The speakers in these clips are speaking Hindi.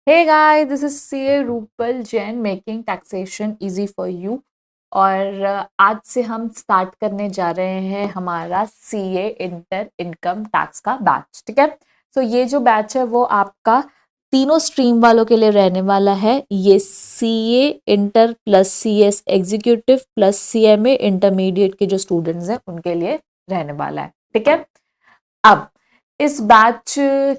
Hey guys, this is CA Rupal Jain making taxation easy for you. और आज से हम स्टार्ट करने जा रहे हैं हमारा CA इंटर इनकम टैक्स का बैच। ठीक है, तो ये जो बैच है वो आपका तीनों स्ट्रीम वालों के लिए रहने वाला है। ये CA inter plus CS executive plus CMA intermediate के जो स्टूडेंट्स हैं उनके लिए रहने वाला है। ठीक है, अब इस बैच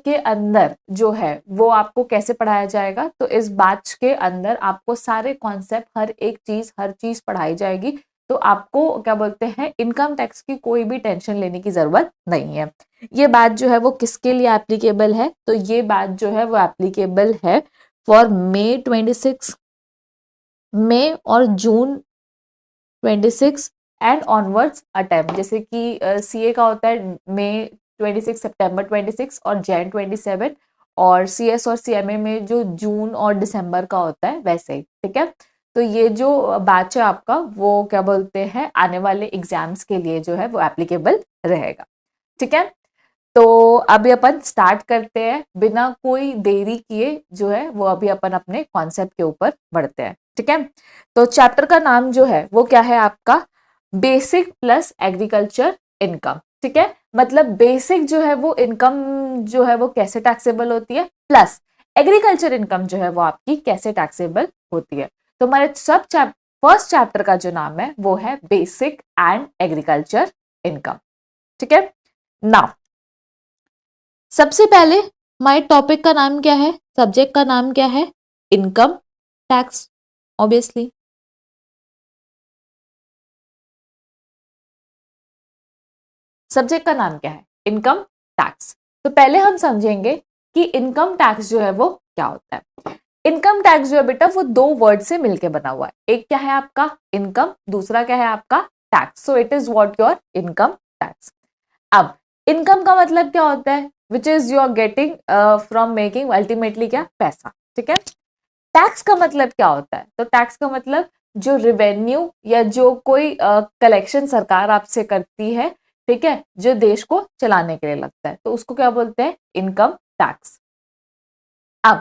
के अंदर जो है वो आपको कैसे पढ़ाया जाएगा, तो इस बैच के अंदर आपको सारे कॉन्सेप्ट हर चीज पढ़ाई जाएगी। तो आपको क्या बोलते हैं, इनकम टैक्स की कोई भी टेंशन लेने की जरूरत नहीं है। ये बैच जो है वो किसके लिए एप्लीकेबल है, तो ये बैच जो है वो एप्लीकेबल है फॉर मई और जून 26 एंड ऑनवर्ड्स अटेम्प्ट। जैसे कि CA का होता है मई 26, सितंबर 26 और जैन 27, और CS और CMA में जो जून और दिसंबर का होता है वैसे ही। ठीक है, तो ये जो बैच है आपका वो क्या बोलते हैं आने वाले एग्जाम्स के लिए जो है वो एप्लीकेबल रहेगा। ठीक है, तो अभी अपन स्टार्ट करते हैं बिना कोई देरी किए, जो है वो अभी अपन अपने कॉन्सेप्ट के ऊपर बढ़ते हैं। ठीक है, तो चैप्टर का नाम जो है वो क्या है आपका, बेसिक प्लस एग्रीकल्चर इनकम। ठीक है, मतलब बेसिक जो है वो इनकम जो है वो कैसे टैक्सेबल होती है, प्लस एग्रीकल्चर इनकम जो है वो आपकी कैसे टैक्सेबल होती है। तो हमारे फर्स्ट चैप्टर का जो नाम है वो है बेसिक एंड एग्रीकल्चर इनकम। ठीक है, नाउ सबसे पहले हमारे टॉपिक का नाम क्या है, सब्जेक्ट का नाम क्या है, इनकम टैक्स ऑब्वियसली। सब्जेक्ट का नाम क्या है, इनकम टैक्स। तो पहले हम समझेंगे कि इनकम टैक्स जो है वो क्या होता है। इनकम टैक्स जो है बेटा वो दो वर्ड से मिलके बना हुआ है। एक क्या है आपका इनकम, दूसरा क्या है आपका tax. So it is what your income tax. अब इनकम का मतलब क्या होता है, which is you are getting from making ultimately क्या, पैसा। ठीक है, टैक्स का मतलब क्या होता है, तो टैक्स का मतलब जो रिवेन्यू या जो कोई कलेक्शन सरकार आपसे करती है, ठीक है, जो देश को चलाने के लिए लगता है, तो उसको क्या बोलते हैं, इनकम टैक्स। अब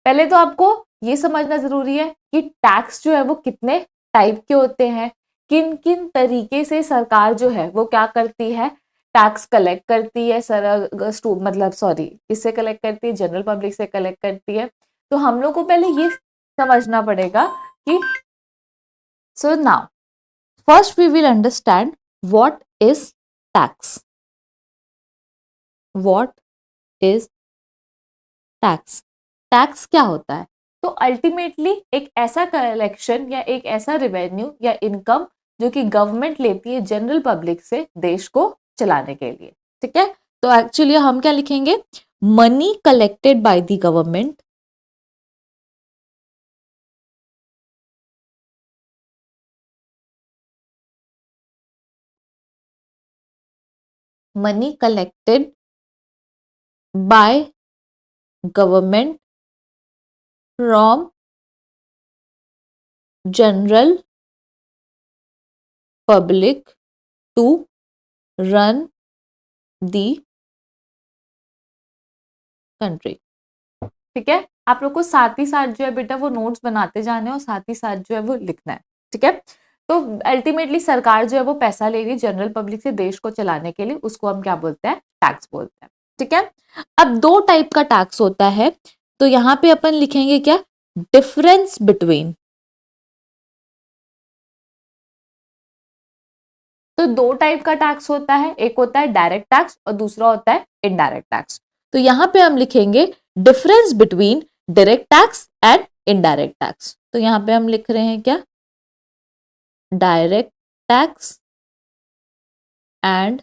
पहले तो आपको ये समझना जरूरी है कि टैक्स जो है वो कितने टाइप के होते हैं, किन किन तरीके से सरकार जो है वो क्या करती है, टैक्स कलेक्ट करती है। मतलब सॉरी, किससे कलेक्ट करती है, जनरल पब्लिक से कलेक्ट करती है। तो हम लोग को पहले ये समझना पड़ेगा कि so now first we will understand what is tax. What is tax, tax क्या होता है, तो अल्टीमेटली एक ऐसा कलेक्शन या एक ऐसा रिवेन्यू या इनकम जो कि गवर्नमेंट लेती है जनरल पब्लिक से देश को चलाने के लिए। ठीक है, तो एक्चुअली हम क्या लिखेंगे, money collected by the government money collected by government from general public to run the country. ठीक है, आप लोग को साथ ही साथ जो है बेटा वो नोट्स बनाते जाने और साथ ही साथ जो है वो लिखना है। ठीक है, तो अल्टीमेटली सरकार जो है वो पैसा ले रही है जनरल पब्लिक से देश को चलाने के लिए, उसको हम क्या बोलते हैं, टैक्स बोलते हैं। ठीक है, अब दो टाइप का टैक्स होता है, तो यहां पे अपन लिखेंगे क्या, डिफरेंस बिटवीन। तो दो टाइप का टैक्स होता है, एक होता है डायरेक्ट टैक्स और दूसरा होता है इनडायरेक्ट टैक्स। तो यहां पे हम लिखेंगे difference between direct tax and indirect tax. तो यहां पे हम लिख रहे हैं क्या, direct tax and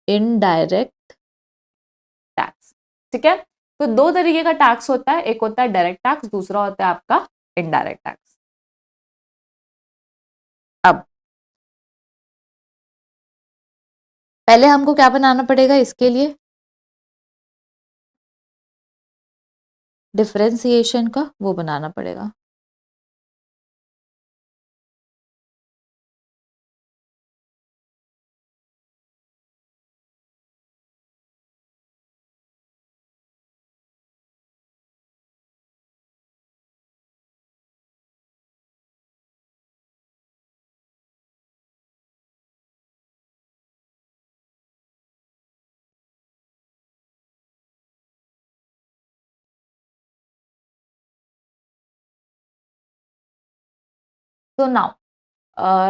indirect tax. ठीक है, तो दो तरीके का टैक्स होता है, एक होता है डायरेक्ट टैक्स, दूसरा होता है आपका इनडायरेक्ट टैक्स। अब पहले हमको क्या बनाना पड़ेगा इसके लिए, डिफरेंशिएशन का वो बनाना पड़ेगा। तो now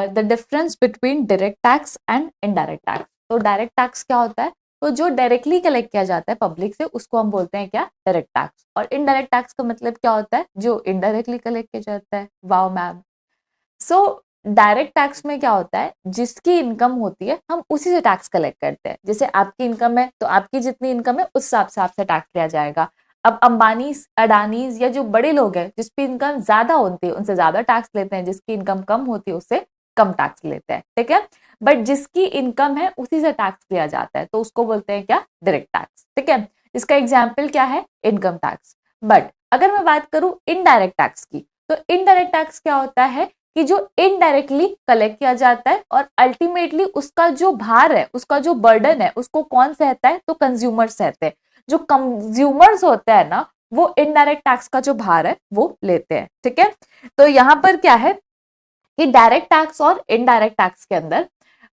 the difference between direct tax and indirect tax. तो डायरेक्ट टैक्स क्या होता है? तो जो डायरेक्टली कलेक्ट किया जाता है पब्लिक से उसको हम बोलते हैं क्या? Direct tax. और इनडायरेक्ट टैक्स का मतलब क्या होता है? जो इनडायरेक्टली कलेक्ट किया जाता है। Wow ma'am. So direct tax में क्या होता है? जिसकी इनकम होती है हम उसी से टैक्स कलेक्ट करते हैं। जैसे आपकी इनकम है तो आपकी जितनी इनकम है उस हिसाब से आपसे टैक्स लिया जाएगा। अब अंबानी अडानीज या जो बड़े लोग हैं जिसकी इनकम ज्यादा होती है उनसे ज्यादा टैक्स लेते हैं, जिसकी इनकम कम होती है उससे कम टैक्स लेते हैं, ठीक है। बट जिसकी इनकम है उसी से टैक्स लिया जाता है तो उसको बोलते हैं क्या? डायरेक्ट टैक्स, ठीक है। इसका एग्जाम्पल क्या है? Income tax. बट अगर मैं बात करूं इनडायरेक्ट टैक्स की, तो इनडायरेक्ट टैक्स क्या होता है कि जो इनडायरेक्टली कलेक्ट किया जाता है और अल्टीमेटली उसका जो भार है, उसका जो बर्डन है, उसको कौन सहता है? तो कंज्यूमर सहते हैं। जो कंज्यूमर्स होते हैं ना वो इनडायरेक्ट टैक्स का जो भार है वो लेते हैं, ठीक है। तो यहाँ पर क्या है कि डायरेक्ट टैक्स और इनडायरेक्ट टैक्स के अंदर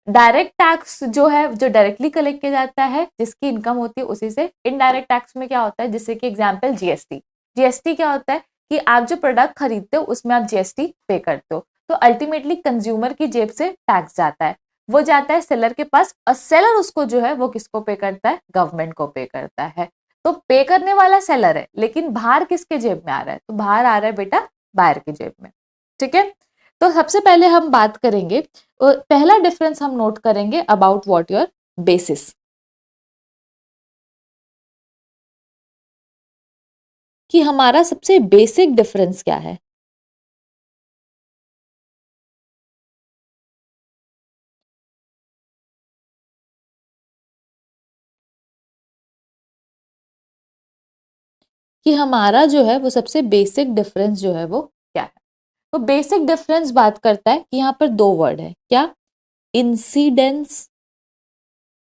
डायरेक्ट टैक्स जो है जो डायरेक्टली कलेक्ट किया जाता है जिसकी इनकम होती है उसी से। इनडायरेक्ट टैक्स में क्या होता है? जैसे कि एग्जांपल जीएसटी। जीएसटी क्या होता है कि आप जो प्रोडक्ट खरीदते हो उसमें आप जीएसटी पे करते हो, तो अल्टीमेटली कंज्यूमर की जेब से टैक्स जाता है, वो जाता है सेलर के पास और सेलर उसको जो है वो किसको पे करता है? गवर्नमेंट को पे करता है। तो पे करने वाला सेलर है लेकिन बाहर किसके जेब में आ रहा है? तो बाहर आ रहा है बेटा बाहर की जेब में, ठीक है। तो सबसे पहले हम बात करेंगे, पहला डिफरेंस हम नोट करेंगे अबाउट व्हाट योर बेसिस, कि हमारा सबसे बेसिक डिफरेंस क्या है। कि हमारा जो है वो सबसे बेसिक डिफरेंस जो है वो क्या है। तो बेसिक डिफरेंस बात करता है कि यहाँ पर दो वर्ड है, क्या? इंसिडेंस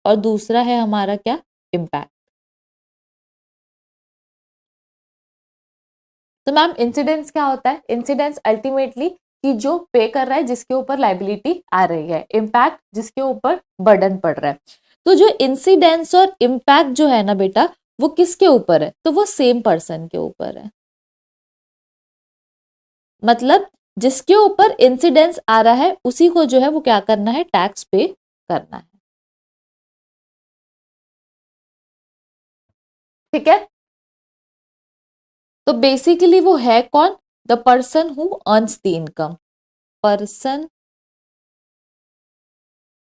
और दूसरा है हमारा क्या? इम्पैक्ट। तो मैम इंसिडेंस क्या होता है? इंसिडेंस अल्टीमेटली कि जो पे कर रहा है जिसके ऊपर लाइबिलिटी आ रही है, इम्पैक्ट जिसके ऊपर बर्डन पड़ रहा है। तो जो इंसिडेंस और इम्पैक्ट जो है ना बेटा वो किसके ऊपर है? तो वो सेम पर्सन के ऊपर है। मतलब जिसके ऊपर इंसिडेंस आ रहा है उसी को जो है वो क्या करना है? टैक्स पे करना है, ठीक है। तो बेसिकली वो है कौन? The person who earns the income. Person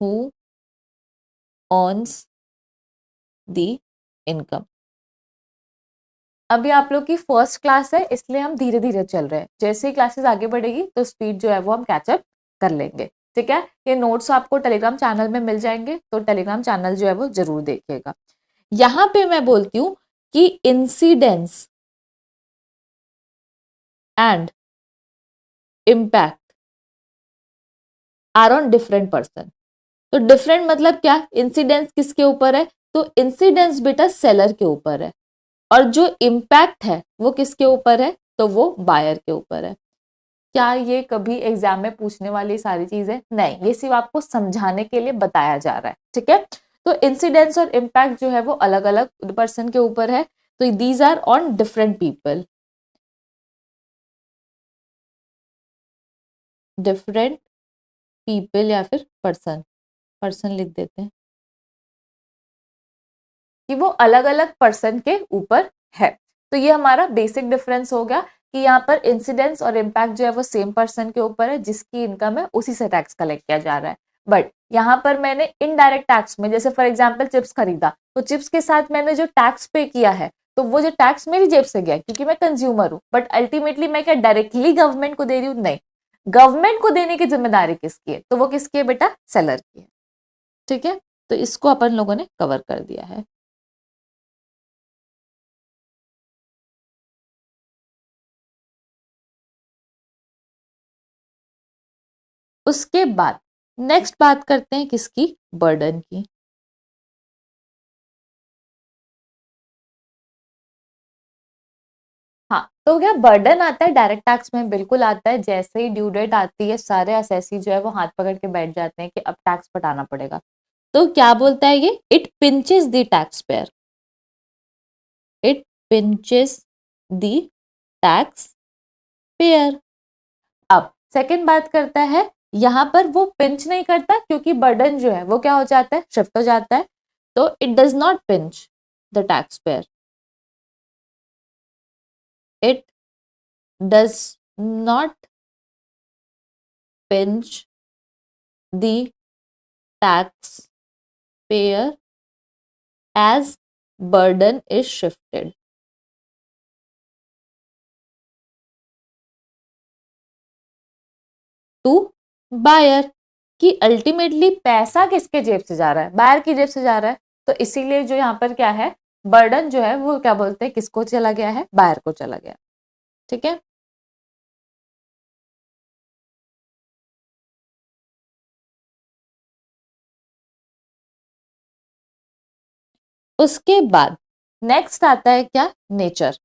who earns the income. अभी आप लोग की फर्स्ट क्लास है इसलिए हम धीरे धीरे चल रहे हैं, जैसे ही क्लासेस आगे बढ़ेगी तो स्पीड जो है वो हम कैचअप कर लेंगे, ठीक है। ये नोट्स आपको टेलीग्राम चैनल में मिल जाएंगे तो टेलीग्राम चैनल जो है वो जरूर देखिएगा। यहाँ पे मैं बोलती हूँ कि incidence and impact are on different person. तो डिफरेंट मतलब क्या? इंसिडेंस किसके ऊपर है? तो इंसिडेंस बेटा सेलर के ऊपर है और जो इम्पैक्ट है वो किसके ऊपर है? तो वो बायर के ऊपर है। क्या ये कभी एग्जाम में पूछने वाली सारी चीजें? नहीं, ये सिर्फ आपको समझाने के लिए बताया जा रहा है, ठीक है। तो इंसिडेंस और इम्पैक्ट जो है वो अलग अलग पर्सन के ऊपर है, तो these are on different people, different people या फिर पर्सन, पर्सन लिख देते हैं कि वो अलग अलग पर्सन के ऊपर है। तो ये हमारा बेसिक डिफरेंस हो गया कि यहाँ पर इंसिडेंस और इम्पैक्ट जो है वो सेम पर्सन के ऊपर है, जिसकी इनकम है उसी से टैक्स कलेक्ट किया जा रहा है। बट यहाँ पर मैंने इनडायरेक्ट टैक्स में जैसे फॉर एग्जाम्पल चिप्स खरीदा तो चिप्स के साथ मैंने जो टैक्स पे किया है तो वो जो टैक्स मेरी जेब से गया क्योंकि मैं कंज्यूमर हूँ, बट अल्टीमेटली मैं क्या डायरेक्टली गवर्नमेंट को दे रही हूँ? नहीं, गवर्नमेंट को देने की जिम्मेदारी किसकी है? तो वो किसकी है बेटा? सेलर की है, ठीक है। तो इसको अपन लोगों ने कवर कर दिया है। उसके बाद नेक्स्ट बात करते हैं किसकी? बर्डन की। हाँ, तो क्या बर्डन आता है डायरेक्ट टैक्स में? बिल्कुल आता है। जैसे ही ड्यू डेट आती है सारे असेसी जो है वो हाथ पकड़ के बैठ जाते हैं कि अब टैक्स पटाना पड़ेगा। तो क्या बोलता है ये? It pinches the tax payer, it pinches the tax payer. अब सेकंड बात करता है, यहां पर वो पिंच नहीं करता क्योंकि बर्डन जो है वो क्या हो जाता है, शिफ्ट हो जाता है, तो it does not pinch the tax payer, it does not pinch the tax payer as burden is shifted to buyer, कि अल्टीमेटली पैसा किसके जेब से जा रहा है, बायर की जेब से जा रहा है, तो इसीलिए जो यहाँ पर क्या है, बर्डन जो है वो क्या बोलते हैं, किसको चला गया है, बायर को चला गया। ठीक है, उसके बाद नेक्स्ट आता है क्या, नेचर।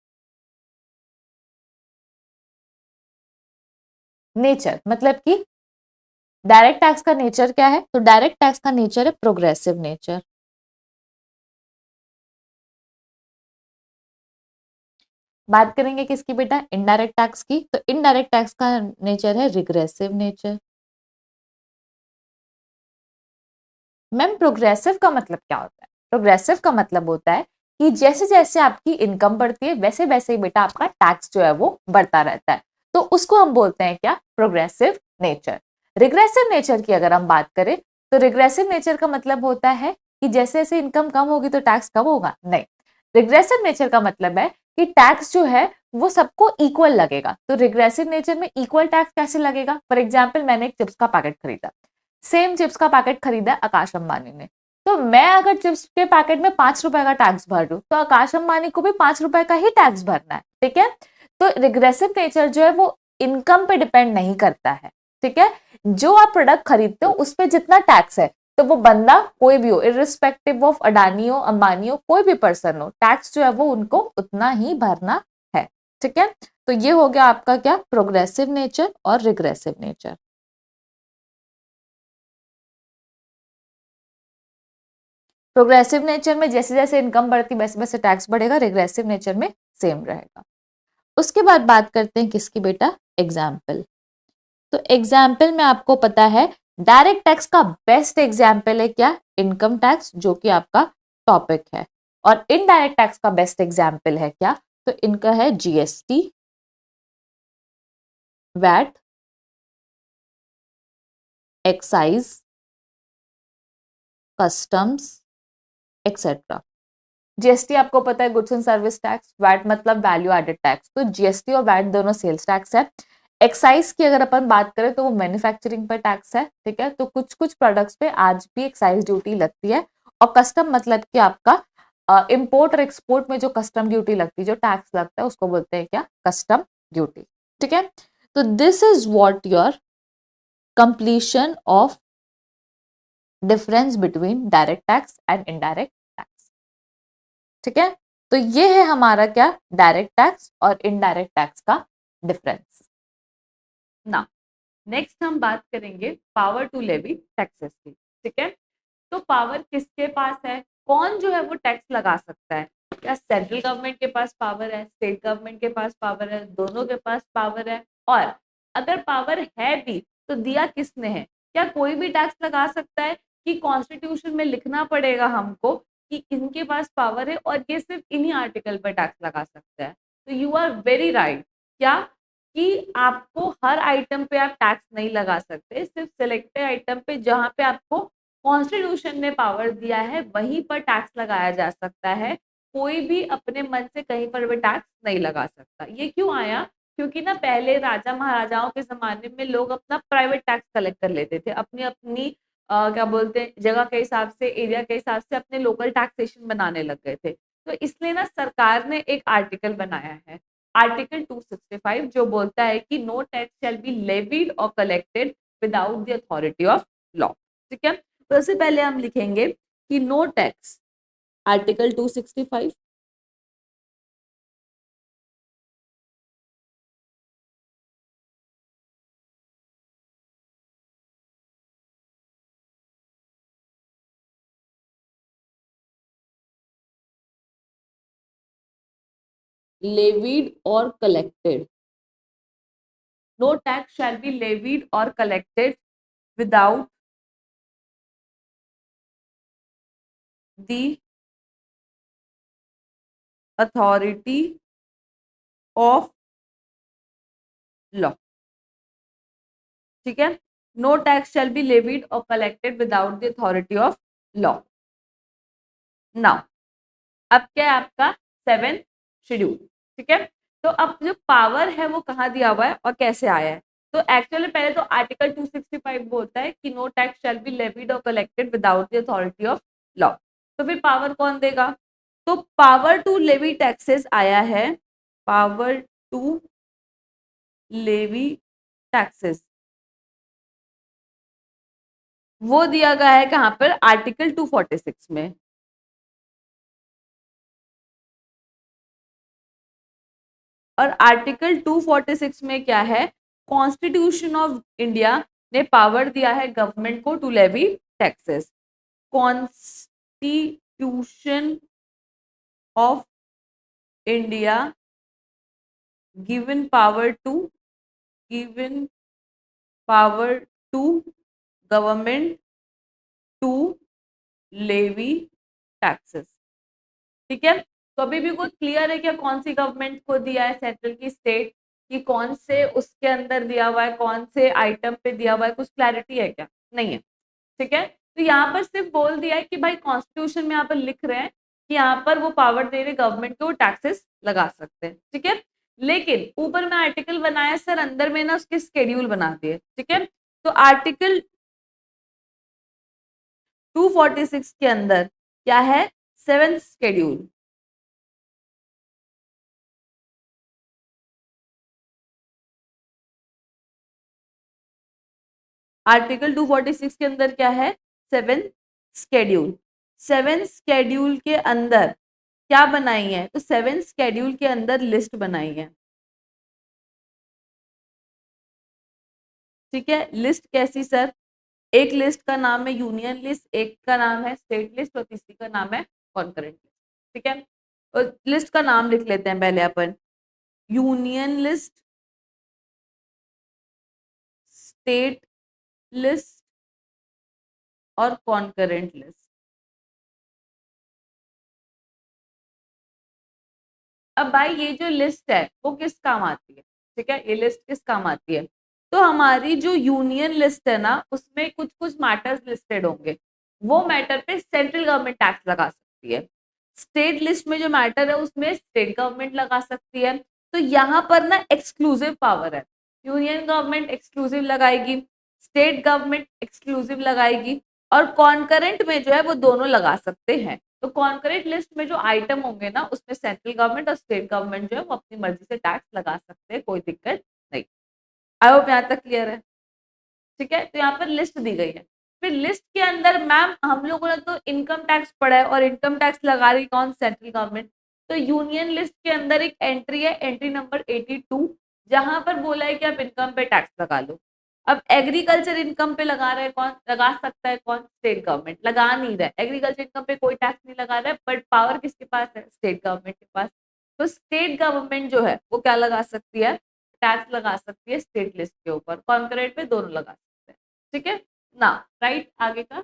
नेचर मतलब कि डायरेक्ट टैक्स का नेचर क्या है, तो डायरेक्ट टैक्स का नेचर है प्रोग्रेसिव नेचर। बात करेंगे किसकी बेटा, इनडायरेक्ट टैक्स की, तो इनडायरेक्ट टैक्स का नेचर है रिग्रेसिव नेचर। मैम प्रोग्रेसिव का मतलब क्या होता है, प्रोग्रेसिव का मतलब होता है कि जैसे जैसे आपकी इनकम बढ़ती है वैसे वैसे ही बेटा आपका टैक्स जो है वो बढ़ता रहता है, तो उसको हम बोलते हैं क्या, प्रोग्रेसिव नेचर। रिग्रेसिव नेचर की अगर हम बात करें, तो रिग्रेसिव नेचर का मतलब होता है कि जैसे जैसे इनकम कम होगी तो टैक्स कम होगा, नहीं। रिग्रेसिव नेचर का मतलब है कि टैक्स जो है वो सबको इक्वल लगेगा। तो रिग्रेसिव नेचर में इक्वल टैक्स कैसे लगेगा, फॉर एग्जाम्पल मैंने एक चिप्स का पैकेट खरीदा, सेम चिप्स का पैकेट खरीदा आकाश अंबानी ने, तो मैं अगर चिप्स के पैकेट में 5 रुपए का टैक्स भर रही हूँ तो आकाश अंबानी को भी 5 रुपए का ही टैक्स भरना है। ठीक है, तो रिग्रेसिव नेचर जो है वो इनकम पे डिपेंड नहीं करता है। ठीक है, जो आप प्रोडक्ट खरीदते हो उस पर जितना टैक्स है, तो वो बंदा कोई भी हो, इरिस्पेक्टिव ऑफ अडानी हो, अंबानी हो, कोई भी पर्सन हो, टैक्स जो है वो उनको उतना ही भरना है। ठीक है, तो ये हो गया आपका क्या, प्रोग्रेसिव नेचर और रिग्रेसिव नेचर। प्रोग्रेसिव नेचर में जैसे जैसे इनकम बढ़ती वैसे वैसे टैक्स बढ़ेगा, रिग्रेसिव नेचर में सेम रहेगा। उसके बाद बात करते हैं किसकी बेटा, एग्जाम्पल। तो एग्जाम्पल में आपको पता है डायरेक्ट टैक्स का बेस्ट एग्जाम्पल है क्या, इनकम टैक्स, जो कि आपका टॉपिक है। और इनडायरेक्ट टैक्स का बेस्ट एग्जाम्पल है क्या, तो इनका है GST, VAT, excise, customs, etcetera. GST आपको पता है goods and service tax, VAT मतलब वैल्यू एडेड टैक्स, तो जीएसटी और वैट दोनों सेल्स टैक्स है। एक्साइज की अगर अपन बात करें तो वो मैन्युफैक्चरिंग पर टैक्स है। ठीक है, तो कुछ कुछ प्रोडक्ट्स पे आज भी एक्साइज ड्यूटी लगती है। और कस्टम मतलब कि आपका इंपोर्ट और एक्सपोर्ट में जो कस्टम ड्यूटी लगती है, जो टैक्स लगता है, उसको बोलते हैं क्या, कस्टम ड्यूटी। ठीक है, तो this is what your completion of difference between direct tax and indirect tax. ठीक है, तो ये है हमारा क्या, डायरेक्ट टैक्स और इनडायरेक्ट टैक्स का डिफरेंस ना। नेक्स्ट हम बात करेंगे पावर टू लेवी टैक्सेस की। ठीक है, तो पावर किसके पास है, कौन जो है वो टैक्स लगा सकता है, क्या सेंट्रल गवर्नमेंट के पास पावर है, स्टेट गवर्नमेंट के पास पावर है, दोनों के पास पावर है, और अगर पावर है भी तो दिया किसने है, क्या कोई भी टैक्स लगा सकता है, कि कॉन्स्टिट्यूशन में लिखना पड़ेगा हमको कि इनके पास पावर है और ये सिर्फ इन्हीं आर्टिकल पर टैक्स लगा सकता है। तो यू आर वेरी राइट, क्या कि आपको हर आइटम पे आप टैक्स नहीं लगा सकते, सिर्फ सिलेक्टेड आइटम पे जहां पे आपको कॉन्स्टिट्यूशन ने पावर दिया है वहीं पर टैक्स लगाया जा सकता है। कोई भी अपने मन से कहीं पर भी टैक्स नहीं लगा सकता। ये क्यों आया, क्योंकि ना पहले राजा महाराजाओं के जमाने में लोग अपना प्राइवेट टैक्स कलेक्ट कर लेते थे, अपनी अपनी क्या बोलते हैं, जगह के हिसाब से, एरिया के हिसाब से अपने लोकल टैक्सेशन बनाने लग गए थे। तो इसलिए ना सरकार ने एक आर्टिकल बनाया है, आर्टिकल 265, जो बोलता है कि no tax shall be levied or collected without the authority of law. ठीक है, तो सबसे पहले हम लिखेंगे कि no tax, article 265, levied or collected no tax shall be levied or collected without the authority of law. ठीक है, no tax shall be levied or collected without the authority of law. Now अब क्या है आपका 7th शेड्यूल। ठीक है, तो अब जो पावर है वो कहाँ दिया हुआ है और कैसे आया है। तो एक्चुअली पहले तो आर्टिकल 265 बोलता है कि no tax shall be levied or collected without the authority of law. तो फिर पावर कौन देगा, तो पावर टू लेवी टैक्सेस आया है, पावर टू लेवी टैक्सेस वो दिया गया है कहां पर, आर्टिकल 246 में। और आर्टिकल 246 में क्या है, कॉन्स्टिट्यूशन ऑफ इंडिया ने पावर दिया है गवर्नमेंट को to levy taxes. Constitution of India given power to given power to government to levy taxes. ठीक है, तो अभी भी कुछ क्लियर है क्या, कौन सी गवर्नमेंट को दिया है, सेंट्रल की, स्टेट की, कौन से उसके अंदर दिया हुआ है, कौन से आइटम पे दिया हुआ है, कुछ क्लैरिटी है क्या, नहीं है। ठीक है, तो यहाँ पर सिर्फ बोल दिया है कि भाई कॉन्स्टिट्यूशन में यहाँ पर लिख रहे हैं कि यहाँ पर वो पावर दे रहे गवर्नमेंट को टैक्सेस लगा सकते हैं। ठीक है, लेकिन ऊपर में आर्टिकल बनाया सर, अंदर में ना उसके स्केड्यूल बना दिए। ठीक है, तो आर्टिकल 246 के अंदर क्या है, 7th शेड्यूल। आर्टिकल 246 के अंदर क्या है, 7th शेड्यूल। 7th शेड्यूल के अंदर क्या बनाई है, तो 7th शेड्यूल के अंदर लिस्ट बनाई है। ठीक है, लिस्ट कैसी सर, एक लिस्ट का नाम है यूनियन लिस्ट, एक का नाम है स्टेट लिस्ट और तीसरी का नाम है कॉन्करेंट लिस्ट। ठीक है, और लिस्ट का नाम लिख लेते हैं पहले अपन, यूनियन लिस्ट, स्टेट लिस्ट और कॉन्करेंट लिस्ट। अब भाई ये जो लिस्ट है वो किस काम आती है, ठीक है, ये लिस्ट किस काम आती है, तो हमारी जो यूनियन लिस्ट है ना उसमें कुछ कुछ मैटर्स लिस्टेड होंगे, वो मैटर पे सेंट्रल गवर्नमेंट टैक्स लगा सकती है। स्टेट लिस्ट में जो मैटर है उसमें स्टेट गवर्नमेंट लगा सकती है। तो यहाँ पर ना एक्सक्लूसिव पावर है, यूनियन गवर्नमेंट एक्सक्लूसिव लगाएगी, स्टेट गवर्नमेंट एक्सक्लूसिव लगाएगी, और कॉन्करेंट में जो है वो दोनों लगा सकते हैं। तो कॉन्करेंट लिस्ट में जो आइटम होंगे ना उसमें सेंट्रल गवर्नमेंट और स्टेट गवर्नमेंट जो है वो अपनी मर्जी से टैक्स लगा सकते हैं, कोई दिक्कत नहीं। आई होप यहाँ तक क्लियर है। ठीक है, तो यहाँ पर लिस्ट दी गई है। फिर लिस्ट के अंदर मैम हम लोगों ने तो इनकम टैक्स पढ़ा है, और इनकम टैक्स लगा रही कौन, सेंट्रल गवर्नमेंट। तो यूनियन लिस्ट के अंदर एक एंट्री है, एंट्री नंबर 82, जहां पर बोला है कि आप इनकम पे टैक्स लगा लो। अब एग्रीकल्चर इनकम पे लगा रहे हैं कौन, लगा सकता है कौन, स्टेट गवर्नमेंट। लगा नहीं रहा है एग्रीकल्चर इनकम पे, कोई टैक्स नहीं लगा रहा है, बट पावर किसके पास है, स्टेट गवर्नमेंट के पास। तो स्टेट गवर्नमेंट जो है वो क्या लगा सकती है, टैक्स लगा सकती है स्टेट लिस्ट के ऊपर, कॉन्करेंट पे दोनों लगा सकते हैं। ठीक है ना, राइट, आगे का।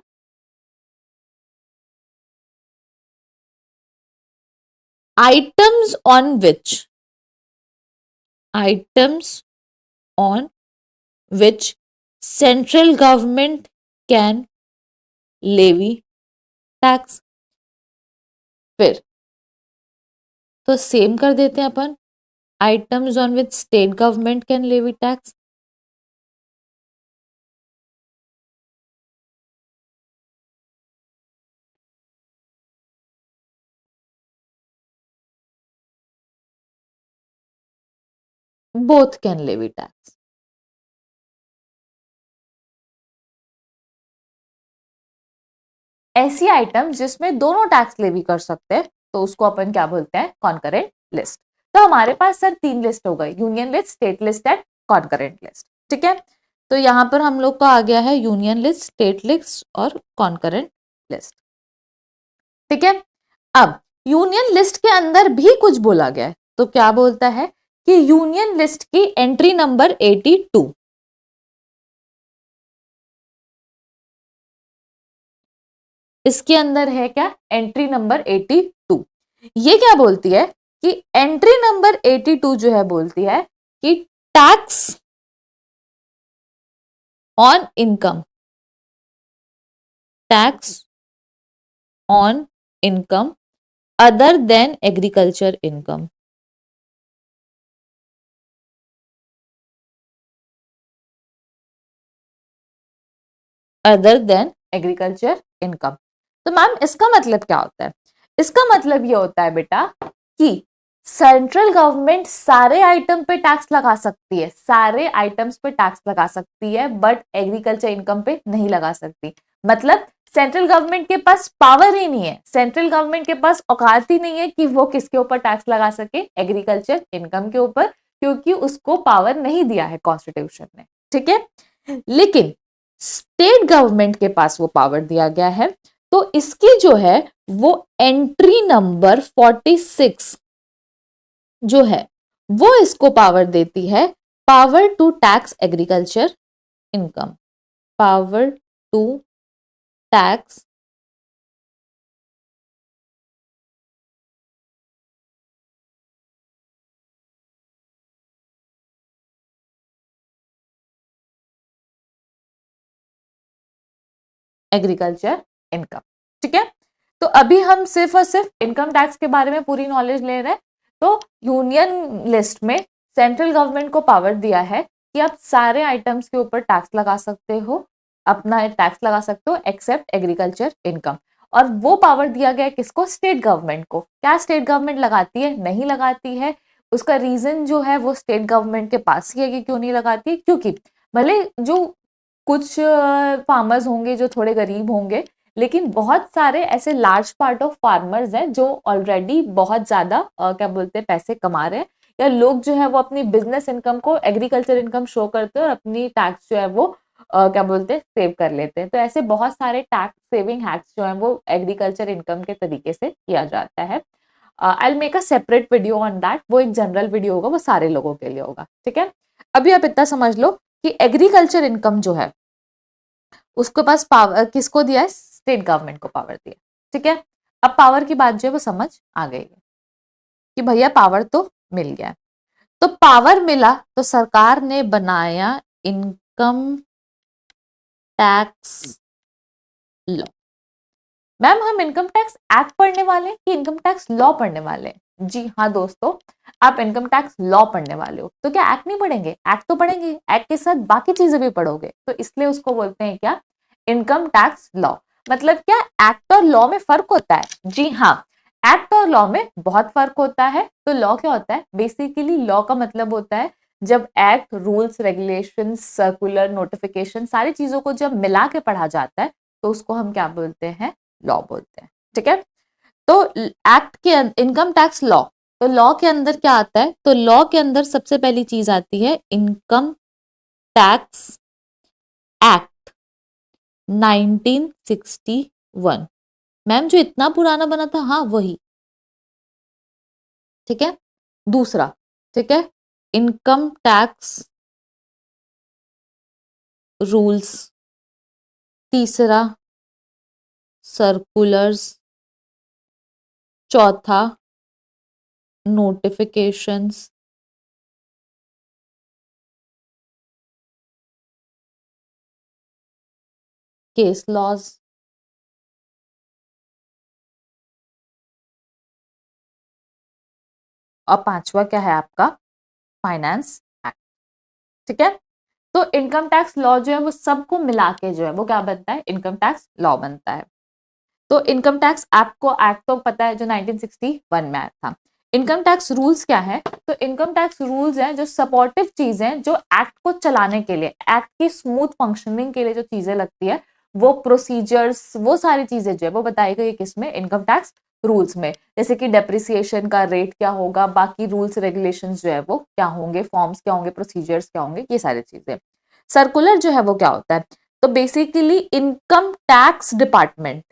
Items on which, items on which central government can levy tax. फिर तो सेम कर देते हैं अपन, items on which state government can levy tax. Both can levy tax. ऐसी आइटम जिसमें दोनों टैक्स लेवी कर सकते हैं तो उसको अपन क्या बोलते हैं, कॉन्करेंट लिस्ट। तो हमारे पास सर 3 लिस्ट हो गई, union list, state list and concurrent list. ठीक है, तो यहां पर हम लोग का आ गया है यूनियन लिस्ट, स्टेट लिस्ट और कॉन्करेंट लिस्ट। ठीक है, अब यूनियन लिस्ट के अंदर भी कुछ बोला गया है, तो क्या बोलता है कि यूनियन लिस्ट की एंट्री नंबर 82, इसके अंदर है क्या, एंट्री नंबर 82। ये क्या बोलती है कि एंट्री नंबर 82 जो है बोलती है कि tax on income, tax on income other than agriculture income, other than agriculture income. तो मैम इसका मतलब क्या होता है, इसका मतलब ये होता है बेटा कि सेंट्रल गवर्नमेंट सारे आइटम पे टैक्स लगा सकती है, सारे आइटम्स पे टैक्स लगा सकती है, बट एग्रीकल्चर इनकम पे नहीं लगा सकती। मतलब सेंट्रल गवर्नमेंट के पास पावर ही नहीं है, सेंट्रल गवर्नमेंट के पास औकात ही नहीं है कि वो किसके ऊपर टैक्स लगा सके, एग्रीकल्चर इनकम के ऊपर, क्योंकि उसको पावर नहीं दिया है कॉन्स्टिट्यूशन ने, ठीक है। लेकिन स्टेट गवर्नमेंट के पास वो पावर दिया गया है, तो इसकी जो है वो एंट्री नंबर 46 जो है वो इसको पावर देती है, power to tax agriculture income, power to tax agriculture income, ठीक है। तो अभी हम सिर्फ और सिर्फ इनकम टैक्स के बारे में पूरी नॉलेज ले रहे हैं। तो यूनियन लिस्ट में सेंट्रल गवर्नमेंट को पावर दिया है कि आप सारे आइटम्स के ऊपर टैक्स लगा सकते हो, अपना टैक्स लगा सकते हो एक्सेप्ट एग्रीकल्चर इनकम। और वो पावर दिया गया है किसको, स्टेट गवर्नमेंट को। क्या स्टेट गवर्नमेंट लगाती है, नहीं लगाती है। उसका रीजन जो है वो स्टेट गवर्नमेंट के पास ही है कि क्यों नहीं लगाती है, क्योंकि भले जो कुछ फार्मर्स होंगे जो थोड़े गरीब होंगे, लेकिन बहुत सारे ऐसे लार्ज पार्ट ऑफ फार्मर्स हैं जो ऑलरेडी बहुत ज्यादा क्या बोलते हैं पैसे कमा रहे हैं, या लोग जो है वो अपनी बिजनेस इनकम को एग्रीकल्चर इनकम शो करते हैं और अपनी टैक्स जो है वो क्या बोलते हैं सेव कर लेते हैं। तो ऐसे बहुत सारे टैक्स सेविंग हैक्स जो है वो एग्रीकल्चर इनकम के तरीके से किया जाता है। I will make a separate video on that, वो एक जनरल वीडियो होगा, वो सारे लोगों के लिए होगा, ठीक है। अभी आप इतना समझ लो कि एग्रीकल्चर इनकम जो है उसके पास पावर किसको दिया है, स्टेट गवर्नमेंट को पावर दिया, ठीक है। अब पावर की बात जो है वो समझ आ गई है कि भैया पावर तो मिल गया। तो पावर मिला तो सरकार ने बनाया इनकम टैक्स लॉ। मैम हम इनकम टैक्स एक्ट पढ़ने वाले हैं कि इनकम टैक्स लॉ पढ़ने वाले हैं? जी हाँ दोस्तों, आप इनकम टैक्स लॉ पढ़ने वाले हो, तो क्या एक्ट नहीं पढ़ेंगे, एक्ट तो पढ़ेंगे, एक्ट के साथ बाकी चीजें भी पढ़ोगे, तो इसलिए उसको बोलते हैं क्या, इनकम टैक्स लॉ। मतलब क्या एक्ट और लॉ में फर्क होता है? जी हाँ, एक्ट और लॉ में बहुत फर्क होता है। तो लॉ क्या होता है, बेसिकली लॉ का मतलब होता है जब act, rules, regulation, circular, notification सारी चीजों को जब मिला के पढ़ा जाता है तो उसको हम क्या बोलते हैं, लॉ बोलते हैं, ठीक है। तो एक्ट के इनकम टैक्स लॉ, तो लॉ के अंदर क्या आता है, तो लॉ के अंदर सबसे पहली चीज आती है इनकम टैक्स एक्ट 1961। मैम जो इतना पुराना बना था, हाँ वही, ठीक है। दूसरा, ठीक है, इनकम टैक्स रूल्स। तीसरा, सर्कुलर्स। चौथा, नोटिफिकेशंस। Case laws. और पांचवा क्या है आपका, फाइनेंस एक्ट, ठीक है। तो इनकम टैक्स लॉ जो है वो सबको मिला के जो है वो क्या बनता है, इनकम टैक्स लॉ बनता है। तो इनकम टैक्स आपको एक्ट तो पता है जो 1961 में आया था। इनकम टैक्स रूल्स क्या है, तो इनकम टैक्स रूल्स हैं जो सपोर्टिव चीजें जो एक्ट को चलाने के लिए, एक्ट की स्मूथ फंक्शनिंग के लिए जो चीजें लगती है, वो प्रोसीजर्स, वो सारी चीजें जो है वो बताई गई किसमें, इनकम टैक्स रूल्स में। जैसे कि डेप्रिसिएशन का रेट क्या होगा, बाकी रूल्स रेगुलेशंस जो है वो क्या होंगे, फॉर्म्स क्या होंगे, प्रोसीजर्स क्या होंगे, ये सारी चीजें। सर्कुलर जो है वो क्या होता है, तो basically income tax department,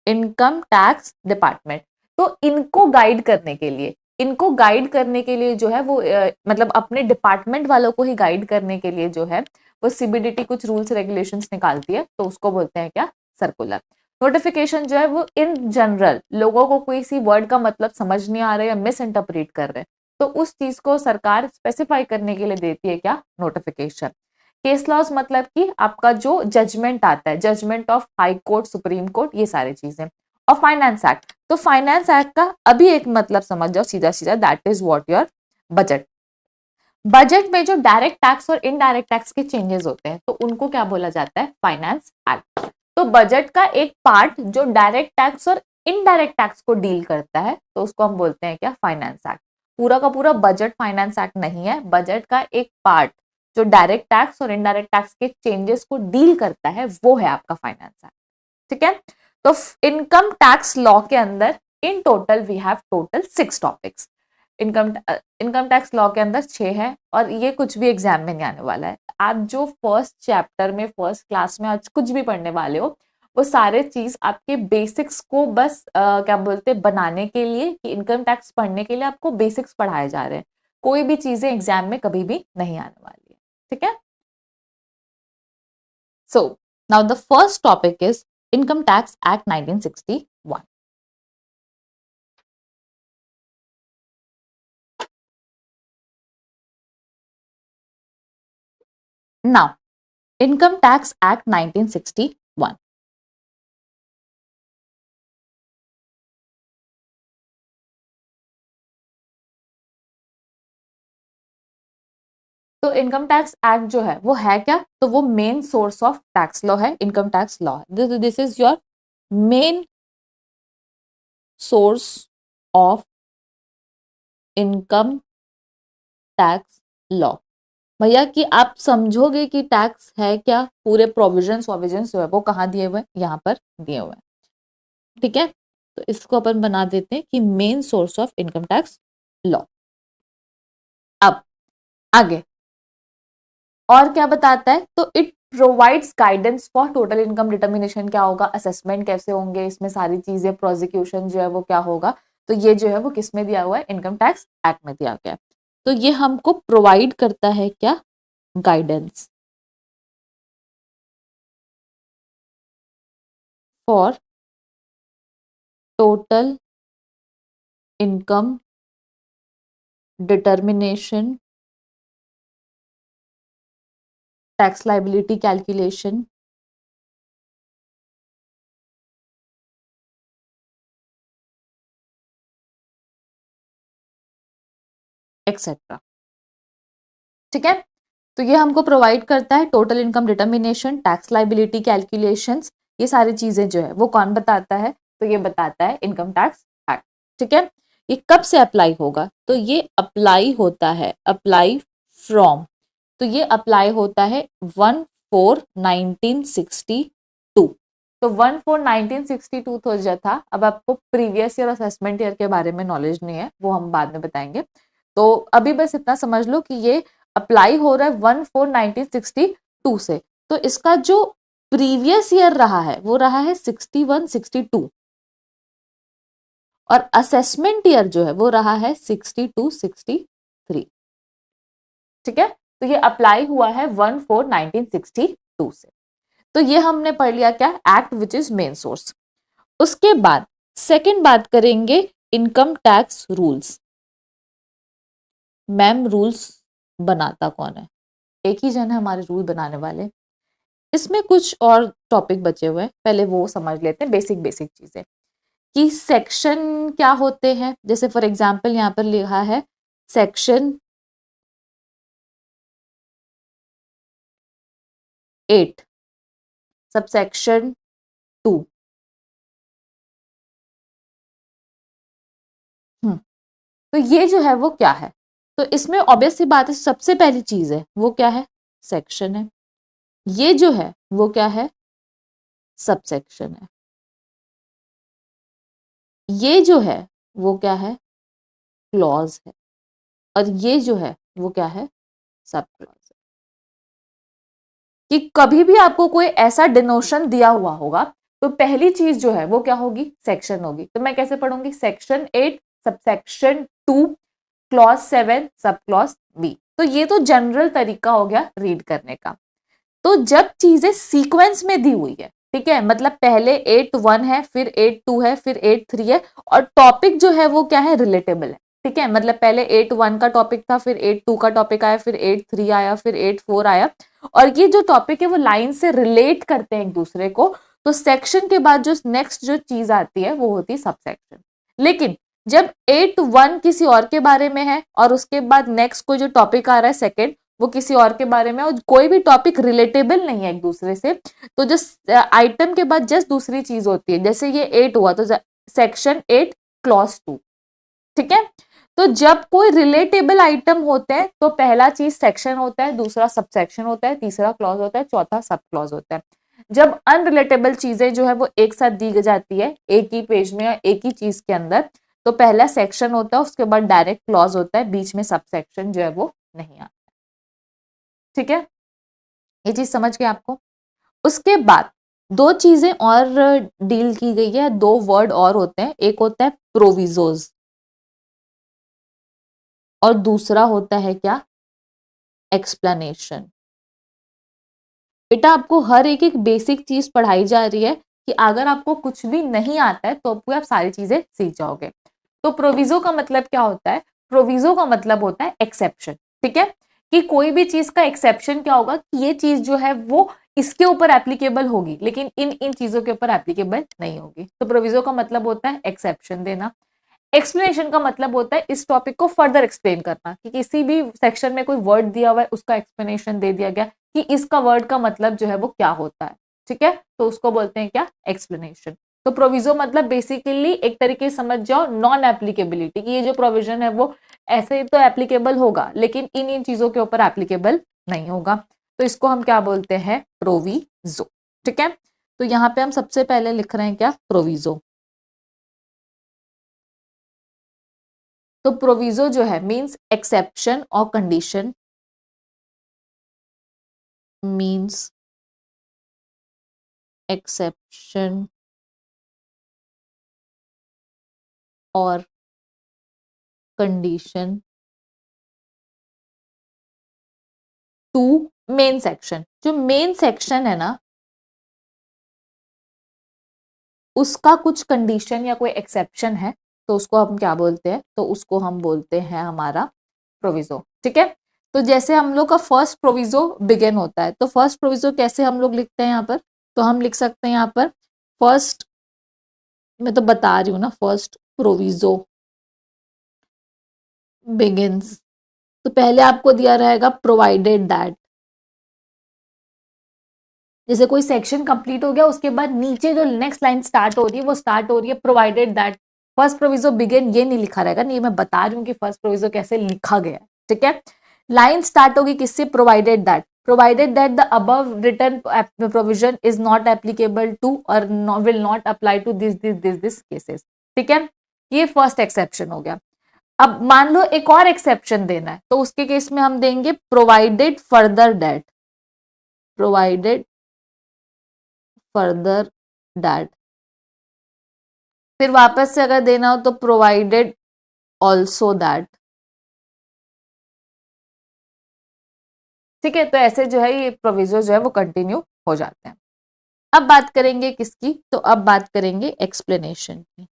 income tax department, तो इनको गाइड करने के लिए, इनको गाइड करने के लिए जो है वो मतलब अपने डिपार्टमेंट वालों को ही गाइड करने के लिए जो है वो सीबीडीटी कुछ रूल्स रेगुलेशंस निकालती है, तो उसको बोलते हैं क्या, सर्कुलर। नोटिफिकेशन जो है वो इन जनरल लोगों को कोई सी वर्ड का मतलब समझ नहीं आ रहा है या मिस इंटरप्रेट कर रहे हैं, तो उस चीज को सरकार स्पेसिफाई करने के लिए देती है क्या, नोटिफिकेशन। केस लॉज मतलब कि आपका जो जजमेंट आता है, judgment of high court, supreme court, ये सारी चीजें। और फाइनेंस एक्ट, तो फाइनेंस एक्ट का अभी एक मतलब समझ जाओ सीधा सीधा, that is what your budget. Budget में जो डायरेक्ट टैक्स और इनडायरेक्ट टैक्स के चेंजेस होते हैं तो उनको क्या बोला जाता है, फाइनेंस एक्ट। तो बजट का एक पार्ट जो डायरेक्ट टैक्स और इनडायरेक्ट टैक्स को डील करता है तो उसको हम बोलते हैं क्या, फाइनेंस एक्ट। पूरा का पूरा बजट फाइनेंस एक्ट नहीं है, बजट का एक पार्ट जो डायरेक्ट टैक्स और इनडायरेक्ट टैक्स के चेंजेस को डील करता है वो है आपका फाइनेंस एक्ट। ठीक है, तो इनकम टैक्स लॉ के अंदर in total we have total 6 topics. Income tax law के अंदर 6 है और ये कुछ भी एग्जाम में नहीं आने वाला है। आप जो फर्स्ट चैप्टर में फर्स्ट क्लास में आज कुछ भी पढ़ने वाले हो वो सारे चीज आपके बेसिक्स को बस क्या बोलते हैं बनाने के लिए, कि इनकम टैक्स पढ़ने के लिए आपको बेसिक्स पढ़ाए जा रहे हैं, कोई भी चीजें एग्जाम में कभी भी नहीं आने वाली है। ठीक है, so now the first topic is income tax act 1961। Now, Income Tax Act 1961. तो इनकम टैक्स एक्ट जो है वो है क्या, तो वो main source of tax law है, income tax law. This is your main source of income tax law. भैया कि आप समझोगे कि टैक्स है क्या, पूरे प्रोविजंस वोविजंस जो है वो कहाँ दिए हुए हैं, यहाँ पर दिए हुए हैं। ठीक है, तो इसको अपन बना देते हैं कि main source of income tax law. अब आगे और क्या बताता है, तो it provides guidance for total income determination, क्या होगा, असेसमेंट कैसे होंगे, इसमें सारी चीजें, प्रोसिक्यूशन जो है वो क्या होगा, तो ये जो है वो किस में दिया हुआ है, इनकम टैक्स एक्ट में दिया गया है। तो ये हमको प्रोवाइड करता है क्या, guidance for total income determination, tax liability calculation, etcetera. ठीक है, तो ये हमको प्रोवाइड करता है total income determination, tax liability calculations, ये सारी चीजें जो है वो कौन बताता है, तो ये बताता है इनकम टैक्स एक्ट। ठीक है, ये कब से अप्लाई होगा, तो ये अप्लाई होता है, अप्लाई फ्रॉम, तो ये अप्लाई होता है 1/4/1962। तो 1/4/1962 तो जो था, अब आपको प्रीवियस ईयर असेसमेंट ईयर के बारे में नॉलेज नहीं है, वो हम बाद में बताएंगे। तो अभी बस इतना समझ लो कि ये अप्लाई हो रहा है 1/4/1962 से, तो इसका जो प्रीवियस ईयर रहा है वो रहा है 61-62 और असेसमेंट ईयर जो है वो रहा है 62-63। ठीक है, तो ये अप्लाई हुआ है 1/4/1962 से। तो ये हमने पढ़ लिया क्या, act which is main source. उसके बाद सेकंड बात करेंगे income tax rules. Ma'am rules बनाता कौन है, एक ही जन है हमारे रूल बनाने वाले। इसमें कुछ और टॉपिक बचे हुए हैं, पहले वो समझ लेते हैं, बेसिक बेसिक चीजें कि सेक्शन क्या होते हैं। जैसे फॉर एग्जांपल यहाँ पर लिखा है सेक्शन 8 सबसेक्शन 2। तो ये जो है वो क्या है, तो इसमें ऑब्वियस सी बात है, सबसे पहली चीज है वो क्या है, सेक्शन है। ये जो है वो क्या है, सबसेक्शन है। ये जो है वो क्या है, क्लॉज है। और ये जो है वो क्या है, सब क्लॉज है। कि कभी भी आपको कोई ऐसा डिनोशन दिया हुआ होगा तो पहली चीज जो है वो क्या होगी, सेक्शन होगी। तो मैं कैसे पढ़ूंगी, section 8 subsection 2, clause 7, sub clause B. तो ये तो जनरल तरीका हो गया रीड करने का। तो जब चीजें सीक्वेंस में दी हुई है, ठीक है, मतलब पहले 8-1 है, फिर 8-2 है, फिर 8-3 है, और टॉपिक जो है वो क्या है, रिलेटेबल है, ठीक है, मतलब पहले 8-1 का टॉपिक था, फिर 8-2 का टॉपिक आया, फिर 8-3 आया, फिर 8-4 आया, और ये जो टॉपिक है वो लाइन से रिलेट करते हैं एक दूसरे को। तो सेक्शन के बाद जो नेक्स्ट जो चीज आती है वो होती है सबसेक्शन। लेकिन जब 8-1 किसी और के बारे में है और उसके बाद नेक्स्ट कोई जो टॉपिक आ रहा है सेकेंड, वो किसी और के बारे में, और कोई भी टॉपिक रिलेटेबल नहीं है एक दूसरे से, तो जो आइटम के बाद जस्ट दूसरी चीज होती है, जैसे ये 8 हुआ तो सेक्शन 8 क्लॉज 2, ठीक है। तो जब कोई रिलेटेबल आइटम होते हैं तो पहला चीज सेक्शन होता है, दूसरा सबसेक्शन होता है, तीसरा क्लॉज होता है, चौथा सब क्लॉज होता है। जब अनरिलेटेबल चीजें जो है वो एक साथ दी जाती है एक ही पेज में या एक ही चीज के अंदर, तो पहला सेक्शन होता है, उसके बाद डायरेक्ट क्लॉज होता है, बीच में सबसेक्शन जो है वो नहीं आता, ठीक है, ये चीज समझ गए आपको। उसके बाद दो चीजें और डील की गई है, दो वर्ड और होते हैं, एक होता है प्रोविजोज और दूसरा होता है क्या, एक्सप्लेनेशन। बेटा आपको हर एक एक बेसिक चीज पढ़ाई जा रही है कि अगर आपको कुछ भी नहीं आता है तो आप सारी चीजें सीख जाओगे। तो प्रोविजो का मतलब क्या होता है, प्रोविजो का मतलब होता है एक्सेप्शन, ठीक है, कि कोई भी चीज का एक्सेप्शन क्या होगा कि ये चीज जो है वो इसके ऊपर एप्लीकेबल होगी लेकिन इन इन चीजों के ऊपर एप्लीकेबल नहीं होगी। तो प्रोविजो का मतलब होता है एक्सेप्शन देना। एक्सप्लेनेशन का मतलब होता है इस टॉपिक को फर्दर एक्सप्लेन करना, कि किसी भी सेक्शन में कोई वर्ड दिया हुआ है उसका एक्सप्लेनेशन दे दिया गया कि इसका वर्ड का मतलब जो है वो क्या होता है, ठीक है, तो उसको बोलते हैं क्या, एक्सप्लेनेशन। तो प्रोविजो मतलब बेसिकली एक तरीके से समझ जाओ नॉन एप्लीकेबिलिटी, कि ये जो प्रोविजन है वो ऐसे तो एप्लीकेबल होगा लेकिन इन इन चीजों के ऊपर एप्लीकेबल नहीं होगा। तो इसको हम क्या बोलते हैं, प्रोविजो, ठीक है। तो यहाँ पे हम सबसे पहले लिख रहे हैं क्या, प्रोविजो। तो प्रोविजो जो है मींस एक्सेप्शन और कंडीशन, मींस एक्सेप्शन और कंडीशन टू मेन सेक्शन। जो मेन सेक्शन है ना उसका कुछ कंडीशन या कोई एक्सेप्शन है तो उसको हम क्या बोलते हैं, तो उसको हम बोलते हैं हमारा प्रोविजो, ठीक है। तो जैसे हम लोग का फर्स्ट प्रोविजो बिगिन होता है, तो फर्स्ट प्रोविजो कैसे हम लोग लिखते हैं यहाँ पर, तो हम लिख सकते हैं यहाँ पर फर्स्ट, मैं तो बता रही हूँ ना, फर्स्ट प्रोविजो बिगिंस, तो पहले आपको दिया रहेगा प्रोवाइडेड दैट, जैसे कोई सेक्शन कंप्लीट हो गया उसके बाद नीचे जो नेक्स्ट लाइन स्टार्ट हो रही है वो स्टार्ट हो रही है provided that first proviso begin, ये नहीं लिखा रहेगा, नहीं मैं बता रही हूँ कि फर्स्ट प्रोविजो कैसे लिखा गया है, ठीक है। लाइन स्टार्ट होगी किससे, provided that the above written provision is not applicable to or will not apply to this cases, ठीक है, ये फर्स्ट एक्सेप्शन हो गया। अब मान लो एक और एक्सेप्शन देना है तो उसके केस में हम देंगे provided further that, provided further that, फिर वापस से अगर देना हो तो प्रोवाइडेड ऑल्सो दैट, ठीक है। तो ऐसे जो है ये प्रोविजो जो है वो कंटिन्यू हो जाते हैं। अब बात करेंगे किसकी, तो अब बात करेंगे एक्सप्लेनेशन की,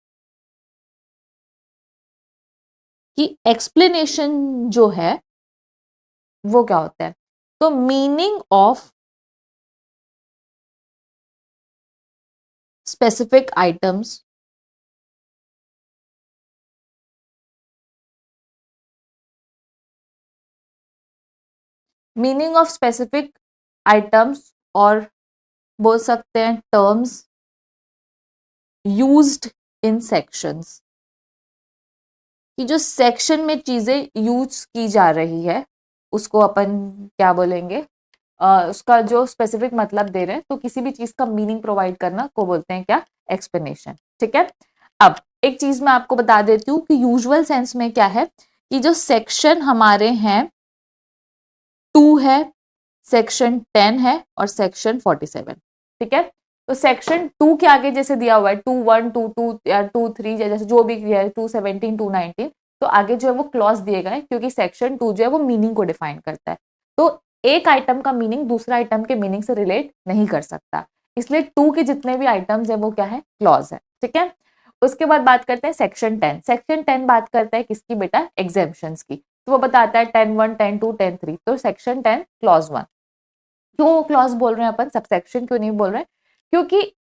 कि एक्सप्लेनेशन जो है वो क्या होता है, तो meaning of specific items, meaning of specific items और बोल सकते हैं टर्म्स यूज्ड इन सेक्शंस, कि जो सेक्शन में चीजें यूज की जा रही है उसको अपन क्या बोलेंगे, उसका जो स्पेसिफिक मतलब दे रहे हैं, तो किसी भी चीज का मीनिंग प्रोवाइड करना को बोलते हैं क्या, एक्सप्लेनेशन, ठीक है। अब एक चीज मैं आपको बता देती हूँ कि यूजुअल सेंस में क्या है, कि जो सेक्शन हमारे हैं 2 है, सेक्शन 10 है और सेक्शन 47, ठीक है। तो सेक्शन 2 के आगे जैसे दिया हुआ है 2(1), 2(2) या 2(3) जैसे जो भी है 217, 219, तो आगे जो है वो क्लॉज दिए गए, क्योंकि सेक्शन 2 जो है वो मीनिंग को डिफाइन करता है। तो एक आइटम का मीनिंग दूसरा आइटम के मीनिंग से रिलेट नहीं कर सकता, इसलिए 2 के जितने भी आइटम्स है वो क्या है, क्लॉज है। ठीक है, उसके बाद बात करते हैं सेक्शन 10। सेक्शन 10 बात करता है किसकी बेटा, एग्जेम्पशंस की। तो वो बताता है 10(1), 10(2), 10(3). तो सेक्शन 10 क्लॉज 1। क्यों क्लॉज बोल रहे हैं अपन, सबसेक्शन क्यों नहीं बोल रहे हैं, क्योंकि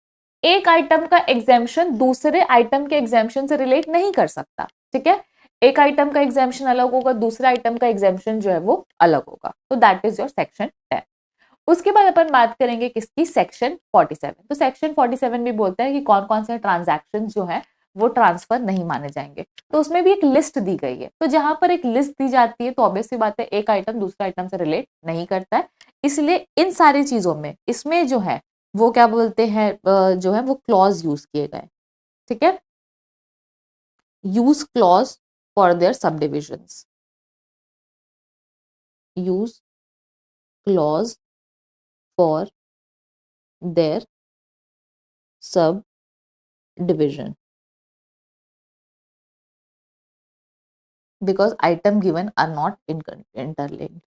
एक आइटम का एग्जेम्पशन दूसरे आइटम के एग्जेम्पशन से रिलेट नहीं कर सकता। ठीक है, एक आइटम का एग्जेम्पशन अलग होगा, दूसरा आइटम का एग्जेम्पशन जो है वो अलग होगा। तो दैट इज योर सेक्शन 10। उसके बाद अपन बात करेंगे किसकी, सेक्शन 47। तो सेक्शन 47 भी बोलता है कि कौन कौन से ट्रांजैक्शन जो है वो ट्रांसफर नहीं माने जाएंगे। तो उसमें भी एक लिस्ट दी गई है। तो जहां पर एक लिस्ट दी जाती है तो ऑब्वियस सी बात है एक आइटम दूसरे आइटम से रिलेट नहीं करता है, इसलिए इन सारी चीजों में इसमें जो है वो क्या बोलते हैं, जो है वो क्लॉज यूज किए गए। ठीक है, यूज क्लॉज फॉर देयर सब divisions, use clause for their sub division, because item given are not interlinked,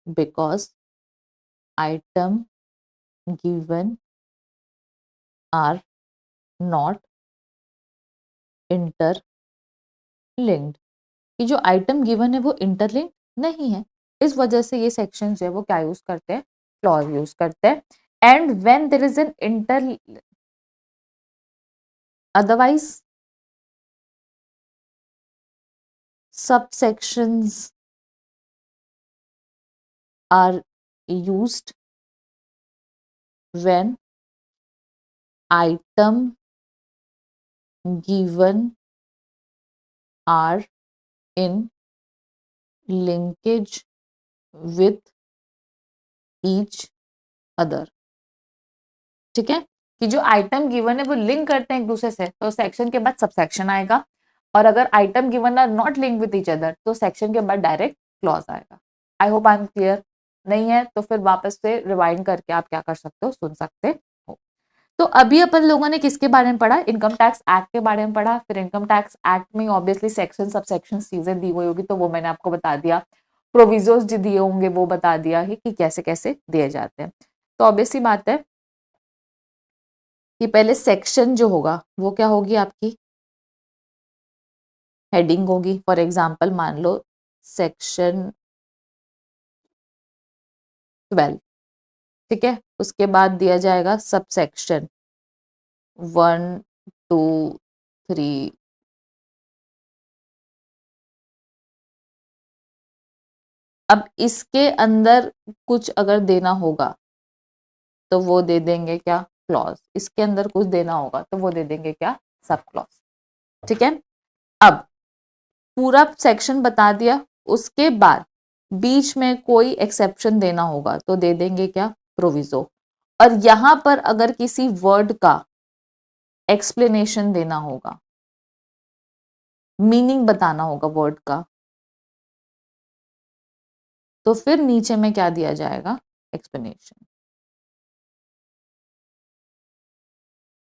because item given are not interlinked, कि जो आइटम गिवन है वो इंटरलिंक नहीं है, इस वजह से ये सेक्शन जो है वो क्या यूज करते हैं, क्लॉज यूज करते हैं। And when there is an inter, otherwise subsections are used when item given are in linkage with each other। ठीक है, कि जो आइटम गिवन है वो लिंक करते हैं एक दूसरे से, तो सेक्शन के बाद सबसेक्शन आएगा। और अगर item given are not link with each other तो सेक्शन के बाद डायरेक्ट क्लॉज आएगा। I hope I am clear. नहीं है तो फिर वापस से रिवाइंड करके आप क्या कर सकते हो, सुन सकते हो। तो अभी अपन लोगों ने किसके बारे में पढ़ा, इनकम टैक्स एक्ट के बारे में पढ़ा। फिर इनकम टैक्स एक्ट में ऑब्वियसली सेक्शन सबसेक्शन चीजें दी हुई होगी, तो वो मैंने आपको बता दिया। प्रोविजोस जो दिए होंगे वो बता दिया कि कैसे कैसे दिए जाते हैं। तो ऑब्वियसली बात है कि पहले सेक्शन जो होगा वो क्या होगी, आपकी हेडिंग होगी। फॉर एग्जाम्पल मान लो सेक्शन 12। ठीक है, उसके बाद दिया जाएगा सब सेक्शन 1, 2, 3। अब इसके अंदर कुछ अगर देना होगा तो वो दे देंगे क्या, क्लॉज। इसके अंदर कुछ देना होगा तो वो दे देंगे क्या, सब क्लॉज। ठीक है, अब पूरा सेक्शन बता दिया, उसके बाद बीच में कोई एक्सेप्शन देना होगा तो दे देंगे क्या, प्रोविजो। और यहां पर अगर किसी वर्ड का एक्सप्लेनेशन देना होगा, मीनिंग बताना होगा वर्ड का, तो फिर नीचे में क्या दिया जाएगा, एक्सप्लेनेशन।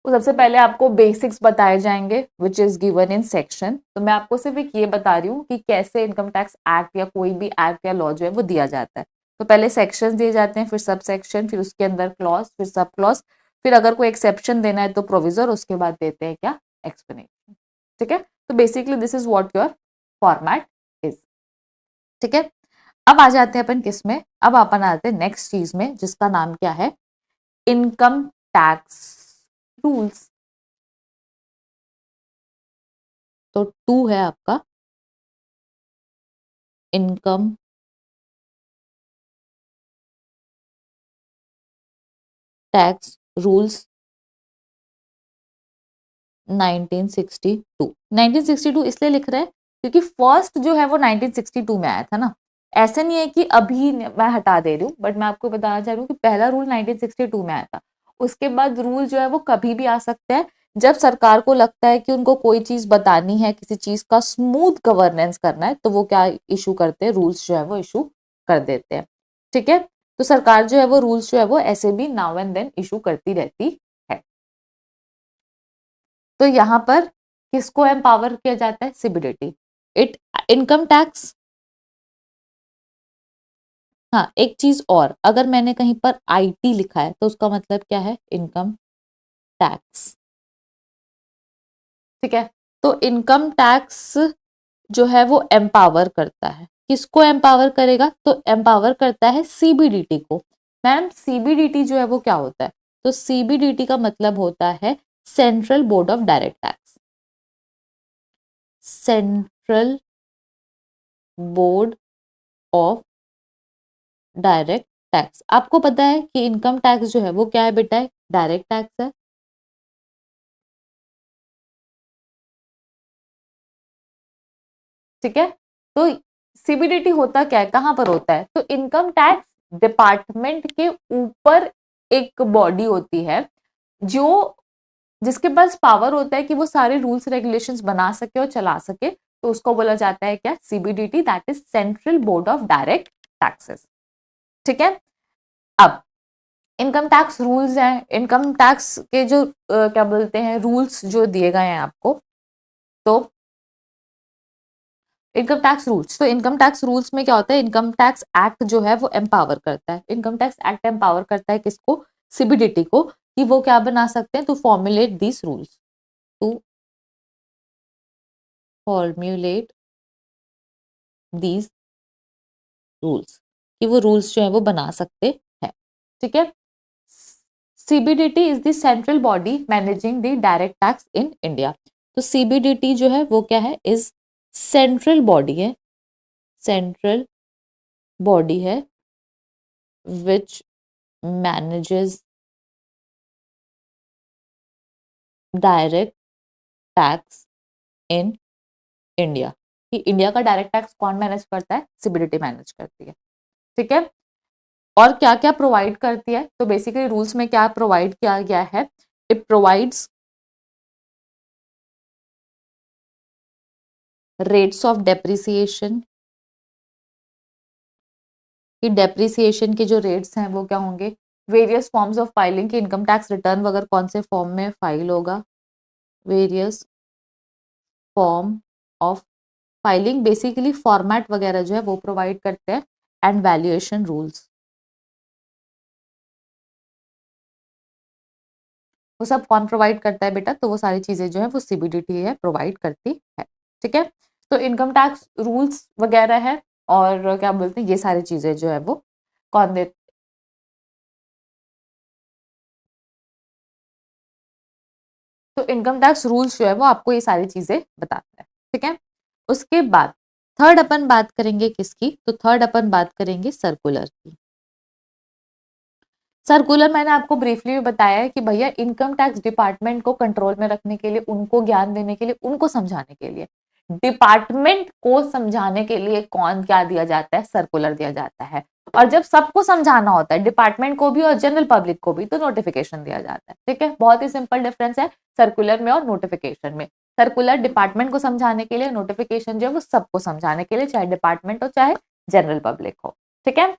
तो सबसे पहले आपको बेसिक्स बताए जाएंगे which is given in section. तो मैं आपको सिर्फ एक ये बता रही हूँ कि कैसे इनकम टैक्स एक्ट या कोई भी एक्ट या लॉ जो है वो दिया जाता है। तो पहले सेक्शन दिए जाते हैं, फिर सब सेक्शन, फिर उसके अंदर क्लॉज, फिर सब क्लॉज, फिर अगर कोई एक्सेप्शन देना है तो प्रोविजर, उसके बाद देते हैं क्या, एक्सप्लेनेशन। ठीक है, तो basically this is what your format is. ठीक है, अब आ जाते हैं अपन किस में, अब अपन आते हैं नेक्स्ट चीज में जिसका नाम क्या है, इनकम टैक्स रूल्स। तो 2 है आपका इनकम टैक्स रूल्स 1962। 1962 इसलिए लिख रहे हैं क्योंकि फर्स्ट जो है वो 1962 में आया था ना। ऐसे नहीं है कि अभी मैं हटा दे रही हूँ, बट मैं आपको बताना चाह रही हूँ कि पहला रूल 1962 में आया था। उसके बाद रूल जो है वो कभी भी आ सकते हैं, जब सरकार को लगता है कि उनको कोई चीज बतानी है, किसी चीज का स्मूथ गवर्नेंस करना है, तो वो क्या इशू करते हैं, रूल्स जो है वो इशू कर देते हैं। ठीक है, तो सरकार जो है वो रूल्स जो है वो ऐसे भी नाउ एंड देन इशू करती रहती है। तो यहाँ पर किसको एम्पावर किया जाता है? सीबीडीटी। इट इनकम टैक्स, हाँ एक चीज और, अगर मैंने कहीं पर आईटी लिखा है तो उसका मतलब क्या है? Income tax. ठीक है, तो इनकम टैक्स जो है वो एम्पावर करता है, किसको एम्पावर करेगा? तो एम्पावर करता है सीबीडीटी को। मैम सीबीडीटी जो है वो क्या होता है? तो सीबीडीटी का मतलब होता है central board of direct tax. Central board of direct tax. आपको पता है कि इनकम टैक्स जो है वो क्या है बेटा? है डायरेक्ट टैक्स है। ठीक है, तो सीबीडीटी होता क्या है, कहां पर होता है? तो इनकम टैक्स डिपार्टमेंट के ऊपर एक बॉडी होती है जो, जिसके पास पावर होता है कि वो सारे रूल्स रेगुलेशंस बना सके और चला सके, तो उसको बोला जाता है क्या? CBDT, that is central board of direct taxes. ठीक है, अब इनकम टैक्स रूल्स हैं, इनकम टैक्स के जो क्या बोलते हैं रूल्स जो दिए गए हैं आपको, तो इनकम टैक्स रूल्स, तो इनकम टैक्स रूल्स में क्या होता है? इनकम टैक्स एक्ट जो है वो एम्पावर करता है, इनकम टैक्स एक्ट एम्पावर करता है किसको? सीबीडीटी को, कि वो क्या बना सकते हैं? To formulate this rules, to formulate these rules, कि वो रूल्स जो है वो बना सकते हैं। ठीक है, CBDT is the central body managing the direct tax in India. तो सीबीडीटी जो है वो क्या है? इज सेंट्रल बॉडी है, सेंट्रल बॉडी है which manages direct tax in India. कि इंडिया का डायरेक्ट टैक्स कौन मैनेज करता है? सीबीडीटी मैनेज करती है। ठीक है, और क्या क्या प्रोवाइड करती है? तो बेसिकली रूल्स में क्या प्रोवाइड किया गया है? It provides rates of depreciation, कि डेप्रिसिएशन के जो रेट्स हैं वो क्या होंगे? वेरियस फॉर्म्स ऑफ फाइलिंग, की इनकम टैक्स रिटर्न वगैरह कौन से फॉर्म में फाइल होगा? Various form of filing, basically format वगैरह जो है वो प्रोवाइड करते हैं, एंड वैल्यूएशन रूल्स, वो सब कौन प्रोवाइड करता है बेटा? तो वो सारी चीजें जो है वो सीबीडीटी है प्रोवाइड करती है। ठीक है, तो इनकम टैक्स रूल्स वगैरह है, और क्या बोलते हैं, ये सारी चीजें जो है वो कौन दे? तो इनकम टैक्स रूल्स जो है वो आपको ये सारी चीजें बताता है। ठीक है, उसके बाद थर्ड अपन बात करेंगे किसकी? तो थर्ड अपन बात करेंगे सर्कुलर की। सर्कुलर मैंने आपको ब्रीफली भी बताया है कि भैया इनकम टैक्स डिपार्टमेंट को कंट्रोल में रखने के लिए, उनको ज्ञान देने के लिए, उनको समझाने के लिए, डिपार्टमेंट को समझाने के लिए कौन क्या दिया जाता है? सर्कुलर दिया जाता है। और जब सबको समझाना होता है, डिपार्टमेंट को भी और जनरल पब्लिक को भी, तो नोटिफिकेशन दिया जाता है। ठीक है, बहुत ही सिंपल डिफरेंस है सर्कुलर में और नोटिफिकेशन में। सर्कुलर डिपार्टमेंट को समझाने के लिए, नोटिफिकेशन जो है वो सबको समझाने के लिए, चाहे डिपार्टमेंट हो चाहे जनरल पब्लिक हो। ठीक है,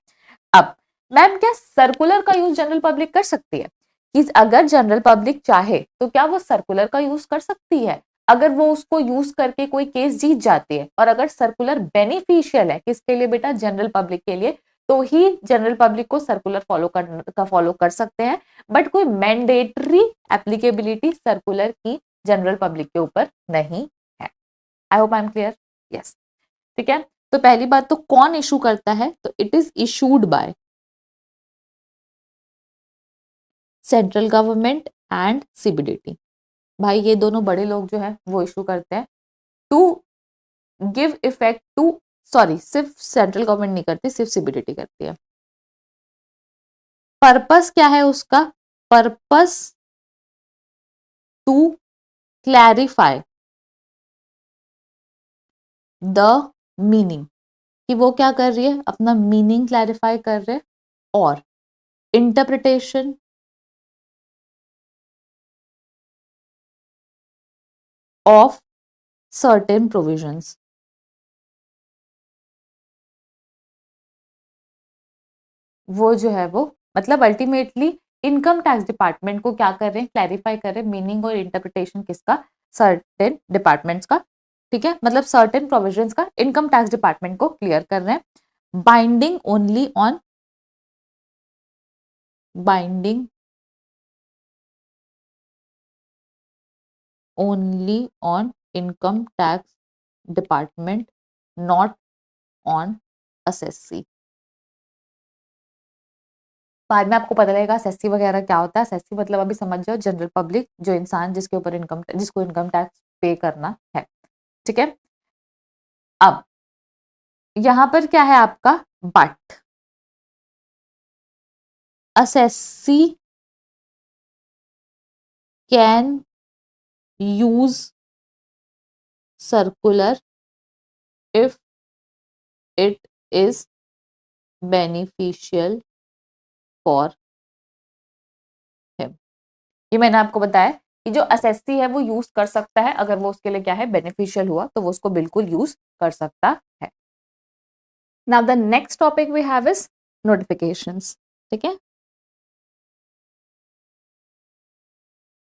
अब मैम क्या सर्कुलर का यूज जनरल पब्लिक कर सकती है? कि अगर जनरल पब्लिक चाहे तो क्या वो सर्कुलर का यूज कर सकती है? अगर वो उसको यूज करके कोई केस जीत जाती है, और अगर सर्कुलर बेनिफिशियल है किसके लिए बेटा? जनरल पब्लिक के लिए, तो ही जनरल पब्लिक को सर्कुलर फॉलो कर सकते हैं। बट कोई मैंडेटरी एप्लीकेबिलिटी सर्कुलर की जनरल पब्लिक के ऊपर नहीं है। I hope I am clear. Yes, ठीक है, तो पहली बात तो कौन इशू करता है? तो it is issued by central government and CBDT. भाई ये दोनों बड़े लोग जो है वो इशू करते हैं to give effect to, sorry सिर्फ सेंट्रल गवर्नमेंट नहीं करती, सिर्फ सीबीडीटी करती है। पर्पस क्या है उसका? Purpose to clarify the meaning, कि वो क्या कर रही है? अपना मीनिंग क्लैरिफाई कर रहे हैं, और इंटरप्रिटेशन ऑफ सर्टेन प्रोविजंस। वो जो है वो मतलब अल्टीमेटली इनकम टैक्स डिपार्टमेंट को क्या कर रहे हैं? क्लैरिफाई कर रहे हैं मीनिंग और इंटरप्रिटेशन किसका? सर्टेन डिपार्टमेंट्स का, ठीक है, मतलब सर्टेन प्रोविजंस का इनकम टैक्स डिपार्टमेंट को क्लियर कर रहे हैं। Binding only on income tax department, not on assessee. बाद में आपको पता लगेगा असेसी वगैरह क्या होता है। असेसी मतलब अभी समझ जाओ जनरल पब्लिक, जो इंसान जिसके ऊपर जिसको इनकम टैक्स पे करना है, ठीक है। अब यहां पर क्या है आपका, but assessee can use circular if it is beneficial for him. ये मैंने आपको बताया कि जो असेसी है वो यूज कर सकता है, अगर वो उसके लिए क्या है बेनिफिशियल हुआ तो वो उसको बिल्कुल यूज कर सकता है। Now the next topic we have is notifications, ठीक है।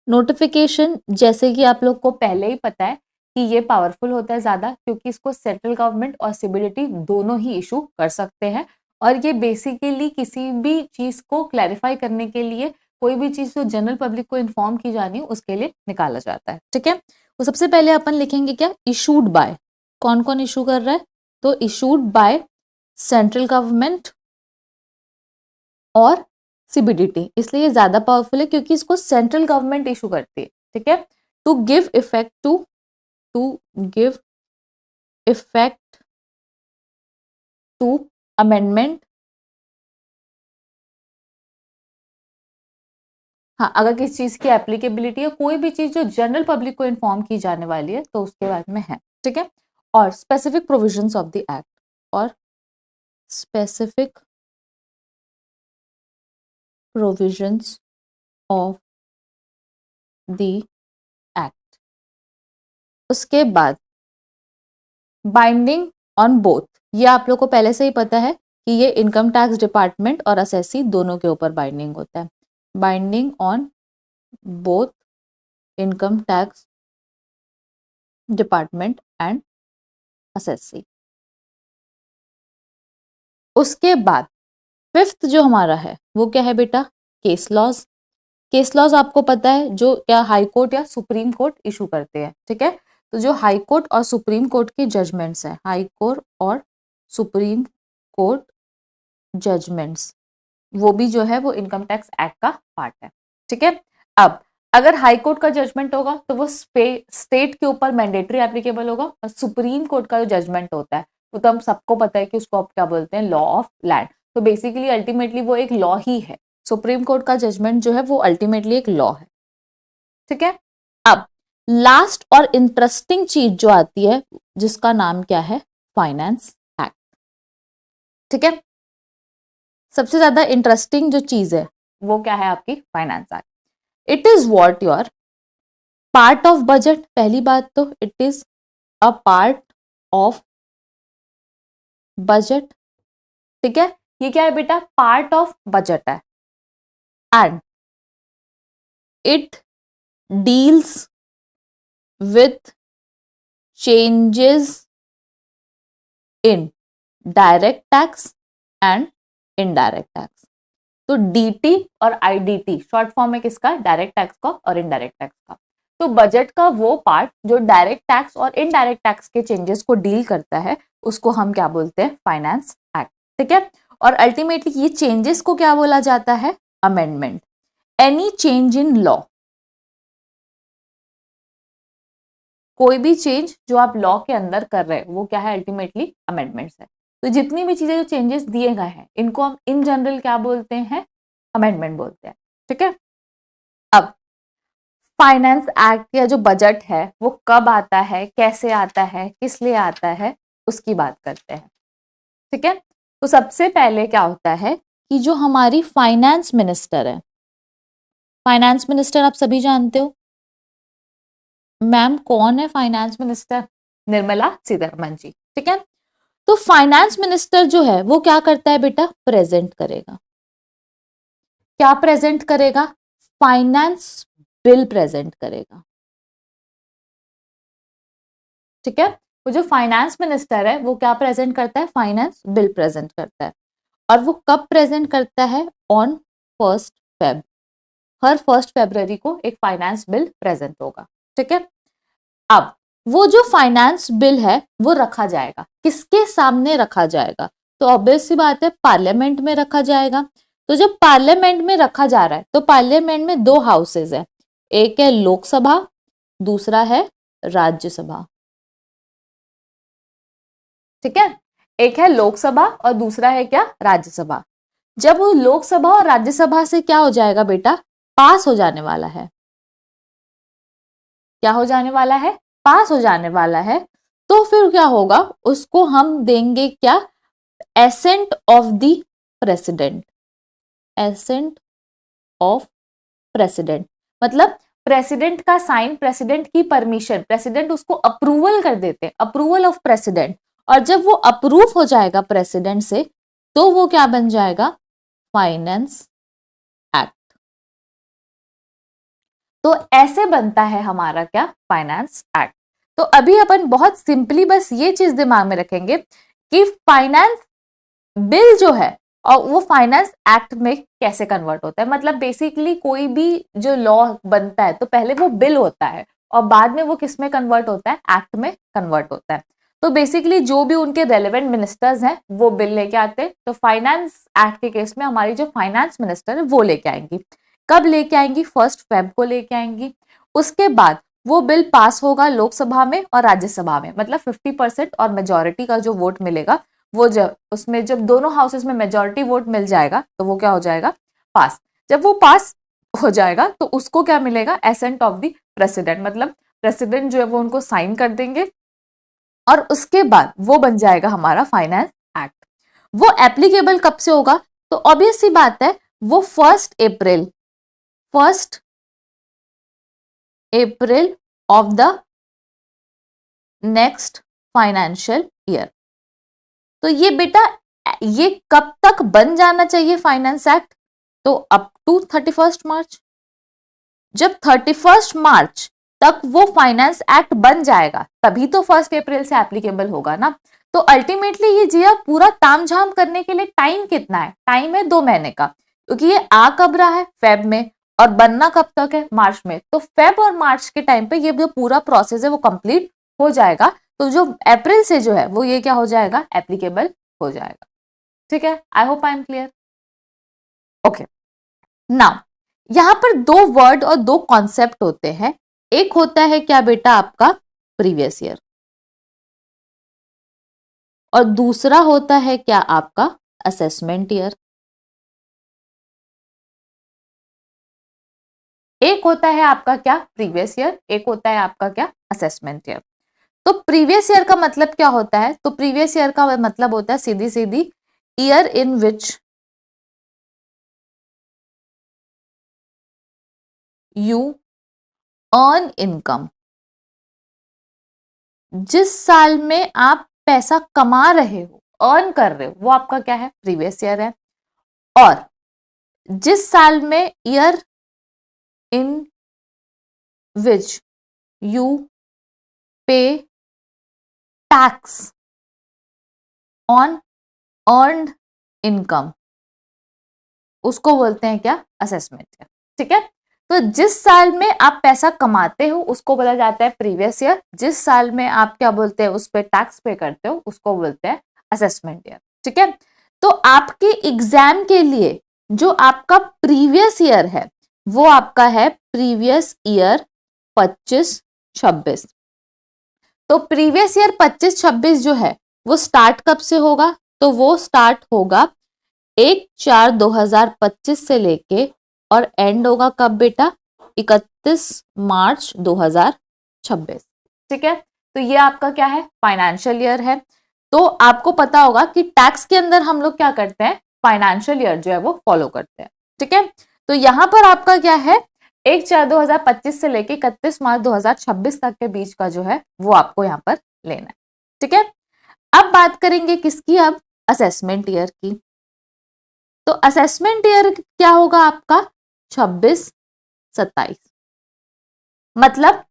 नोटिफिकेशन जैसे कि आप लोग को पहले ही पता है कि ये पावरफुल होता है ज्यादा, क्योंकि इसको सेंट्रल गवर्नमेंट और सीबीडीटी दोनों ही इशू कर सकते हैं, और ये बेसिकली किसी भी चीज को क्लैरिफाई करने के लिए, कोई भी चीज जो जनरल पब्लिक को इन्फॉर्म की जानी हो उसके लिए निकाला जाता है, ठीक है। तो सबसे पहले अपन लिखेंगे क्या, इशूड बाय। कौन कौन इशू कर रहा है, तो इशूड बाय सेंट्रल गवर्नमेंट और सीबीडीटी, इसलिए ये ज्यादा पावरफुल है क्योंकि इसको सेंट्रल गवर्नमेंट इशू करती है, ठीक है। To give effect to amendment, हाँ, अगर किसी चीज की एप्लीकेबिलिटी है, कोई भी चीज जो जनरल पब्लिक को इन्फॉर्म की जाने वाली है तो उसके बाद में है, ठीक है। और specific provisions of the act, और specific provisions of the act. उसके बाद बाइंडिंग ऑन बोथ, ये आप लोग को पहले से ही पता है कि ये इनकम टैक्स डिपार्टमेंट और असेसी दोनों के ऊपर बाइंडिंग होता है। Binding on both income tax department and assessee. उसके बाद फिफ्थ जो हमारा है वो क्या है बेटा, केस लॉज। केस लॉज आपको पता है जो क्या हाई कोर्ट या सुप्रीम कोर्ट इशू करते हैं, ठीक है। तो जो हाई कोर्ट और सुप्रीम कोर्ट की जजमेंट्स है, हाई कोर्ट और सुप्रीम कोर्ट जजमेंट्स, वो भी जो है वो इनकम टैक्स एक्ट का पार्ट है, ठीक है। अब अगर हाई कोर्ट का जजमेंट होगा तो वो स्टेट के ऊपर मैंडेटरी एप्लीकेबल होगा, और सुप्रीम कोर्ट का जो जजमेंट होता है वो तो हम सबको पता है कि उसको आप क्या बोलते हैं, लॉ ऑफ लैंड। तो बेसिकली अल्टीमेटली वो एक लॉ ही है, सुप्रीम कोर्ट का जजमेंट जो है वो अल्टीमेटली एक लॉ है, ठीक है। अब लास्ट और इंटरेस्टिंग चीज जो आती है जिसका नाम क्या है, फाइनेंस एक्ट, ठीक है। सबसे ज्यादा इंटरेस्टिंग जो चीज है वो क्या है, आपकी finance act. It is what your part of budget, पहली बात तो it is a part of budget, ठीक है। ये क्या है बेटा, पार्ट ऑफ बजट है, and it deals with changes in direct tax and indirect tax. तो डीटी और आईडीटी शॉर्ट फॉर्म है किसका, डायरेक्ट टैक्स का और इनडायरेक्ट टैक्स का। तो बजट का वो पार्ट जो डायरेक्ट टैक्स और इनडायरेक्ट टैक्स के चेंजेस को डील करता है उसको हम क्या बोलते हैं, फाइनेंस एक्ट, ठीक है। और अल्टीमेटली ये चेंजेस को क्या बोला जाता है, amendment. Any change in law, कोई भी चेंज जो आप लॉ के अंदर कर रहे हैं वो क्या है, अल्टीमेटली अमेंडमेंट्स है। तो जितनी भी चीजें जो चेंजेस दिए गए हैं इनको हम इन जनरल क्या बोलते हैं, अमेंडमेंट बोलते हैं, ठीक है। अब फाइनेंस एक्ट या जो बजट है वो कब आता है, कैसे आता है, किस लिए आता है, उसकी बात करते हैं, ठीक है। तो सबसे पहले क्या होता है कि जो हमारी फाइनेंस मिनिस्टर है, फाइनेंस मिनिस्टर आप सभी जानते हो, मैम कौन है फाइनेंस मिनिस्टर, निर्मला सीतारमन जी, ठीक है। तो फाइनेंस मिनिस्टर जो है वो क्या करता है बेटा, प्रेजेंट करेगा, क्या प्रेजेंट करेगा, फाइनेंस बिल प्रेजेंट करेगा, ठीक है। वो जो फाइनेंस मिनिस्टर है वो क्या प्रेजेंट करता है, फाइनेंस बिल प्रेजेंट करता है, और वो कब प्रेजेंट करता है, ऑन 1 फेब, हर 1 फरवरी को एक फाइनेंस बिल प्रेजेंट होगा, ठीक है। अब वो जो फाइनेंस बिल है वो रखा जाएगा, किसके सामने रखा जाएगा, तो ऑब्वियस सी बात है पार्लियामेंट में रखा जाएगा। तो जब पार्लियामेंट में रखा जा रहा है तो पार्लियामेंट में 2 हाउसेज है, एक है लोकसभा, दूसरा है राज्यसभा, ठीक है। एक है लोकसभा और दूसरा है क्या, राज्यसभा। जब वो लोकसभा और राज्यसभा से क्या हो जाएगा बेटा, पास हो जाने वाला है, क्या हो जाने वाला है, पास हो जाने वाला है, तो फिर क्या होगा, उसको हम देंगे क्या, ascent of the president, ascent of president, मतलब प्रेसिडेंट का साइन, प्रेसिडेंट की परमिशन, प्रेसिडेंट उसको अप्रूवल कर देते, अप्रूवल ऑफ प्रेसिडेंट, और जब वो अप्रूव हो जाएगा प्रेसिडेंट से तो वो क्या बन जाएगा, फाइनेंस एक्ट। तो ऐसे बनता है हमारा क्या, फाइनेंस एक्ट। तो अभी अपन बहुत सिंपली बस ये चीज दिमाग में रखेंगे कि फाइनेंस बिल जो है और वो फाइनेंस एक्ट में कैसे कन्वर्ट होता है। मतलब बेसिकली कोई भी जो लॉ बनता है तो पहले वो बिल होता है और बाद में वो किस में कन्वर्ट होता है, एक्ट में कन्वर्ट होता है। तो बेसिकली जो भी उनके रेलेवेंट मिनिस्टर्स हैं वो बिल लेके आते हैं। तो फाइनेंस एक्ट के केस में हमारी जो फाइनेंस मिनिस्टर है वो लेके आएंगी। कब लेके आएंगी, 1 फेब को लेके आएंगी। उसके बाद वो बिल पास होगा लोकसभा में और राज्यसभा में, मतलब 50% और मेजोरिटी का जो वोट मिलेगा वो जब उसमें जब दोनों हाउसेस में मेजोरिटी वोट मिल जाएगा तो वो क्या हो जाएगा, पास। जब वो पास हो जाएगा तो उसको क्या मिलेगा, एसेंट ऑफ द प्रेसिडेंट, मतलब प्रेसिडेंट जो है वो उनको साइन कर देंगे और उसके बाद वो बन जाएगा हमारा फाइनेंस एक्ट। वो एप्लीकेबल कब से होगा, तो ऑब्वियस सी बात है वो 1 अप्रैल of the next financial year. तो ये बेटा ये कब तक बन जाना चाहिए फाइनेंस एक्ट, तो अप टू 31 मार्च। जब 31 मार्च तक वो फाइनेंस एक्ट बन जाएगा तभी तो 1 अप्रैल से एप्लीकेबल होगा ना। तो अल्टीमेटली ये जिया पूरा तामझाम करने के लिए टाइम कितना है, टाइम है 2 महीने का, क्योंकि ये आ कब रहा है, फेब में, और बनना कब तक है, मार्च में। तो फेब और मार्च के टाइम पे ये जो पूरा प्रोसेस है वो कंप्लीट हो जाएगा। तो जो अप्रैल से जो है वो ये क्या हो जाएगा, एप्लीकेबल हो जाएगा। ठीक है, I hope I am clear. Okay, now यहां पर 2 वर्ड और 2 कॉन्सेप्ट होते हैं। एक होता है क्या बेटा आपका, प्रीवियस ईयर, और दूसरा होता है क्या आपका, असेसमेंट ईयर। एक होता है आपका क्या, प्रीवियस ईयर, एक होता है आपका क्या, असेसमेंट ईयर। तो प्रीवियस ईयर का मतलब क्या होता है, तो प्रीवियस ईयर का मतलब होता है सीधी सीधी year in which you earn income. जिस साल में आप पैसा कमा रहे हो, अर्न कर रहे हो, वो आपका क्या है, प्रीवियस ईयर है। और जिस साल में, ईयर इन विच यू पे टैक्स ऑन अर्नड इनकम, उसको बोलते हैं क्या, असेसमेंट ईयर। ठीक है, तो जिस साल में आप पैसा कमाते हो उसको बोला जाता है प्रीवियस ईयर, जिस साल में आप क्या बोलते हैं उस पर टैक्स पे करते हो उसको बोलते हैं असेसमेंट ईयर। ठीक है, तो आपके एग्जाम के लिए जो आपका प्रीवियस ईयर है वो आपका है प्रीवियस ईयर 25-26। तो प्रीवियस ईयर 25-26 जो है वो स्टार्ट कब से होगा, तो वो स्टार्ट होगा 1/4/2025 से लेके और एंड होगा कब बेटा, 31 मार्च 2026। ठीक है, तो ये आपका क्या है, फाइनेंशियल ईयर है। तो आपको पता होगा कि टैक्स के अंदर हम लोग क्या करते हैं, फाइनेंशियल ईयर जो है वो फॉलो करते हैं। ठीक है, तो यहां पर आपका क्या है, 1/4/2025 से लेके 31 मार्च 2026 तक के बीच का जो है वो आपको यहाँ पर लेना है। ठीक है, अब बात करेंगे किसकी, अब असेसमेंट ईयर की। तो असेसमेंट ईयर क्या होगा आपका, 26-27। मतलब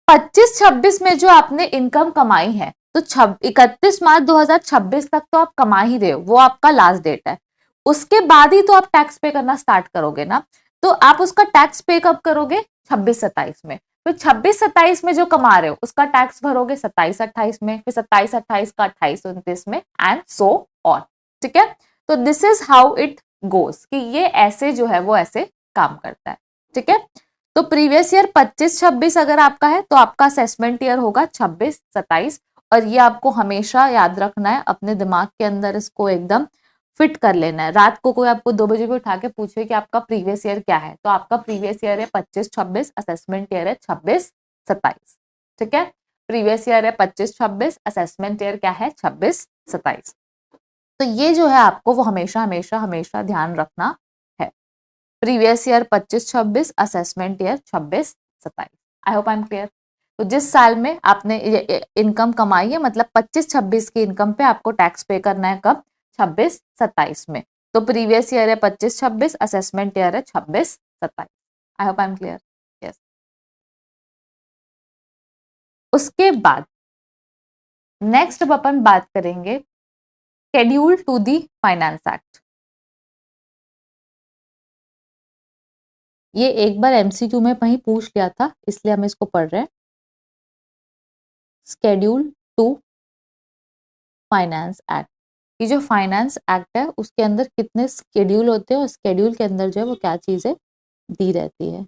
25-26 में जो आपने इनकम कमाई है, तो 31 मार्च 2026 तक तो आप कमा ही रहे हो, वो आपका लास्ट डेट है। उसके बाद ही तो आप टैक्स पे करना स्टार्ट करोगे ना, तो आप उसका टैक्स पे कब करोगे? 26-27 में। तो 26-27 में जो कमा रहे हो उसका टैक्स भरोगे 27-28 में, फिर 27-28 का 28-29 में, एंड सो ऑन। ठीक है, तो this is how it goes, कि ये ऐसे जो है वो ऐसे काम करता है। ठीक है, तो प्रीवियस ईयर 25-26 अगर आपका है तो आपका असेसमेंट ईयर होगा 26-27, और ये आपको हमेशा याद रखना है, अपने दिमाग के अंदर इसको एकदम फिट कर लेना है। रात को कोई आपको 2 बजे भी उठा के पूछे कि आपका प्रीवियस ईयर क्या है, तो आपका प्रीवियस ईयर है 25-26, असेसमेंट ईयर है 26-27। ठीक है, प्रीवियस ईयर है 25-26, असेसमेंट ईयर क्या है? 26-27। तो ये जो है आपको वो हमेशा हमेशा हमेशा ध्यान रखना है। Previous year 25-26, assessment year 26-27। I hope I am clear. तो जिस साल में आपने इनकम कमाई है, मतलब 25-26 की इनकम पे आपको टैक्स पे करना है कब? 26-27 में। तो प्रीवियस ईयर है 25-26, असेसमेंट ईयर है 26-27। I hope I am clear. Yes. उसके बाद नेक्स्ट अपन बात करेंगे schedule to the finance act. ये एक बार एमसीक्यू में कहीं पूछ लिया था, इसलिए हम इसको पढ़ रहे हैं। Schedule to finance act. ये जो फाइनेंस एक्ट है उसके अंदर कितने शेड्यूल होते हैं, और शेड्यूल के अंदर जो है वो क्या चीजें दी रहती है।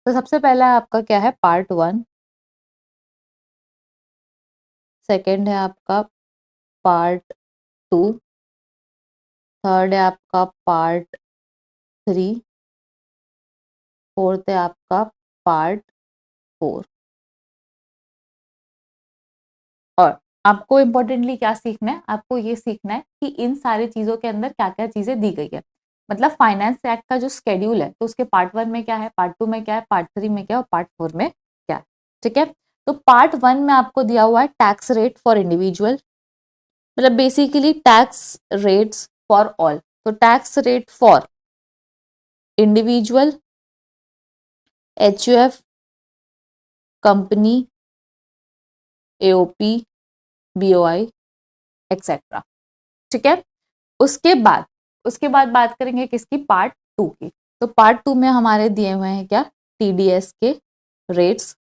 तो सबसे पहला आपका क्या है? पार्ट 1। सेकंड है आपका पार्ट 2। थर्ड है आपका पार्ट 3। फोर्थ है आपका पार्ट 4। और आपको इम्पोर्टेंटली क्या सीखना है? आपको ये सीखना है कि इन सारी चीजों के अंदर क्या क्या चीजें दी गई है। मतलब फाइनेंस एक्ट का जो शेड्यूल है, तो उसके पार्ट 1 में क्या है, पार्ट 2 में क्या है, पार्ट 3 में क्या है, और पार्ट 4 में क्या है। ठीक है, तो पार्ट 1 में आपको दिया हुआ है टैक्स रेट फॉर इंडिविजुअल, मतलब basically tax rates for all. तो tax rate for individual, HUF, company, AOP, BOI, etcetera. ठीक है, उसके बाद बात करेंगे किसकी? पार्ट 2 की। तो पार्ट 2 में हमारे दिए हुए हैं क्या? टीडीएस के रेट्स।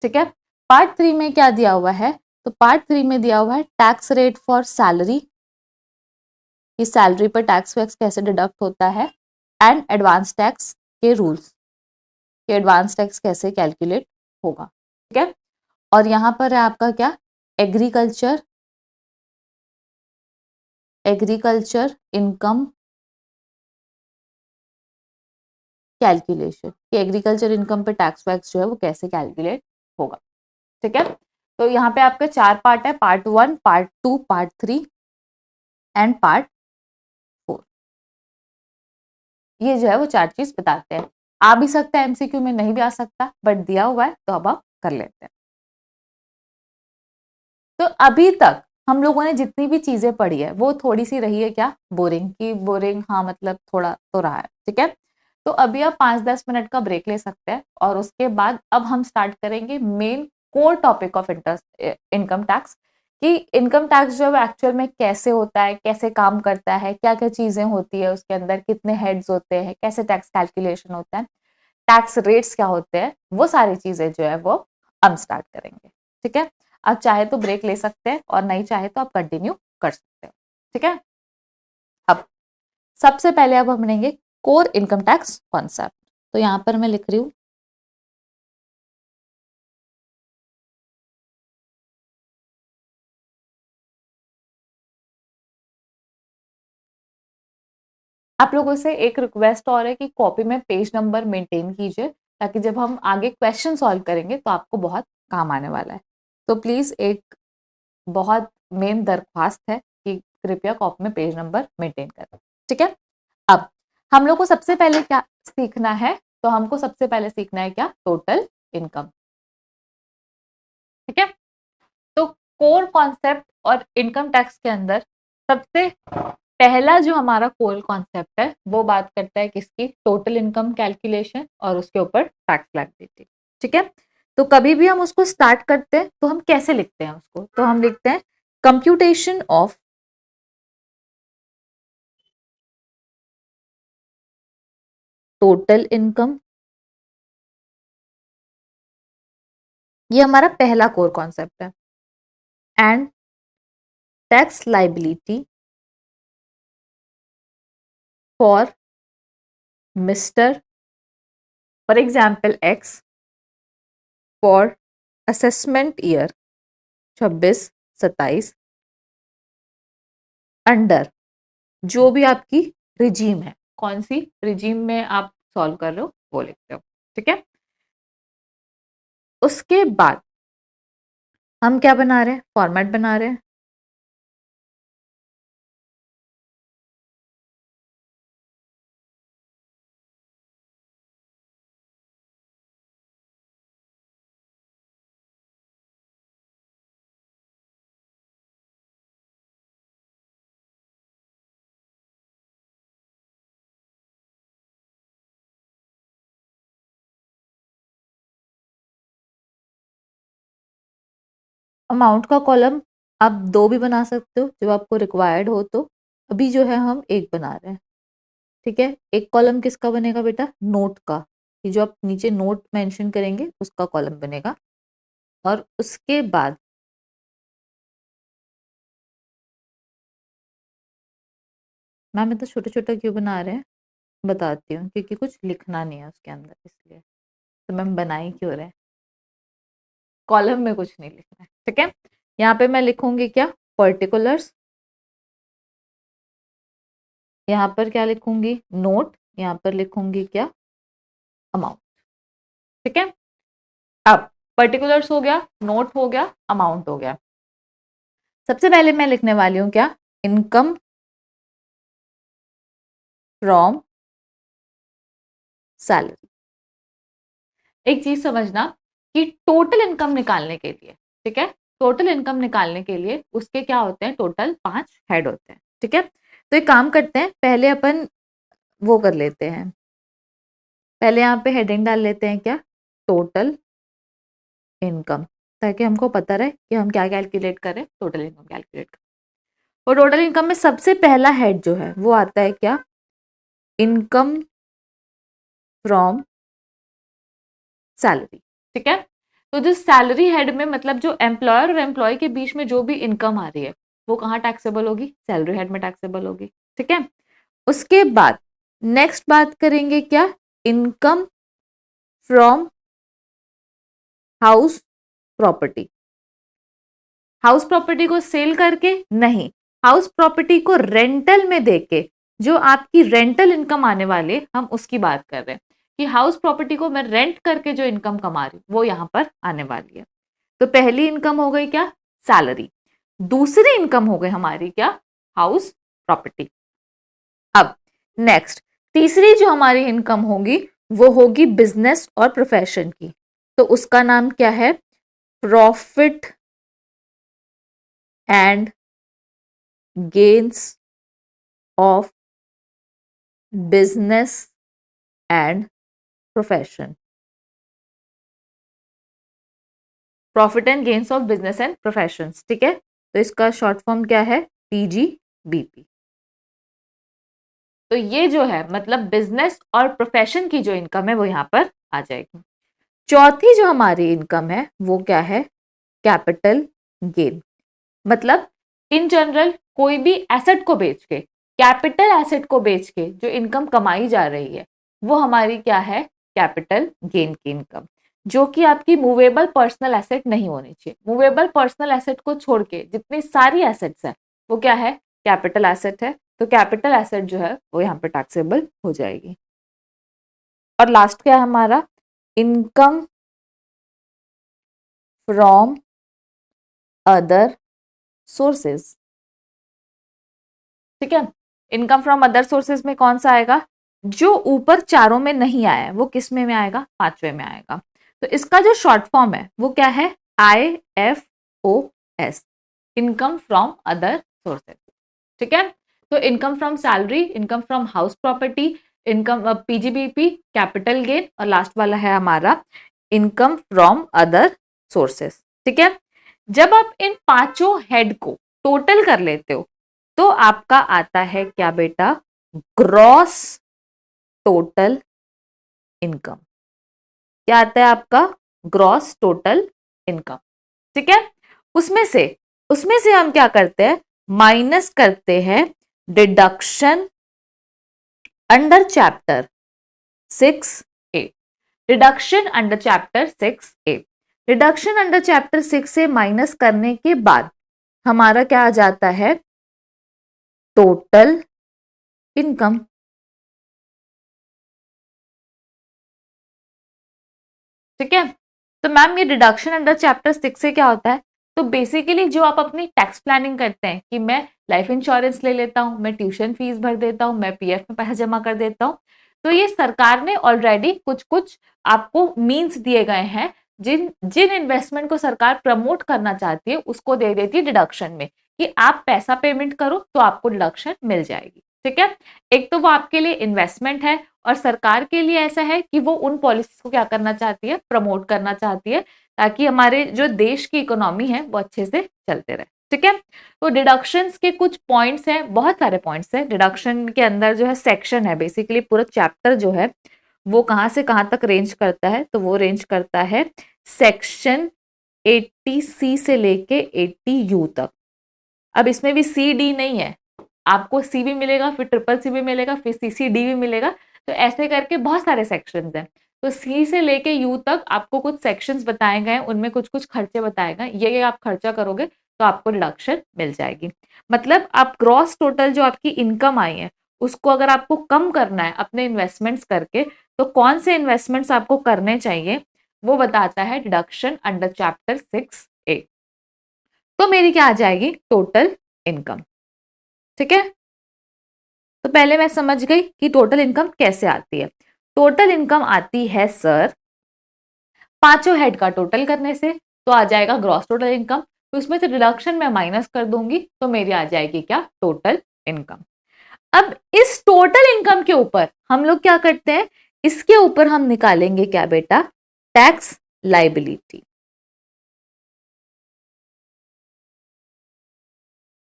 ठीक है, पार्ट 3 में क्या दिया हुआ है? तो पार्ट 3 में दिया हुआ है टैक्स रेट फॉर सैलरी, कि सैलरी पर टैक्स वैक्स कैसे डिडक्ट होता है, एंड एडवांस टैक्स के रूल्स, कि एडवांस टैक्स कैसे कैलकुलेट होगा। ठीक है, और यहाँ पर है आपका क्या? एग्रीकल्चर इनकम कैलकुलेशन, कि एग्रीकल्चर इनकम पे टैक्स वैक्स जो है वो कैसे कैलकुलेट होगा। ठीक है, तो यहाँ पे आपके 4 पार्ट है, part 1, part 2, part 3 and part 4। ये जो है वो 4 चीज बताते हैं। आ भी सकता है एमसीक्यू में, नहीं भी आ सकता, बट दिया हुआ है तो अब आप कर लेते हैं। तो अभी तक हम लोगों ने जितनी भी चीजें पढ़ी है वो थोड़ी सी रही है क्या? बोरिंग की बोरिंग, हाँ मतलब थोड़ा तो रहा है। ठीक है, तो अभी आप 5-10 मिनट का ब्रेक ले सकते हैं, और उसके बाद अब हम स्टार्ट करेंगे main core topic of income tax, कि इनकम टैक्स जो है एक्चुअल में कैसे होता है, कैसे काम करता है, क्या क्या चीजें होती है उसके अंदर, कितने हेड्स होते हैं, कैसे टैक्स कैलकुलेशन होता है, टैक्स रेट्स क्या होते हैं, वो सारी चीजें जो है वो हम स्टार्ट करेंगे। ठीक है, आप चाहे तो ब्रेक ले सकते हैं, और नहीं चाहे तो आप कंटिन्यू कर सकते हो। ठीक है, अब सबसे पहले अब हम पढ़ेंगे कोर इनकम टैक्स कॉन्सेप्ट। तो यहां पर मैं लिख रही हूं आप लोगों से एक रिक्वेस्ट और है कि कॉपी में पेज नंबर मेंटेन कीजिए, ताकि जब हम आगे क्वेश्चन सॉल्व करेंगे तो आपको बहुत काम आने वाला है। तो प्लीज एक बहुत मेन दरख्वास्त है कि कृपया कॉपी में पेज नंबर मेंटेन करें। ठीक है। अब हम लोग को सबसे पहले क्या सीखना है, तो हमको सबसे पहले सीखना है क्या, टोटल इनकम। ठीक है। तो कोर कॉन्सेप्ट और इनकम टैक्स के अंदर सबसे पहला जो हमारा कोर कॉन्सेप्ट है वो बात करता है किसकी, टोटल इनकम कैलकुलेशन और उसके ऊपर टैक्स लायबिलिटी। ठीक है। तो कभी भी हम उसको स्टार्ट करते हैं तो हम कैसे लिखते हैं उसको, तो हम लिखते हैं कंप्यूटेशन ऑफ टोटल इनकम। ये हमारा पहला कोर कॉन्सेप्ट है। And tax liability for mister for example x for assessment year 26-27 under जो भी आपकी रिजीम है, कौन सी रिजीम में आप सॉल्व कर रहे हो वो लिखते हो। ठीक है। उसके बाद हम क्या बना रहे हैं, फॉर्मेट बना रहे हैं। अमाउंट का कॉलम आप दो भी बना सकते हो जब आपको रिक्वायर्ड हो, तो अभी जो है हम एक बना रहे हैं। ठीक है। एक कॉलम किसका बनेगा बेटा, नोट का, ये जो आप नीचे नोट मेंशन करेंगे उसका कॉलम बनेगा। और उसके बाद मैम ये तो छोटा छोटा क्यों बना रहे हैं, बताती हूँ, क्योंकि कुछ लिखना नहीं है उसके अंदर इसलिए तो मैम बना ही क्यों रहे हैं, कॉलम में कुछ नहीं लिखना है। ठीक है। यहाँ पे मैं लिखूंगी क्या, पर्टिकुलर्स, यहाँ पर क्या लिखूंगी, नोट, यहाँ पर लिखूंगी क्या, अमाउंट। ठीक है। अब पर्टिकुलर्स हो गया, नोट हो गया, अमाउंट हो गया। सबसे पहले मैं लिखने वाली हूं क्या, इनकम फ्रॉम सैलरी। एक चीज समझना कि टोटल इनकम निकालने के लिए, ठीक है, टोटल इनकम निकालने के लिए उसके क्या होते हैं, टोटल 5 हेड होते हैं। ठीक है। तो एक काम करते हैं, पहले अपन वो कर लेते हैं, पहले यहाँ पे हेडिंग डाल लेते हैं क्या, टोटल इनकम, ताकि हमको पता रहे कि हम क्या कैलकुलेट करें, टोटल इनकम कैलकुलेट करें। और टोटल इनकम में सबसे पहला हेड जो है वो आता है क्या, इनकम फ्रॉम सैलरी। ठीक है। तो जो सैलरी हेड में मतलब जो एम्प्लॉयर और एम्प्लॉय के बीच में जो भी इनकम आ रही है वो कहाँ टैक्सेबल होगी, सैलरी हेड में टैक्सेबल होगी। ठीक है। उसके बाद नेक्स्ट बात करेंगे क्या, income from house property. House property को सेल करके नहीं, हाउस प्रॉपर्टी को रेंटल में देके जो आपकी रेंटल इनकम आने वाली हम उसकी बात कर रहे हैं कि हाउस प्रॉपर्टी को मैं रेंट करके जो इनकम कमा रही हूँ वो यहाँ पर आने वाली है। तो पहली इनकम हो गई क्या, सैलरी। दूसरी इनकम हो गई हमारी क्या, हाउस प्रॉपर्टी। अब नेक्स्ट तीसरी जो हमारी इनकम होगी वो होगी बिजनेस और प्रोफेशन की। तो उसका नाम क्या है, profit and gains of business and profession. Profit and gains of business and profession. ठीक है। तो इसका शॉर्ट फॉर्म क्या है, पीजीबीपी। तो ये जो है मतलब बिजनेस और प्रोफेशन की जो इनकम है वो यहाँ पर आ जाएगी। चौथी जो हमारी इनकम है वो क्या है, कैपिटल गेन। मतलब इन जनरल कोई भी एसेट को बेच के, कैपिटल एसेट को बेच के जो इनकम कमाई जा रही है वो हमारी क्या है, कैपिटल गेन की इनकम, जो कि आपकी मूवेबल पर्सनल एसेट नहीं होनी चाहिए। मूवेबल पर्सनल एसेट को छोड़ के जितनी सारी एसेट्स है वो क्या है, कैपिटल एसेट है। तो कैपिटल एसेट जो है वो यहाँ पे टैक्सेबल हो जाएगी। और लास्ट क्या है हमारा, इनकम फ्रॉम अदर सोर्सेज। ठीक है। इनकम फ्रॉम अदर सोर्सेज में कौन सा आएगा? जो ऊपर चारों में नहीं आया है वो किस में आएगा? पांचवे में आएगा। तो इसका जो शॉर्ट फॉर्म है वो क्या है? IFOS, income from other sources. ठीक है, तो income from salary, income from house property, income PGBP, capital gain, और लास्ट वाला है हमारा इनकम फ्रॉम अदर सोर्सेस। ठीक है, जब आप इन पांचों हेड को टोटल कर लेते हो तो आपका आता है क्या बेटा? Gross total income. क्या आता है आपका? Gross total income. ठीक है, उसमें से हम क्या करते हैं? माइनस करते हैं deduction under chapter 6A। Deduction under chapter 6A, deduction under chapter 6 से माइनस करने के बाद हमारा क्या आ जाता है? Total income. ठीक है, तो मैम ये डिडक्शन अंडर चैप्टर 6 से क्या होता है? तो बेसिकली जो आप अपनी टैक्स प्लानिंग करते हैं कि मैं लाइफ इंश्योरेंस ले लेता हूं, मैं ट्यूशन फीस भर देता हूं, मैं PF में पैसा जमा कर देता हूं, तो ये सरकार ने ऑलरेडी कुछ कुछ आपको मीन्स दिए गए हैं जिन जिन इन्वेस्टमेंट को सरकार प्रमोट करना चाहती है उसको दे देती है डिडक्शन में, कि आप पैसा पेमेंट करो तो आपको डिडक्शन मिल जाएगी। ठीक है, एक तो वो आपके लिए इन्वेस्टमेंट है, और सरकार के लिए ऐसा है कि वो उन पॉलिसीज को क्या करना चाहती है? प्रमोट करना चाहती है, ताकि हमारे जो देश की इकोनॉमी है वो अच्छे से चलते रहे। ठीक है, तो डिडक्शंस के कुछ पॉइंट्स हैं, बहुत सारे पॉइंट्स हैं डिडक्शन के अंदर। जो है सेक्शन है, बेसिकली पूरा चैप्टर जो है वो कहां से कहां तक रेंज करता है? तो वो रेंज करता है सेक्शन 80C से लेके 80U तक। अब इसमें भी CD नहीं है, आपको C भी मिलेगा, फिर CCC भी मिलेगा, फिर CCD भी मिलेगा, तो ऐसे करके बहुत सारे सेक्शंस हैं। तो C से लेके U तक आपको कुछ सेक्शंस बताए गए हैं, उनमें कुछ कुछ खर्चे बताए गए, ये आप खर्चा करोगे तो आपको डिडक्शन मिल जाएगी। मतलब आप ग्रॉस टोटल जो आपकी इनकम आई है उसको अगर आपको कम करना है अपने इन्वेस्टमेंट्स करके, तो कौन से इन्वेस्टमेंट्स आपको करने चाहिए वो बताता है डिडक्शन अंडर चैप्टर 6A। तो मेरी क्या आ जाएगी? Total income. ठीक है, तो पहले मैं समझ गई कि टोटल इनकम कैसे आती है। टोटल इनकम आती है सर पांचों हेड का टोटल करने से, तो आ जाएगा ग्रॉस टोटल इनकम। तो उसमें से डिडक्शन मैं माइनस कर दूंगी तो मेरी आ जाएगी क्या? Total income. अब इस टोटल इनकम के ऊपर हम लोग क्या करते हैं? इसके ऊपर हम निकालेंगे क्या बेटा? Tax liability.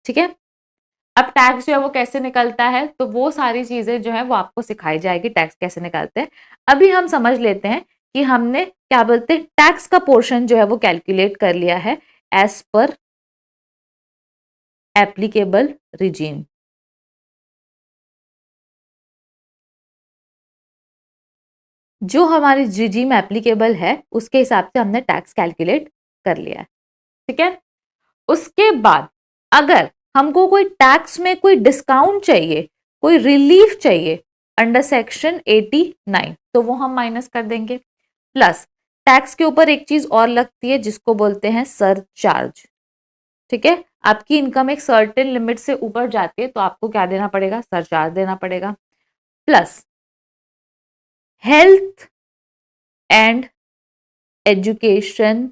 ठीक है, अब टैक्स जो है वो कैसे निकलता है, तो वो सारी चीजें जो है वो आपको सिखाई जाएगी, टैक्स कैसे निकालते हैं। अभी हम समझ लेते हैं कि हमने क्या बोलते हैं, टैक्स का पोर्शन जो है वो कैलकुलेट कर लिया है एज पर एप्लीकेबल रिजीम। जो हमारी रिजीम एप्लीकेबल है उसके हिसाब से हमने टैक्स कैलकुलेट कर लिया है। ठीक है, उसके बाद अगर हमको कोई टैक्स में कोई डिस्काउंट चाहिए, कोई रिलीफ चाहिए अंडर सेक्शन 89, तो वो हम माइनस कर देंगे। प्लस टैक्स के ऊपर एक चीज और लगती है जिसको बोलते हैं सरचार्ज। ठीक है, आपकी इनकम एक सर्टेन लिमिट से ऊपर जाती है तो आपको क्या देना पड़ेगा? सरचार्ज देना पड़ेगा। Plus health and education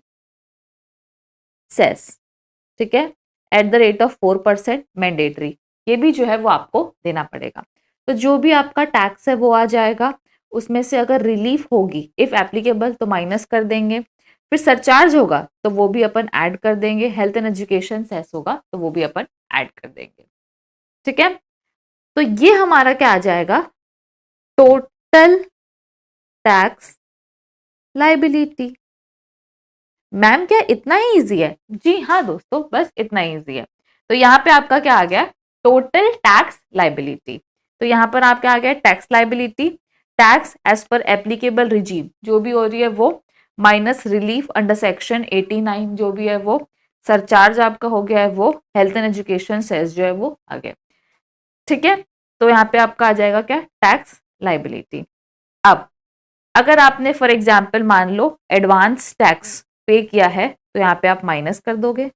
cess, ठीक है, at the rate of 4% mandatory, ये भी जो है वो आपको देना पड़ेगा। तो जो भी आपका टैक्स है वो आ जाएगा, उसमें से अगर रिलीफ होगी इफ एप्लीकेबल तो माइनस कर देंगे, फिर सरचार्ज होगा तो वो भी अपन ऐड कर देंगे, हेल्थ एंड एजुकेशन सेस होगा तो वो भी अपन ऐड कर देंगे। ठीक है, तो ये हमारा क्या आ जाएगा? Total tax liability. मैम क्या इतना ही इजी है? जी हाँ दोस्तों, बस इतना ही इजी है। तो यहाँ पे आपका क्या आ गया? Total tax liability. तो यहाँ पर आप क्या आ गया? Tax liability, tax as per applicable regime जो भी हो रही है वो, माइनस रिलीफ अंडर सेक्शन 89 जो भी है वो, सरचार्ज आपका हो गया है वो, हेल्थ एंड एजुकेशन सेस जो है वो आ गया। ठीक है, तो यहाँ पे आपका आ जाएगा क्या? Tax liability. अब अगर आपने फॉर एग्जाम्पल मान लो एडवांस टैक्स पे किया है तो यहाँ पे आप माइनस कर दोगे।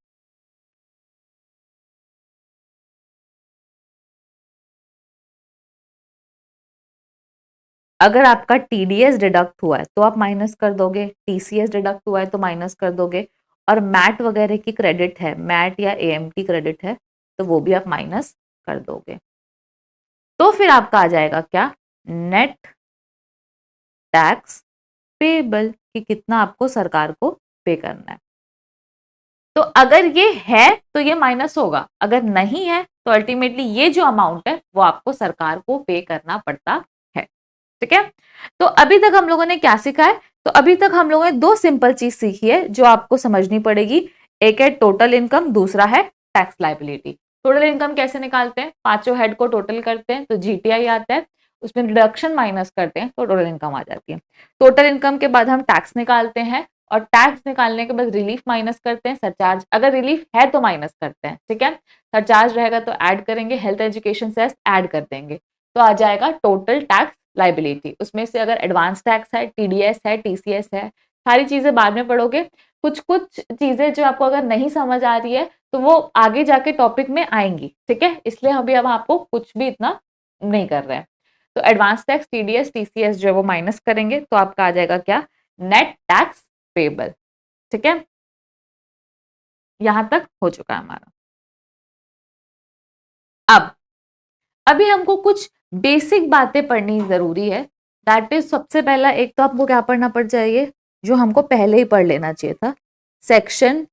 अगर आपका टीडीएस डिडक्ट हुआ है तो आप माइनस कर दोगे, टीसीएस डिडक्ट हुआ है तो माइनस कर दोगे, और मैट वगैरह की क्रेडिट है, मैट या एएमटी क्रेडिट है तो वो भी आप माइनस कर दोगे। तो फिर आपका आ जाएगा क्या, नेट टैक्स पेबल, कि कितना आपको सरकार को पे करना है। तो अगर ये है तो ये माइनस होगा, अगर नहीं है तो अल्टीमेटली ये जो अमाउंट है वो आपको सरकार को पे करना पड़ता है। ठीक है, तो अभी तक हम लोगों ने क्या सीखा है, तो अभी तक हम लोगों ने दो सिंपल चीज सीखी है जो आपको समझनी पड़ेगी। एक है टोटल इनकम, दूसरा है टैक्स लाइबिलिटी। टोटल इनकम कैसे निकालते हैं, पांचों हेड को टोटल करते हैं तो जीटीआई आता है, उसमें डिडक्शन माइनस करते हैं तो टोटल इनकम आ जाती है। टोटल इनकम के बाद हम टैक्स निकालते हैं, और टैक्स निकालने के बाद रिलीफ माइनस करते हैं, सरचार्ज अगर रिलीफ है तो माइनस करते हैं। ठीक है, सरचार्ज रहेगा तो ऐड करेंगे, हेल्थ एजुकेशन सेस ऐड कर देंगे, तो आ जाएगा टोटल टैक्स लाइबिलिटी। उसमें से अगर एडवांस टैक्स है, टीडीएस है, टीसीएस है, सारी चीजें बाद में पढ़ोगे। कुछ कुछ चीजें जो आपको अगर नहीं समझ आ रही है तो वो आगे जाके टॉपिक में आएंगी। ठीक है, इसलिए अभी हम आपको कुछ भी इतना नहीं कर रहे हैं। तो एडवांस टैक्स, टीडीएस, टीसीएस जो है वो माइनस करेंगे तो आपका आ जाएगा क्या, नेट टैक्स पेबल। ठीक है, यहां तक हो चुका है हमारा। अब अभी हमको कुछ बेसिक बातें पढ़नी जरूरी है। दैट इज, सबसे पहला एक तो आपको क्या पढ़ना पड़ जाइए, जो हमको पहले ही पढ़ लेना चाहिए था, section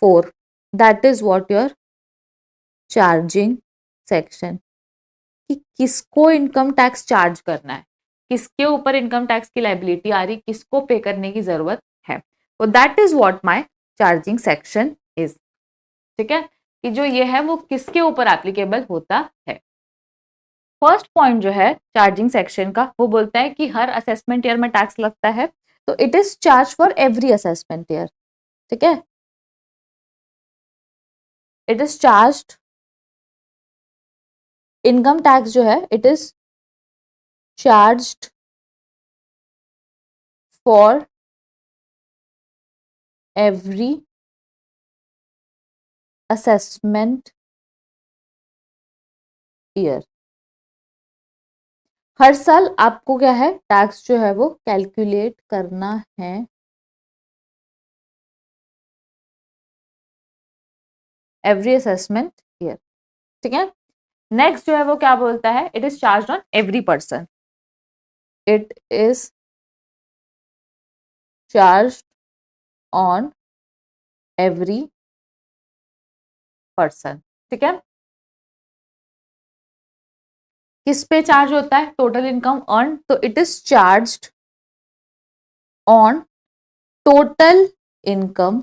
4, that is what your charging section, कि किसको इनकम टैक्स चार्ज करना है, किसके ऊपर इनकम टैक्स की लाइबिलिटी आ रही, किसको पे करने की जरूरत है। तो that is what my charging section is. ठीक है, कि जो ये है वो किसके ऊपर एप्लीकेबल होता है। फर्स्ट पॉइंट जो है चार्जिंग सेक्शन का, वो बोलता है कि हर असेसमेंट ईयर में टैक्स लगता है, तो it is charge for every assessment year. ठीक है, it is charge, income tax जो है it is charged for every assessment year. हर साल आपको क्या है, टैक्स जो है वो कैलकुलेट करना है एवरी असेसमेंट ईयर। ठीक है, नेक्स्ट जो है वो क्या बोलता है, it is charge on every person, it is charge on every person. ठीक है, किस पे चार्ज होता है, टोटल इनकम अर्न, तो it is charged on total income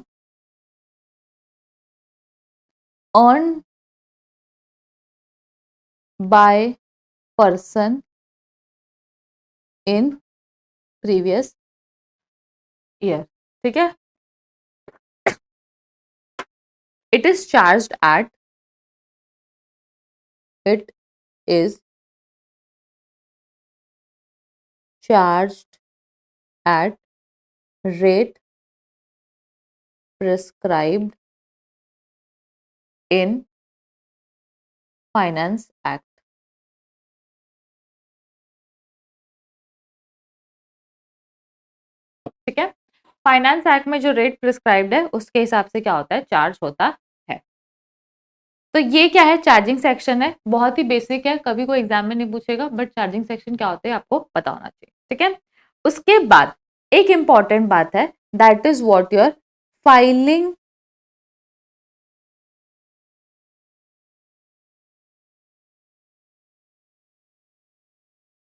earn by person in previous year. ठीक है, it is charged at, it is charged at rate prescribed in finance act. ठीक है, फाइनेंस एक्ट में जो रेट प्रिस्क्राइब्ड है उसके हिसाब से क्या होता है, चार्ज होता है। तो ये क्या है, चार्जिंग सेक्शन है, बहुत ही बेसिक है, कभी कोई एग्जाम में नहीं पूछेगा, बट चार्जिंग सेक्शन क्या होता है आपको पता होना चाहिए। ठीक है, उसके बाद एक इंपॉर्टेंट बात है, that is what your filing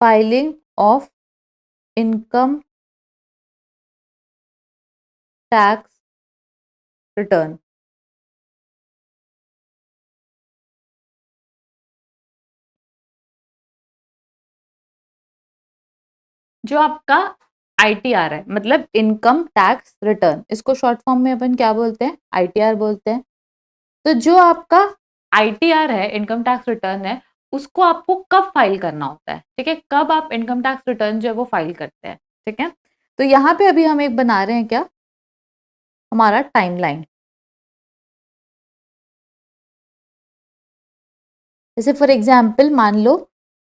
filing of income tax return. जो आपका आईटीआर है, मतलब इनकम टैक्स रिटर्न, इसको शॉर्ट फॉर्म में अपन क्या बोलते हैं, आईटीआर बोलते हैं। तो जो आपका आईटीआर है, इनकम टैक्स रिटर्न है, उसको आपको कब फाइल करना होता है। ठीक है, कब आप इनकम टैक्स रिटर्न जो है वो फाइल करते हैं। ठीक है, तो यहाँ पे अभी हम एक बना रहे हैं क्या, हमारा टाइमलाइन। जैसे फॉर एग्जाम्पल मान लो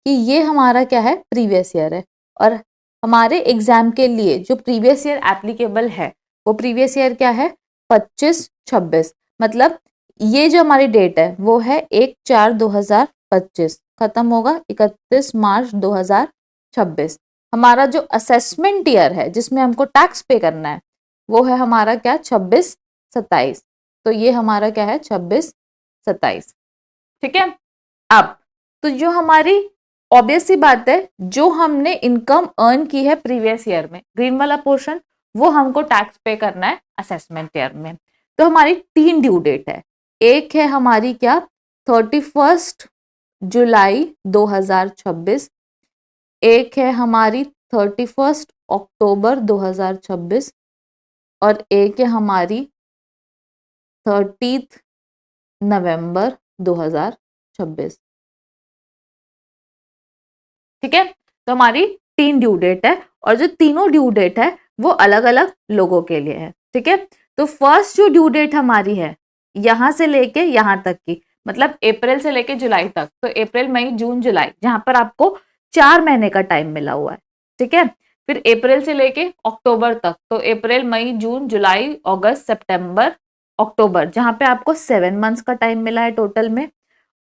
कि ये हमारा क्या है, प्रीवियस ईयर है, और हमारे एग्जाम के लिए जो प्रीवियस ईयर एप्लीकेबल है वो प्रीवियस ईयर क्या है, 25-26। मतलब ये जो हमारी डेट है वो है 1/4/2025, खत्म होगा 31 मार्च 2026। हमारा जो असेसमेंट ईयर है जिसमें हमको टैक्स पे करना है वो है हमारा क्या, 26-27। तो ये हमारा क्या है, 26-27। ठीक है। अब तो जो हमारी ऑब्वियस सी बात है, जो हमने इनकम अर्न की है प्रीवियस ईयर में, ग्रीन वाला पोर्शन, वो हमको टैक्स पे करना है असेसमेंट ईयर में। तो हमारी 3 ड्यू डेट है। एक है हमारी क्या, 31 जुलाई 2026। एक है हमारी 31 अक्टूबर 2026। और एक है हमारी 30 नवंबर 2026। ठीक है। तो हमारी 3 ड्यू डेट है, और जो तीनों ड्यू डेट है वो अलग अलग लोगों के लिए है। ठीक है। तो फर्स्ट जो ड्यू डेट हमारी है यहां से लेके यहां तक की, मतलब अप्रैल से लेके जुलाई तक, तो अप्रैल मई जून जुलाई, जहां पर आपको 4 महीने का टाइम मिला हुआ है। ठीक है। फिर अप्रैल से लेके अक्टूबर तक, तो अप्रैल मई जून जुलाई अगस्त सितंबर अक्टूबर, जहां पे आपको 7 मंथ्स का टाइम मिला है टोटल में।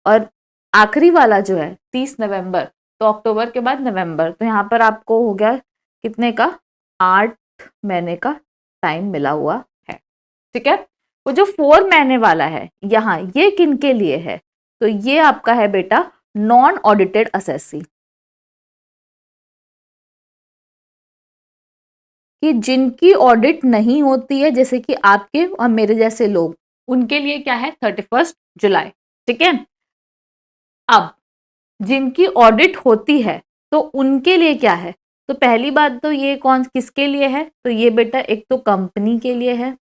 और आखिरी वाला जो है 30 नवंबर, तो अक्टूबर के बाद नवंबर, तो यहाँ पर आपको हो गया कितने का, 8 महीने का टाइम मिला हुआ है। ठीक है। वो जो 4 महीने वाला है यहाँ, ये किन के लिए है, तो ये आपका है बेटा नॉन ऑडिटेड असेसी, कि जिनकी ऑडिट नहीं होती है, जैसे कि आपके और मेरे जैसे लोग, उनके लिए क्या है, 31 जुलाई। ठीक है। अब जिनकी ऑडिट होती है तो उनके लिए क्या है, तो पहली बात तो ये कौन किसके लिए है, तो ये बेटा एक तो कंपनी के लिए है।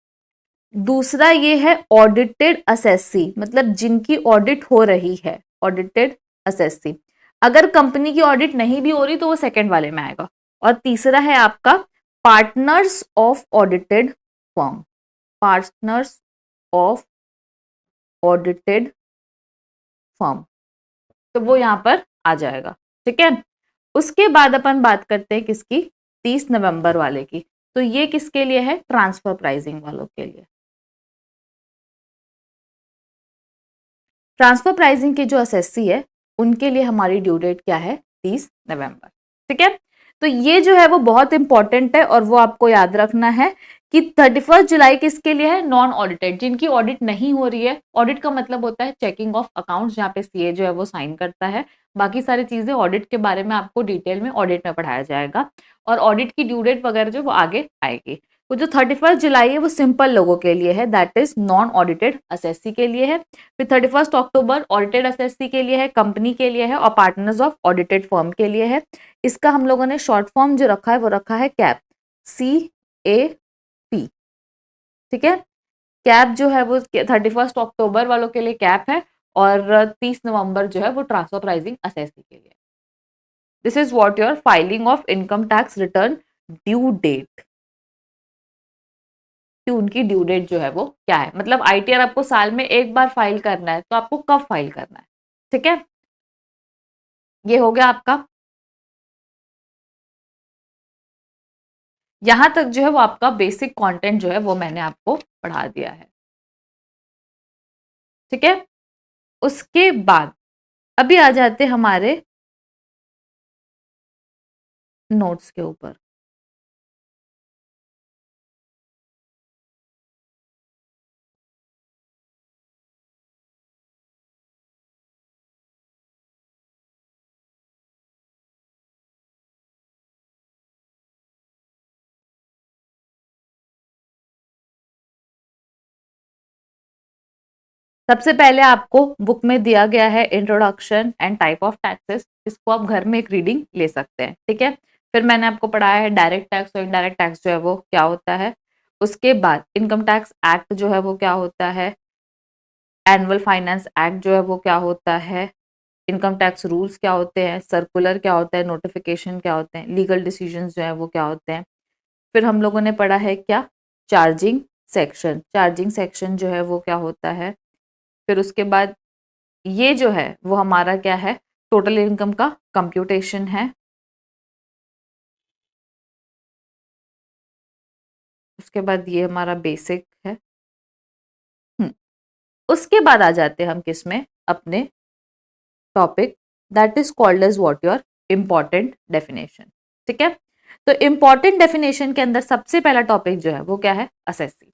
दूसरा ये है ऑडिटेड असेसी, मतलब जिनकी ऑडिट हो रही है, ऑडिटेड असेसी। अगर कंपनी की ऑडिट नहीं भी हो रही तो वो सेकंड वाले में आएगा। और तीसरा है आपका partners of audited firm, partners of audited firm, तो वो यहां पर आ जाएगा। ठीक है। उसके बाद अपन बात करते हैं किसकी, 30 नवंबर वाले की। तो ये किसके लिए है, ट्रांसफर प्राइसिंग वालों के लिए। ट्रांसफर प्राइसिंग की जो असेसी है उनके लिए हमारी ड्यू डेट क्या है, 30 नवंबर। ठीक है। तो ये जो है वो बहुत इंपॉर्टेंट है, और वो आपको याद रखना है कि 31 जुलाई किसके लिए है, नॉन ऑडिटेड, जिनकी ऑडिट नहीं हो रही है। ऑडिट का मतलब होता है चेकिंग ऑफ अकाउंट्स, जहाँ पे सीए जो है वो साइन करता है। बाकी सारी चीजें ऑडिट के बारे में आपको डिटेल में ऑडिट में पढ़ाया जाएगा, और ऑडिट की ड्यू डेट वगैरह जो वो आगे आएगी। वो जो 31 जुलाई है वो सिंपल लोगों के लिए है, that is non audited assessee के लिए है। फिर 31 अक्टूबर ऑडिटेड असेसी के लिए है, कंपनी के लिए है, और पार्टनर्स ऑफ ऑडिटेड फर्म के लिए है। इसका हम लोगों ने शॉर्ट फॉर्म जो रखा है वो रखा है कैप, CAP। ठीक है। कैप जो है वो 31 अक्टूबर वालों के लिए कैप है, और 30 नवंबर जो है वो ट्रांसफर प्राइसिंग असेसी के लिए। This is what your filing of income tax return due date, कि उनकी ड्यू डेट जो है वो क्या है। मतलब आईटीआर आपको साल में एक बार फाइल करना है, तो आपको कब फाइल करना है। ठीक है। ये हो गया आपका। यहां तक जो है वो आपका बेसिक कंटेंट जो है वो मैंने आपको पढ़ा दिया है। ठीक है। उसके बाद अभी आ जाते हमारे नोट्स के ऊपर। सबसे पहले आपको बुक में दिया गया है introduction and type of taxes, इसको आप घर में एक रीडिंग ले सकते हैं। ठीक है। फिर मैंने आपको पढ़ाया है डायरेक्ट टैक्स और इनडायरेक्ट टैक्स जो है वो क्या होता है। उसके बाद इनकम टैक्स एक्ट जो है वो क्या होता है, एनुअल फाइनेंस एक्ट जो है वो क्या होता है, इनकम टैक्स रूल्स क्या होते हैं, सर्कुलर क्या होता है, नोटिफिकेशन क्या होते हैं, लीगल डिसीजंस जो है वो क्या होते हैं। फिर हम लोगों ने पढ़ा है क्या, चार्जिंग सेक्शन, चार्जिंग सेक्शन जो है वो क्या होता है। फिर उसके बाद ये जो है वो हमारा क्या है, टोटल इनकम का कंप्यूटेशन है। उसके बाद ये हमारा बेसिक है। उसके बाद आ जाते हैं हम किस में, अपने topic that is called as what your important definition. ठीक है, तो इंपॉर्टेंट डेफिनेशन के अंदर सबसे पहला टॉपिक जो है वो क्या है, असेसी।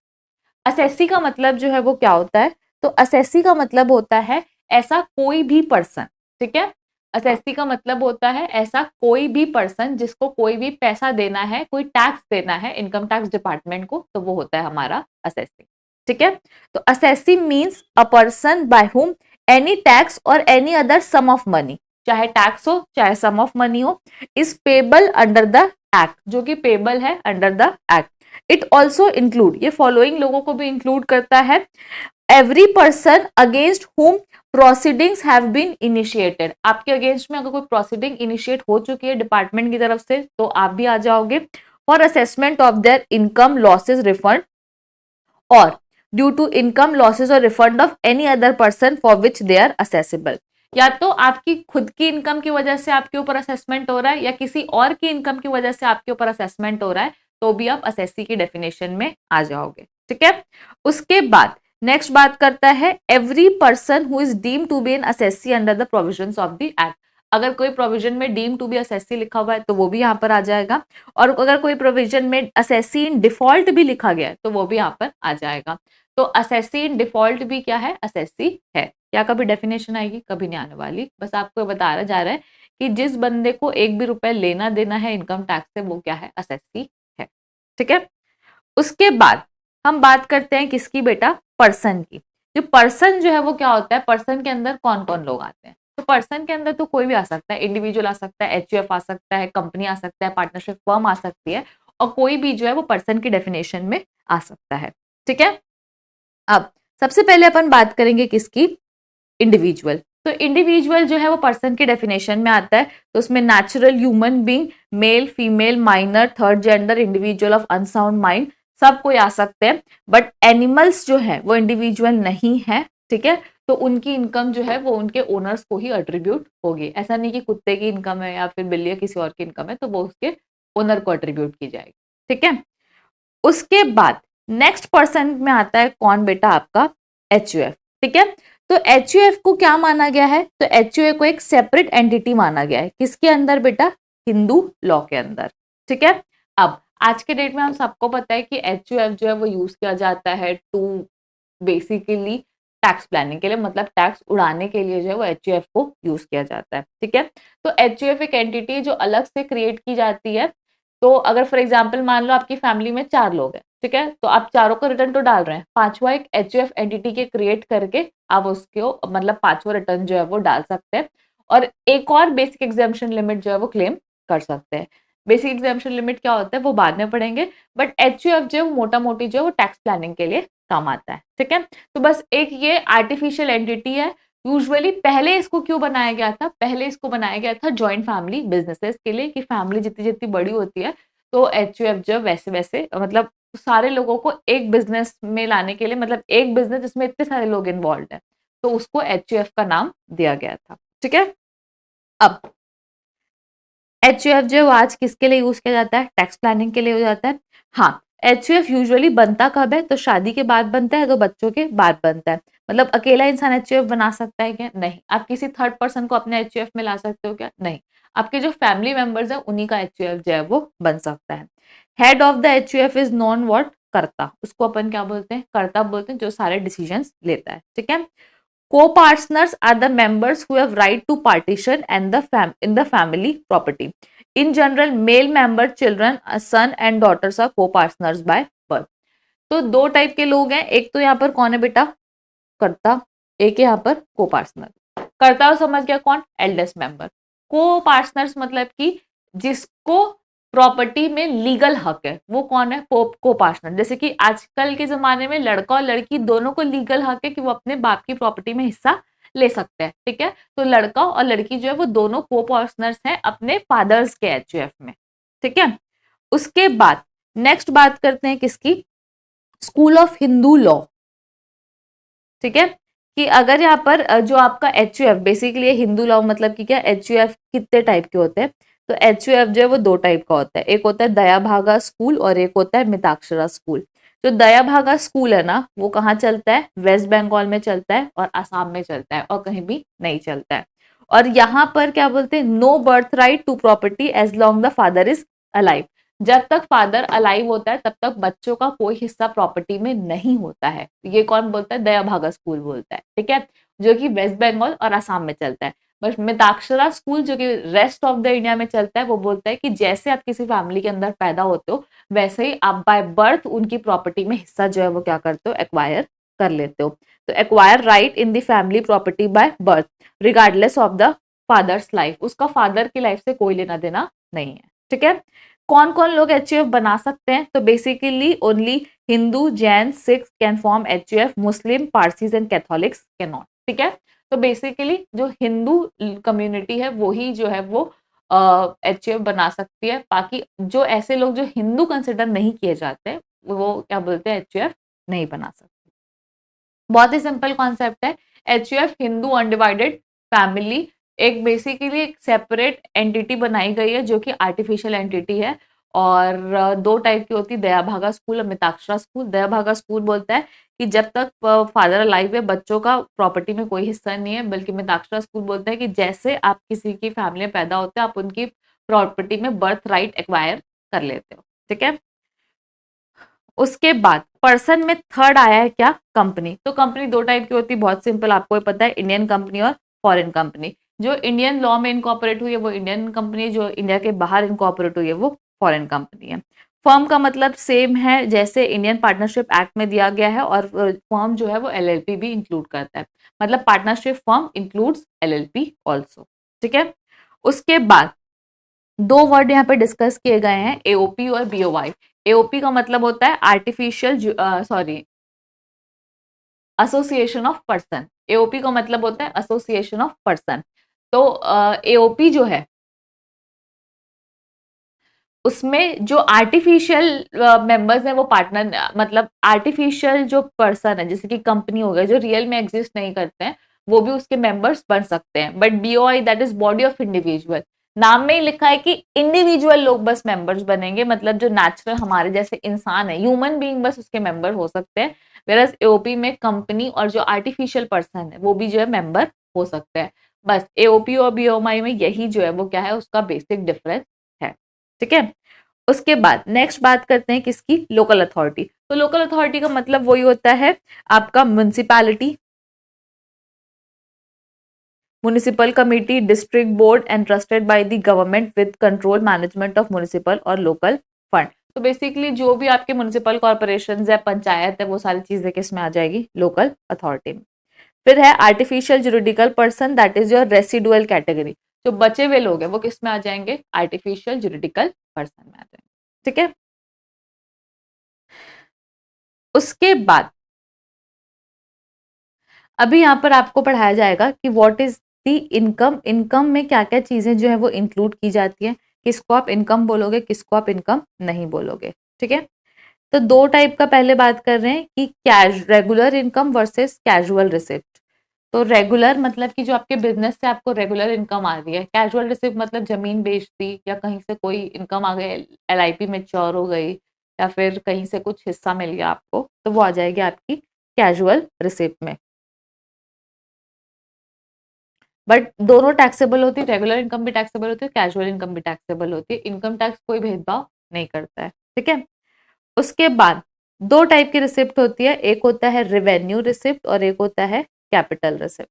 असेसी का मतलब जो है वो क्या होता है, तो असेसी का मतलब होता है ऐसा कोई भी पर्सन। ठीक है, असेसी का मतलब होता है ऐसा कोई भी पर्सन जिसको कोई भी पैसा देना है, कोई टैक्स देना है इनकम टैक्स डिपार्टमेंट को, तो वो होता है हमारा असेसी। ठीक है, तो assessee means a person by whom any tax or any other sum of money, चाहे टैक्स हो चाहे सम ऑफ मनी हो, is payable under the act, जो कि पेबल है under the act. It also include, ये फॉलोइंग लोगों को भी इंक्लूड करता है, every person against whom proceedings have been initiated, आपके अगेंस्ट में अगर कोई प्रोसीडिंग इनिशिएट हो चुकी है डिपार्टमेंट की तरफ से तो आप भी आ जाओगे, for assessment of their income losses refund और ड्यू टू इनकम लॉसेज और refund of any other person for which they are assessable. या तो आपकी खुद की इनकम की वजह से आपके ऊपर असेसमेंट हो रहा है या किसी और की इनकम की वजह से आपके ऊपर असेसमेंट हो रहा है, तो भी आप असेसी की डेफिनेशन में आ जाओगे। ठीक है, उसके बाद नेक्स्ट बात करता है every person who is deemed to be an assessee under the provisions of the act. अगर कोई प्रोविजन में डीम टू बी असेसी लिखा हुआ है तो वो भी यहाँ पर आ जाएगा, और अगर कोई प्रोविजन में असेसी इन डिफॉल्ट भी लिखा गया है तो वो भी यहाँ पर आ जाएगा। तो असेसी इन डिफॉल्ट भी क्या है, असेसी है। क्या कभी डेफिनेशन आएगी, कभी नहीं आने वाली, बस आपको बताया जा रहा है कि जिस बंदे को एक भी रुपए लेना देना है इनकम टैक्स से वो क्या है, असेसी है। ठीक है, उसके बाद हम बात करते हैं किसकी बेटा, पर्सन की। जो पर्सन जो है वो क्या होता है, पर्सन के अंदर कौन कौन लोग आते हैं, तो पर्सन के अंदर तो कोई भी आ सकता है, इंडिविजुअल आ सकता है, एचयूएफ आ सकता है, कंपनी आ सकता है, पार्टनरशिप फर्म आ सकती है, और कोई भी जो है वो पर्सन की डेफिनेशन में आ सकता है। ठीक है, अब सबसे पहले अपन बात करेंगे किसकी, इंडिविजुअल। तो इंडिविजुअल जो है वो पर्सन की डेफिनेशन में आता है, तो उसमें natural human being, male female minor third gender individual of unsound mind, सब कोई आ सकते हैं, बट एनिमल्स जो है वो इंडिविजुअल नहीं है। ठीक है, तो उनकी इनकम जो है वो उनके ओनर्स को ही अट्रीब्यूट होगी, ऐसा नहीं कि कुत्ते की इनकम है या फिर बिल्ली या किसी और की इनकम है तो वो उसके ओनर को अट्रीब्यूट की जाएगी। ठीक है, उसके बाद नेक्स्ट पर्सन में आता है कौन बेटा, आपका एचयूएफ। ठीक है, तो एचयूएफ को क्या माना गया है, तो एचयूएफ को एक सेपरेट एंटिटी माना गया है, किसके अंदर बेटा, हिंदू लॉ के अंदर। ठीक है, अब आज के डेट में हम सबको पता है कि एचयूएफ जो है वो यूज किया जाता है टू बेसिकली टैक्स प्लानिंग के लिए, मतलब टैक्स उड़ाने के लिए जो है वो एचयूएफ को यूज किया जाता है। ठीक है, तो एचयूएफ एक एंटिटी जो अलग से क्रिएट की जाती है। तो अगर फॉर एग्जाम्पल मान लो आपकी फैमिली में 4 लोग हैं, ठीक है, तो आप चारों का रिटर्न तो डाल रहे हैं, पांचवा एक एचयूएफ एंटिटी के क्रिएट करके आप उसको मतलब पांचवा रिटर्न जो है वो डाल सकते हैं, और एक और बेसिक एग्जाम्पशन लिमिट जो है वो क्लेम कर सकते हैं। बेसिक एग्जाम्पशन लिमिट क्या होता है वो बाद में पढ़ेंगे, बट एचयूएफ जो है मोटा मोटी जो है वो टैक्स प्लानिंग के लिए काम आता है। ठीक है, तो बस एक ये आर्टिफिशियल एंटिटी है। यूजुअली पहले इसको क्यों बनाया गया था, पहले इसको बनाया गया था जॉइंट फैमिली बिजनेसेस के लिए, कि फैमिली जितनी जितनी बड़ी होती है तो एचयूएफ जो वैसे वैसे मतलब सारे लोगों को एक बिजनेस में लाने के लिए, मतलब एक बिजनेस जिसमें इतने सारे लोग इन्वॉल्व हैं, तो उसको एचयूएफ का नाम दिया गया था। ठीक है, अब एचयूएफ जो है वो आज किसके लिए यूज किया जाता है, टैक्स प्लानिंग के लिए हो जाता है। हाँ, एचयूएफ यूजुअली बनता कब है, तो शादी के बाद बनता है, तो बच्चों के बाद बनता है। मतलब अकेला इंसान एचयूएफ बना सकता है क्या, नहीं। आप किसी थर्ड पर्सन को अपने एचयूएफ में ला सकते हो क्या, नहीं। आपके जो फैमिली मेंबर्स है उन्हीं का एचयूएफ जो है वो बन सकता है। Head of the HUF is non what, कर्ता, उसको अपन क्या बोलते हैं, कर्ता बोलते हैं, जो सारे डिसीजन लेता है। ठीक है, co-partners are the members who have right to partition and in the family property. In general, male member children, a son and daughters are co-partners by birth. तो दो टाइप के लोग हैं, एक तो यहाँ पर कौन है बेटा, कर्ता, एक यहाँ पर को पार्टनर। कर्ता समझ गया कौन, एल्डेस्ट मेंबर। को पार्टनर्स मतलब कि जिसको प्रॉपर्टी में लीगल हक है, वो कौन है, को पार्टनर। जैसे कि आजकल के जमाने में लड़का और लड़की दोनों को लीगल हक है कि वो अपने बाप की प्रॉपर्टी में हिस्सा ले सकते हैं। ठीक है, तो लड़का और लड़की जो है वो दोनों को पार्टनर्स हैं अपने फादर्स के एचयूएफ में। ठीक है, उसके बाद नेक्स्ट बात करते हैं किसकी, स्कूल ऑफ हिंदू लॉ। ठीक है, कि अगर यहाँ पर जो आपका HUF बेसिकली हिंदू लॉ मतलब कि क्या HUF कितने टाइप के होते हैं, तो HUF जो है वो 2 टाइप का होता है, एक होता है दया भागा स्कूल और एक होता है मिताक्षरा स्कूल। जो दया भागा स्कूल है ना वो कहाँ चलता है, वेस्ट बंगाल में चलता है और आसाम में चलता है और कहीं भी नहीं चलता है। और यहाँ पर क्या बोलते हैं, no birth right to property as long the father is alive. जब तक फादर अलाइव होता है तब तक बच्चों का कोई हिस्सा प्रॉपर्टी में नहीं होता है। ये कौन बोलता है, दया भागा स्कूल बोलता है, ठीक है, जो कि वेस्ट बंगाल और आसाम में चलता है। बट मिताक्षरा स्कूल जो कि रेस्ट ऑफ द इंडिया में चलता है वो बोलता है कि जैसे आप किसी फैमिली के अंदर पैदा होते हो वैसे ही आप बाय बर्थ उनकी प्रॉपर्टी में हिस्सा जो है वो क्या करते हो, एक्वायर कर लेते हो। तो acquire right in the family property by birth regardless of the father's life, उसका फादर की लाइफ से कोई लेना देना नहीं है, ठीक है। कौन कौन लोग HUF बना सकते हैं, तो basically only Hindu, Jain, Sikh can form HUF, Muslim, Parsis and Catholics can not, ठीक है। तो बेसिकली जो हिंदू कम्युनिटी है वो ही जो है वो HUF बना सकती है, बाकी जो ऐसे लोग जो हिंदू कंसिडर नहीं किए जाते वो क्या बोलते हैं, HUF नहीं बना सकते। बहुत ही सिंपल कॉन्सेप्ट है। HUF हिंदू अनडिवाइडेड फैमिली एक बेसिकली एक सेपरेट एंटिटी बनाई गई है जो कि आर्टिफिशियल एंटिटी है और 2 टाइप की होती है, दया भागा स्कूल और मिताक्षरा स्कूल। दया भागा स्कूल बोलता है कि जब तक फादर अलाइव है बच्चों का प्रॉपर्टी में कोई हिस्सा नहीं है, बल्कि मिताक्षरा स्कूल बोलता है कि जैसे आप किसी की फैमिली में पैदा होते हैं आप उनकी प्रॉपर्टी में बर्थ राइट एक्वायर कर लेते हो, ठीक है। उसके बाद पर्सन में थर्ड आया है क्या, कंपनी। तो कंपनी 2 टाइप की होती है, बहुत सिंपल, आपको ये पता है, इंडियन कंपनी और फॉरेन कंपनी। जो इंडियन लॉ में इनकॉर्पोरेट हुई है वो इंडियन कंपनी, जो इंडिया के बाहर इनकॉर्पोरेट हुई है वो फॉरेन कंपनी है। फर्म का मतलब सेम है जैसे इंडियन पार्टनरशिप एक्ट में दिया गया है, और फर्म जो है वो LLP भी इंक्लूड करता है, मतलब partnership firm includes LLP also, ठीक है। उसके बाद 2 वर्ड यहाँ पे डिस्कस किए गए हैं, AOP और BOI। AOP का मतलब होता है artificial sorry association of person. AOP का मतलब होता है एसोसिएशन ऑफ पर्सन। तो AOP जो है उसमें जो आर्टिफिशियल मेंबर्स हैं वो पार्टनर, मतलब आर्टिफिशियल जो पर्सन है जैसे कि कंपनी हो गया जो रियल में एग्जिस्ट नहीं करते हैं वो भी उसके मेंबर्स बन सकते हैं। But BOI that is body of individual, नाम में ही लिखा है कि इंडिविजुअल लोग बस मेंबर्स बनेंगे, मतलब जो नेचुरल हमारे जैसे इंसान है, ह्यूमन बीइंग, बस उसके मेंबर हो सकते हैं। वेरस AOP में कंपनी और जो आर्टिफिशियल पर्सन है वो भी जो है मेंबर हो सकते हैं। बस AOP और BOI में यही जो है वो क्या है, उसका बेसिक डिफरेंस है, ठीक है। उसके बाद नेक्स्ट बात करते हैं किसकी, लोकल अथॉरिटी। तो लोकल अथॉरिटी का मतलब वही होता है आपका municipality, municipal committee, district board and trusted bye the government with control management of municipal और लोकल फंड। तो बेसिकली जो भी आपके म्युनिसिपल कॉर्पोरेशन है, पंचायत है, वो सारी चीजें किसमें आ जाएगी, लोकल अथॉरिटी में। फिर है artificial juridical person, that is your residual category. जो बचे हुए लोग हैं वो किस में आ जाएंगे, आर्टिफिशियल जुरिडिकल पर्सन में आ जाएंगे, ठीक है। उसके बाद अभी यहाँ पर आपको पढ़ाया जाएगा कि what is the income. Income में क्या क्या चीजें जो है वो इंक्लूड की जाती हैं, किसको आप इनकम बोलोगे, किसको आप इनकम नहीं बोलोगे, ठीक है। तो 2 टाइप का पहले बात कर रहे हैं कि cash regular income versus casual receipt. तो रेगुलर मतलब कि जो आपके बिजनेस से आपको रेगुलर इनकम आ रही है, कैजुअल रिसिप्ट मतलब जमीन बेच दी या कहीं से कोई इनकम आ गई, LIP मैच्योर हो गई या फिर कहीं से कुछ हिस्सा मिल गया आपको, तो वो आ जाएगी आपकी कैजुअल रिसिप्ट में। बट दोनों टैक्सेबल होती है, रेगुलर इनकम भी टैक्सेबल होती है, कैजुअल इनकम भी टैक्सेबल होती है। इनकम टैक्स कोई भेदभाव नहीं करता है, ठीक है। उसके बाद 2 टाइप की रिसिप्ट होती है, एक होता है रिवेन्यू रिसिप्ट और एक होता है कैपिटल रिसिप्ट।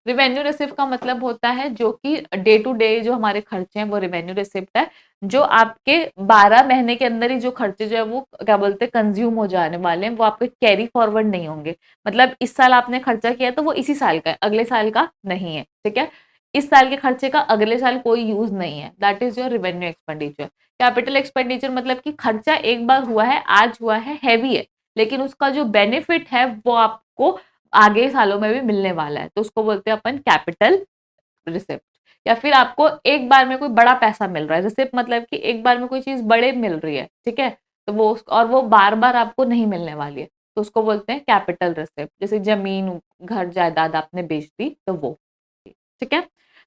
रिवेन्यू रिसिप्ट का मतलब होता है जो कि डे टू डे जो हमारे खर्चे हैं वो रिवेन्यू रिसिप्ट है, जो आपके 12 महीने के अंदर ही जो खर्चे जो है वो क्या बोलते हैं कंज्यूम हो जाने वाले हैं, वो आपके कैरी फॉरवर्ड नहीं होंगे। मतलब इस साल आपने खर्चा किया तो वो इसी साल का है, अगले साल का नहीं है, ठीक है। इस साल के खर्चे का अगले साल कोई यूज नहीं है, that is your revenue expenditure. Capital expenditure मतलब कि खर्चा एक बार हुआ है, आज हुआ है, हैवी है, लेकिन उसका जो बेनिफिट है वो आपको आगे सालों में भी मिलने वाला है, तो उसको बोलते हैं अपन कैपिटल रिसिप्ट। या फिर आपको एक बार में कोई बड़ा पैसा मिल रहा है, रिसिप्ट मतलब कि एक बार में कोई चीज बड़े मिल रही है, ठीक है, तो वो और वो बार बार आपको नहीं मिलने वाली है, तो उसको बोलते हैं कैपिटल रिसिप्ट। जैसे जमीन, घर, जायदाद आपने बेच दी तो वो, ठीक है।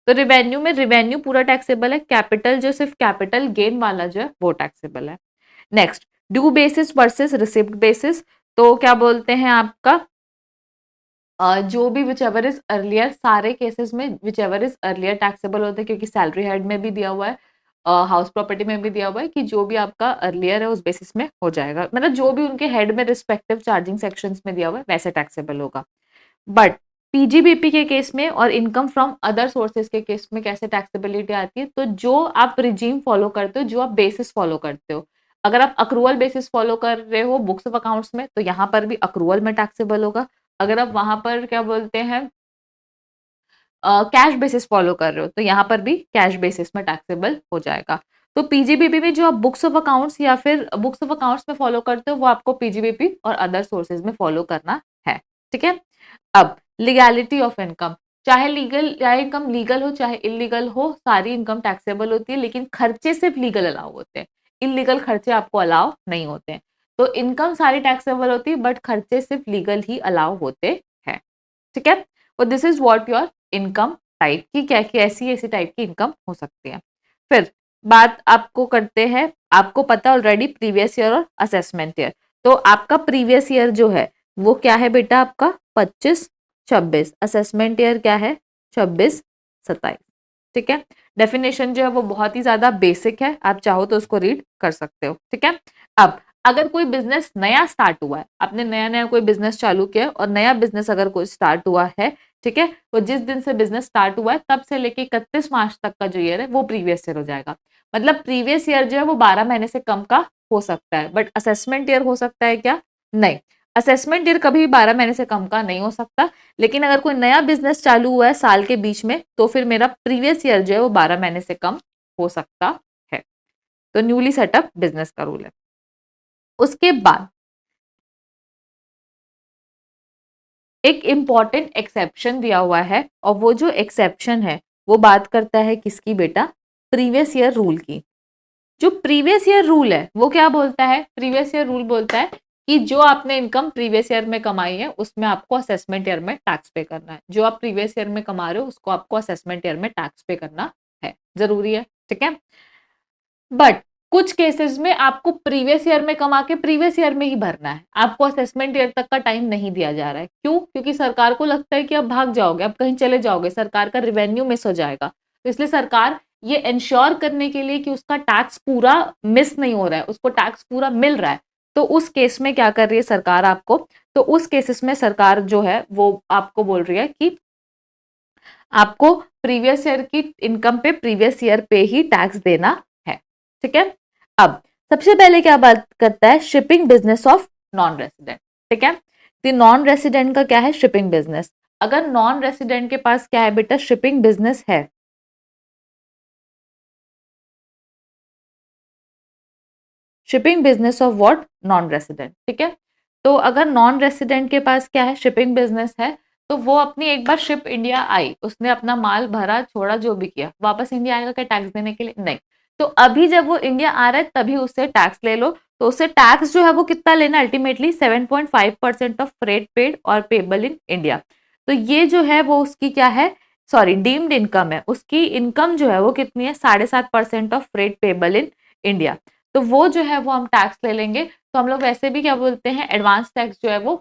तो रिवेन्यू में रिवेन्यू पूरा टैक्सेबल है, कैपिटल जो सिर्फ कैपिटल गेन वाला जो है वो टैक्सेबल है। Next, due basis versus receipt basis. तो क्या बोलते हैं आपका जो भी विच एवर इज अर्लियर, सारे केसेस में which ever is earlier taxable होते हैं, क्योंकि सैलरी हेड में भी दिया हुआ है, हाउस प्रॉपर्टी में भी दिया हुआ है कि जो भी आपका अर्लियर है उस बेसिस में हो जाएगा, मतलब जो भी उनके हेड में रिस्पेक्टिव चार्जिंग सेक्शंस में दिया हुआ है वैसे टैक्सेबल होगा। बट पीजीबीपी के केस में और इनकम फ्रॉम अदर सोर्सेज के केस में कैसे टैक्सेबिलिटी आती है, तो जो आप रिजीम फॉलो करते हो, जो आप बेसिस फॉलो करते हो, अगर आप अक्रूवल बेसिस फॉलो कर रहे हो बुक्स ऑफ अकाउंट्स में, तो यहाँ पर भी अक्रूवल में टैक्सेबल होगा। अगर आप वहां पर क्या बोलते हैं कैश बेसिस फॉलो कर रहे हो, तो यहाँ पर भी कैश बेसिस में टैक्सेबल हो जाएगा। तो पीजीबीपी में जो आप बुक्स ऑफ अकाउंट्स या फिर बुक्स ऑफ अकाउंट्स में फॉलो करते हो, वो आपको पीजीबीपी और अदर सोर्सेज में फॉलो करना है, ठीक है। अब लीगैलिटी ऑफ इनकम, चाहे इनकम लीगल हो चाहे इलीगल हो, सारी इनकम टैक्सेबल होती है, लेकिन खर्चे सिर्फ लीगल अलाउ होते हैं, इलीगल खर्चे आपको अलाउ नहीं होते हैं। तो इनकम सारी टैक्सेबल होती है, बट खर्चे सिर्फ लीगल ही अलाउ होते हैं, ठीक है। और this is what your income type की, क्या ऐसी ऐसी टाइप की इनकम हो सकती है। फिर बात आपको करते हैं, आपको पता ऑलरेडी प्रीवियस ईयर और असेसमेंट ईयर। तो आपका प्रीवियस ईयर जो है वो क्या है बेटा, आपका 25-26, असेसमेंट ईयर क्या है 26-27, ठीक है। डेफिनेशन जो है वो बहुत ही ज्यादा बेसिक है, आप चाहो तो उसको रीड कर सकते हो, ठीक है। अब अगर कोई बिजनेस नया स्टार्ट हुआ है, आपने नया नया कोई बिजनेस चालू किया और नया बिजनेस अगर कोई स्टार्ट हुआ है, ठीक है, तो जिस दिन से बिजनेस स्टार्ट हुआ है तब से लेके 31 मार्च तक का जो ईयर है वो प्रीवियस ईयर हो जाएगा। मतलब प्रीवियस ईयर जो है वो 12 महीने से कम का हो सकता है, बट असेसमेंट ईयर हो सकता है क्या, नहीं, असेसमेंट ईयर कभी भी 12 महीने से कम का नहीं हो सकता। लेकिन अगर कोई नया बिजनेस चालू हुआ है साल के बीच में, तो फिर मेरा प्रीवियस ईयर जो है वो 12 महीने से कम हो सकता है। तो न्यूली सेटअप बिजनेस का रूल है। उसके बाद एक इंपॉर्टेंट एक्सेप्शन दिया हुआ है, और वो जो एक्सेप्शन है वो बात करता है किसकी बेटा, प्रीवियस ईयर रूल की। जो प्रीवियस ईयर रूल है वो क्या बोलता है, प्रीवियस ईयर रूल बोलता है कि जो आपने इनकम प्रीवियस ईयर में कमाई है उसमें आपको असेसमेंट ईयर में टैक्स पे करना है। जो आप प्रीवियस ईयर में कमा रहे हो उसको आपको असेसमेंट ईयर में टैक्स पे करना है, जरूरी है, ठीक है। बट कुछ केसेस में आपको प्रीवियस ईयर में कमा के प्रीवियस ईयर में ही भरना है, आपको असेसमेंट ईयर तक का टाइम नहीं दिया जा रहा है। क्यों? क्योंकि सरकार को लगता है कि आप भाग जाओगे, आप कहीं चले जाओगे, सरकार का रिवेन्यू मिस हो जाएगा। तो इसलिए सरकार ये इंश्योर करने के लिए कि उसका टैक्स पूरा मिस नहीं हो रहा है, उसको टैक्स पूरा मिल रहा है, तो उस केस में क्या कर रही है सरकार आपको, तो उस केसेस में सरकार जो है वो आपको बोल रही है कि आपको प्रीवियस ईयर की इनकम पे प्रीवियस ईयर पे ही टैक्स देना है, ठीक है। अब सबसे पहले क्या बात करता है, shipping business of non resident, ठीक है। तो नॉन रेसिडेंट का क्या है, शिपिंग बिजनेस। अगर नॉन रेसिडेंट के पास क्या है बेटा, शिपिंग बिजनेस है, shipping business of what, non resident, ठीक है। तो अगर नॉन रेसिडेंट के पास क्या है, शिपिंग बिजनेस है, तो वो अपनी एक बार शिप इंडिया आई, उसने अपना माल भरा छोड़ा जो भी किया, वापस इंडिया आएगा क्या टैक्स देने के लिए, नहीं। तो अभी जब वो इंडिया आ रहा है तभी उससे टैक्स ले लो, तो उससे टैक्स जो है वो कितना लेना, अल्टीमेटली 7.5% ऑफ फ्रेट पेड और पेबल इन इंडिया। तो ये जो है वो उसकी क्या है, सॉरी डीम्ड इनकम है, उसकी इनकम जो है वो कितनी है, 7.5% of freight payable in India. तो वो जो है वो हम टैक्स ले लेंगे। तो हम लोग वैसे भी क्या बोलते हैं, एडवांस टैक्स जो है वो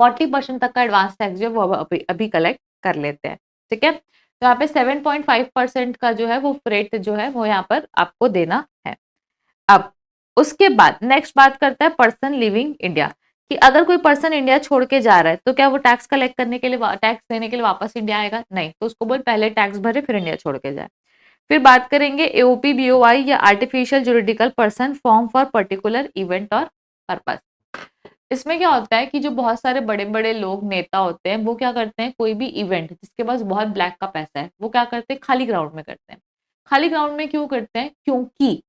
40% तक का एडवांस टैक्स जो है वो अभी अभी कलेक्ट कर लेते हैं, ठीक है। तो यहाँ पे 7.5% का जो है वो फ्रेट जो है वो यहाँ पर आपको देना है। अब उसके बाद नेक्स्ट बात करता है पर्सन लिविंग इंडिया, कि अगर कोई पर्सन इंडिया छोड़ के जा रहा है तो क्या वो टैक्स कलेक्ट करने के लिए, टैक्स देने के लिए वापस इंडिया आएगा, नहीं। तो उसको बोल पहले टैक्स भरे फिर इंडिया छोड़ के जाए। फिर बात करेंगे एओपी बीओआई या artificial juridical person form for particular event और पर्पस। इसमें क्या होता है कि जो बहुत सारे बड़े बड़े लोग नेता होते हैं वो क्या करते हैं, कोई भी इवेंट जिसके पास बहुत ब्लैक का पैसा है वो क्या करते हैं, खाली ग्राउंड में करते हैं। खाली ग्राउंड में क्यों करते हैं, क्योंकि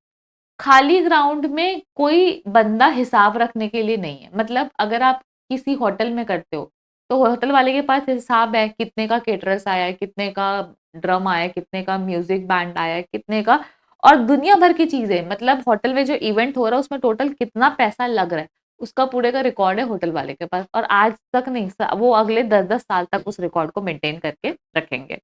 खाली ग्राउंड में कोई बंदा हिसाब रखने के लिए नहीं है। मतलब अगर आप किसी होटल में करते हो तो होटल वाले के पास हिसाब है, कितने का केटरर्स आया है, कितने का ड्रम आया है, कितने का म्यूजिक बैंड आया है, कितने का, और दुनिया भर की चीजें, मतलब होटल में जो इवेंट हो रहा है उसमें टोटल कितना पैसा लग रहा है उसका पूरे का रिकॉर्ड है होटल वाले के पास, और आज तक नहीं, वो अगले 10-10 साल तक उस रिकॉर्ड को मेंटेन करके रखेंगे।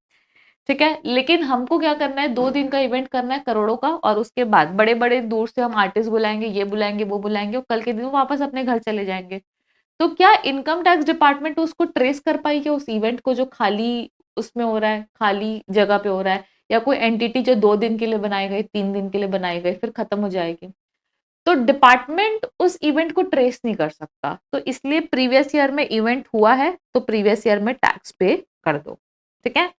ठीक है, लेकिन हमको क्या करना है, 2 दिन का इवेंट करना है करोड़ों का, और उसके बाद बड़े बड़े दूर से हम आर्टिस्ट बुलाएंगे, ये बुलाएंगे वो बुलाएंगे, और कल के दिन वो वापस अपने घर चले जाएंगे। तो क्या इनकम टैक्स डिपार्टमेंट उसको ट्रेस कर पाएगी, उस इवेंट को जो खाली उसमें हो रहा है, खाली जगह पे हो रहा है, या कोई एंटिटी जो 2 दिन के लिए बनाए गए, 3 दिन के लिए बनाए गए, फिर खत्म हो जाएगी। तो डिपार्टमेंट उस इवेंट को ट्रेस नहीं कर सकता, तो इसलिए प्रीवियस ईयर में इवेंट हुआ है तो प्रीवियस ईयर में टैक्स पे कर दो। ठीक है।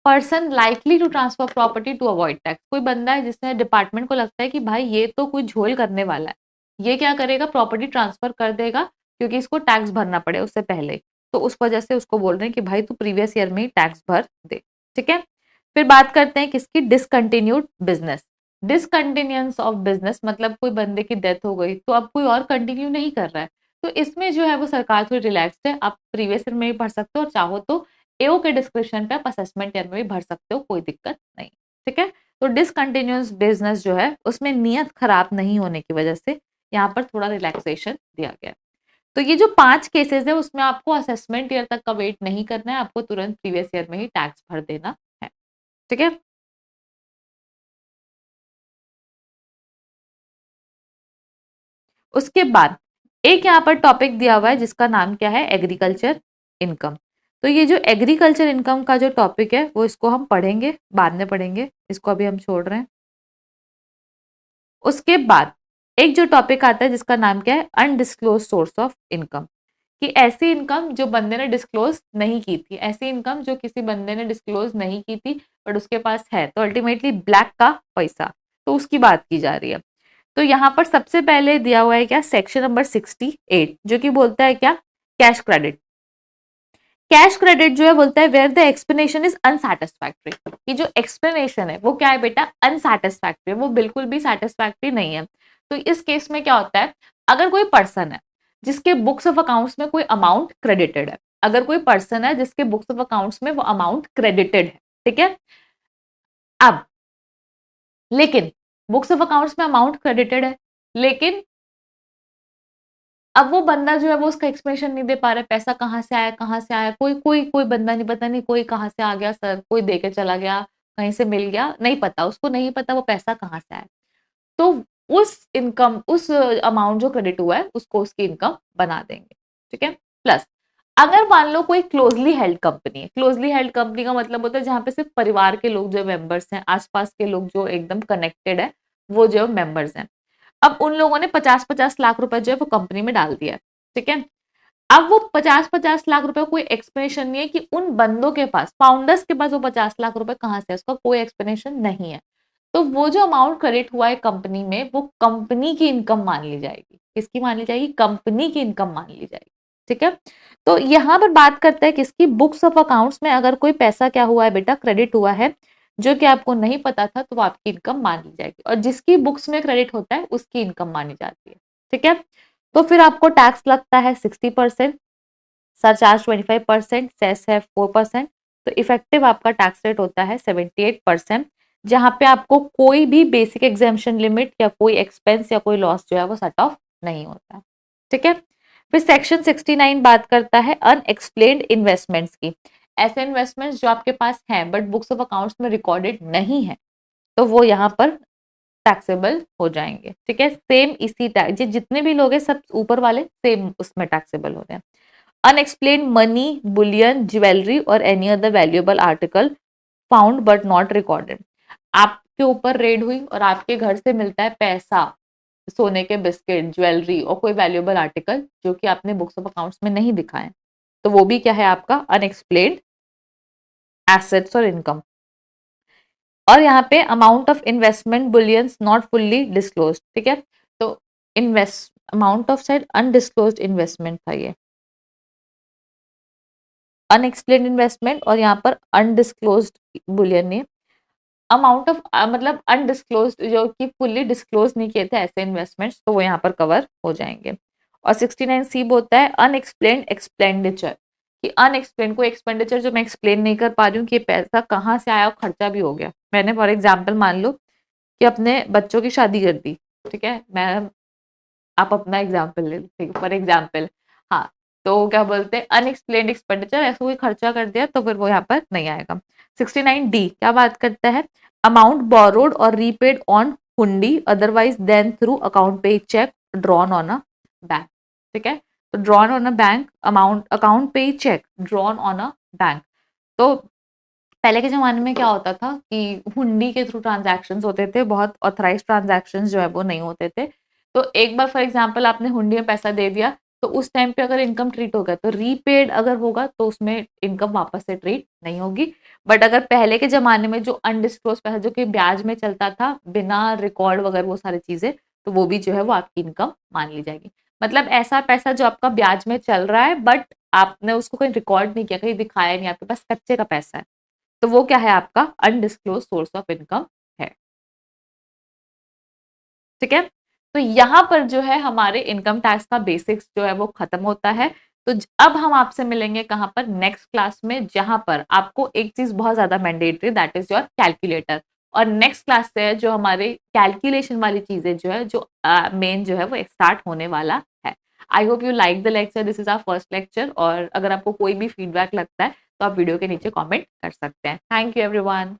Person likely to transfer property to avoid tax, कोई बंदा है जिसने डिपार्टमेंट को लगता है कि भाई ये तो कोई झोल करने वाला है, ये क्या करेगा, प्रॉपर्टी ट्रांसफर कर देगा क्योंकि इसको टैक्स भरना पड़े उससे पहले, तो उस वजह से उसको बोल रहे हैं कि भाई तू प्रीवियस ईयर में ही टैक्स भर दे। ठीक है। फिर बात करते हैं किसकी, डिसकंटिन्यूड बिजनेस। डिसकंटिन्यूंस ऑफ बिजनेस मतलब कोई बंदे की डेथ हो गई तो अब कोई और कंटिन्यू नहीं कर रहा है, तो इसमें जो है वो सरकार थोड़ी रिलैक्स्ड है, आप प्रीवियस ईयर में भी भर सकते हो और चाहो तो एओ के डिस्क्रिप्शन पे आप असेसमेंट ईयर में भी भर सकते हो, कोई दिक्कत नहीं। ठीक है। तो डिसकंटिन्यूअस बिजनेस जो है उसमें नियत खराब नहीं होने की वजह से यहाँ पर थोड़ा रिलैक्सेशन दिया गया है। तो ये जो 5 केसेस है उसमें आपको असेसमेंट ईयर तक का वेट नहीं करना है, आपको तुरंत प्रीवियस ईयर में ही टैक्स भर देना है। ठीक है। उसके बाद एक यहाँ पर टॉपिक दिया हुआ है जिसका नाम क्या है, एग्रीकल्चर इनकम। तो ये जो एग्रीकल्चर इनकम का जो टॉपिक है वो इसको हम पढ़ेंगे, बाद में पढ़ेंगे, इसको अभी हम छोड़ रहे हैं। उसके बाद एक जो टॉपिक आता है जिसका नाम क्या है, अनडिस्क्लोज सोर्स ऑफ इनकम, कि ऐसी इनकम जो बंदे ने डिस्क्लोज नहीं की थी, ऐसी इनकम जो किसी बंदे ने डिस्क्लोज नहीं की थी बट उसके पास है, तो अल्टीमेटली ब्लैक का पैसा, तो उसकी बात की जा रही है। तो यहाँ पर सबसे पहले दिया हुआ है क्या, सेक्शन नंबर 68 जो कि बोलता है क्या, कैश क्रेडिट। कैश क्रेडिट जो है बोलता है वेयर द एक्सप्लेनेशन इज अनसैटिस्फैक्ट्री, कि जो एक्सप्लेनेशन है वो क्या है बेटा, अनसैटिस्फैक्ट्री, वो बिल्कुल भी सैटिस्फैक्ट्री नहीं है। तो इस केस में क्या होता है, अगर कोई पर्सन है जिसके बुक्स ऑफ अकाउंट्स में कोई अमाउंट क्रेडिटेड है, अगर कोई पर्सन है जिसके बुक्स ऑफ अकाउंट्स में वो अमाउंट क्रेडिटेड है, ठीक है, अब लेकिन बुक्स ऑफ अकाउंट्स में अमाउंट क्रेडिटेड है, लेकिन अब वो बंदा जो है वो उसका एक्सप्लेनेशन नहीं दे पा रहा है, पैसा कहाँ से आया, कोई कोई कोई बंदा नहीं, पता नहीं कोई कहाँ से आ गया सर, कोई दे के चला गया, कहीं से मिल गया, नहीं पता, उसको नहीं पता वो पैसा कहाँ से आया। तो उस इनकम, उस अमाउंट जो क्रेडिट हुआ है उसको उसकी इनकम बना देंगे। ठीक है। प्लस अगर मान लो कोई क्लोजली हेल्ड कंपनी है, क्लोजली हेल्ड कंपनी का मतलब होता है जहां पे सिर्फ परिवार के लोग जो मेंबर्स हैं, आसपास के लोग जो एकदम कनेक्टेड है वो जो मेंबर्स हैं, अब उन लोगों ने 50-50 लाख रुपए जो है वो कंपनी में डाल दिया है। ठीक है। अब वो 50-50 लाख रुपए कोई एक्सप्लेनेशन नहीं है कि उन बंदों के पास, फाउंडर्स के पास वो 50 लाख रुपए कहाँ से है, उसका कोई एक्सप्लेनेशन नहीं है। तो वो जो अमाउंट क्रेडिट हुआ है कंपनी में वो कंपनी की इनकम मान ली जाएगी, किसकी मान ली जाएगी, कंपनी की इनकम मान ली जाएगी। ठीक है। तो यहाँ पर बात करते हैं किसकी, बुक्स ऑफ अकाउंट्स में अगर कोई पैसा क्या हुआ है बेटा, क्रेडिट हुआ है, जो कि आपको नहीं पता था, तो वो आपकी इनकम मान ली जाएगी, और जिसकी बुक्स में क्रेडिट होता है उसकी इनकम मानी जाती है। ठीक है। तो फिर आपको टैक्स लगता है 60%, सरचार्ज 25%, सेस है 4%, तो इफेक्टिव आपका टैक्स रेट होता है 78%, जहां पे आपको कोई भी बेसिक एग्जाम्पशन लिमिट या कोई एक्सपेंस या कोई लॉस जो है वो सेट ऑफ नहीं होता है। ठीक है। फिर सेक्शन 69 बात करता है अनएक्सप्लेन्ड इन्वेस्टमेंट्स की, ऐसे इन्वेस्टमेंट्स जो आपके पास हैं बट बुक्स ऑफ अकाउंट्स में रिकॉर्डेड नहीं है, तो वो यहाँ पर टैक्सेबल हो जाएंगे। ठीक है। सेम इसी टैक्स, जितने भी लोग हैं सब ऊपर वाले सेम उसमें टैक्सेबल हो रहे हैं। अनएक्सप्लेन्ड मनी, बुलियन, ज्वेलरी और any other valuable article found but not recorded, आपके ऊपर रेड हुई और आपके घर से मिलता है पैसा, सोने के बिस्किट, ज्वेलरी और कोई वैल्यूएबल आर्टिकल जो कि आपने बुक्स ऑफ अकाउंट्स में नहीं दिखाए, तो वो भी क्या है आपका अनएक्सप्लेन्ड एसेट्स और इनकम। और यहाँ पे amount of investment bullions not fully disclose. ठीक है। तो invest amount of side undisclosed investment था ये, अनएक्सप्लेन्ड इन्वेस्टमेंट, और यहाँ पर अनडिस्क्लोज्ड बुलियन ने अमाउंट ऑफ मतलब अनडिस्क्लोज्ड जो कि फुल्ली डिस्क्लोज नहीं किए थे ऐसे इन्वेस्टमेंट्स, तो वो यहाँ पर कवर हो जाएंगे। और 69C बोलता है अनएक्सप्लेन्ड एक्सपेंडिचर, कि अनएक्सप्लेन कोई एक्सपेंडिचर जो मैं एक्सप्लेन नहीं कर पा रही हूँ कि ये पैसा कहाँ से आया और खर्चा भी हो गया। मैंने फॉर एग्जाम्पल मान लो कि अपने बच्चों की शादी कर दी, ठीक है, मैं आप अपना एग्जाम्पल ले लीजिए फॉर एग्जाम्पल। हाँ, तो क्या बोलते हैं अनएक्सप्लेन्ड एक्सपेंडिचर, ऐसा कोई खर्चा कर दिया तो फिर वो यहाँ पर नहीं आएगा। 69D क्या बात करता है, amount borrowed or repaid on hundi otherwise than through account payee cheque drawn on a bank. ठीक है, तो drawn on a bank amount, account payee cheque drawn on a bank. तो पहले के ज़माने में क्या होता था कि हुंडी के थ्रू ट्रांज़ैक्शंस होते थे, बहुत ऑथराइज़्ड ट्रांज़ैक्शंस जो है वो नहीं होते थे। तो एक बार फॉर एग्ज़ाम्पल आपने हुंडी में पैसा दे दिया, तो उस टाइम पे अगर इनकम ट्रीट हो गया, तो रीपेड अगर होगा तो उसमें इनकम वापस से ट्रीट नहीं होगी। बट अगर पहले के ज़माने में जो अनडिस्क्लोज़्ड पैसा जो कि ब्याज में चलता था, बिना रिकॉर्ड वगैरह वो सारी चीज़ें, तो वो भी जो है वो आपकी इनकम मान ली जाएगी। मतलब ऐसा पैसा जो आपका ब्याज में चल रहा है बट आपने उसको कहीं रिकॉर्ड नहीं किया, कहीं दिखाया नहीं, आपके पास कच्चे का पैसा है। तो वो क्या है आपका अनडिस्क्लोज सोर्स ऑफ इनकम है। ठीक है, तो यहाँ पर जो है हमारे इनकम टैक्स का बेसिक्स जो है वो खत्म होता है। तो अब हम आपसे मिलेंगे कहाँ पर, नेक्स्ट क्लास में, जहां पर आपको एक चीज बहुत ज्यादा mandatory, that is your calculator. और नेक्स्ट क्लास से है जो हमारे कैलकुलेशन वाली चीजें जो है, जो मेन जो है वो स्टार्ट होने वाला है। I hope you like the lecture, this is our first lecture. और अगर आपको कोई भी फीडबैक लगता है तो आप वीडियो के नीचे कमेंट कर सकते हैं। Thank you everyone.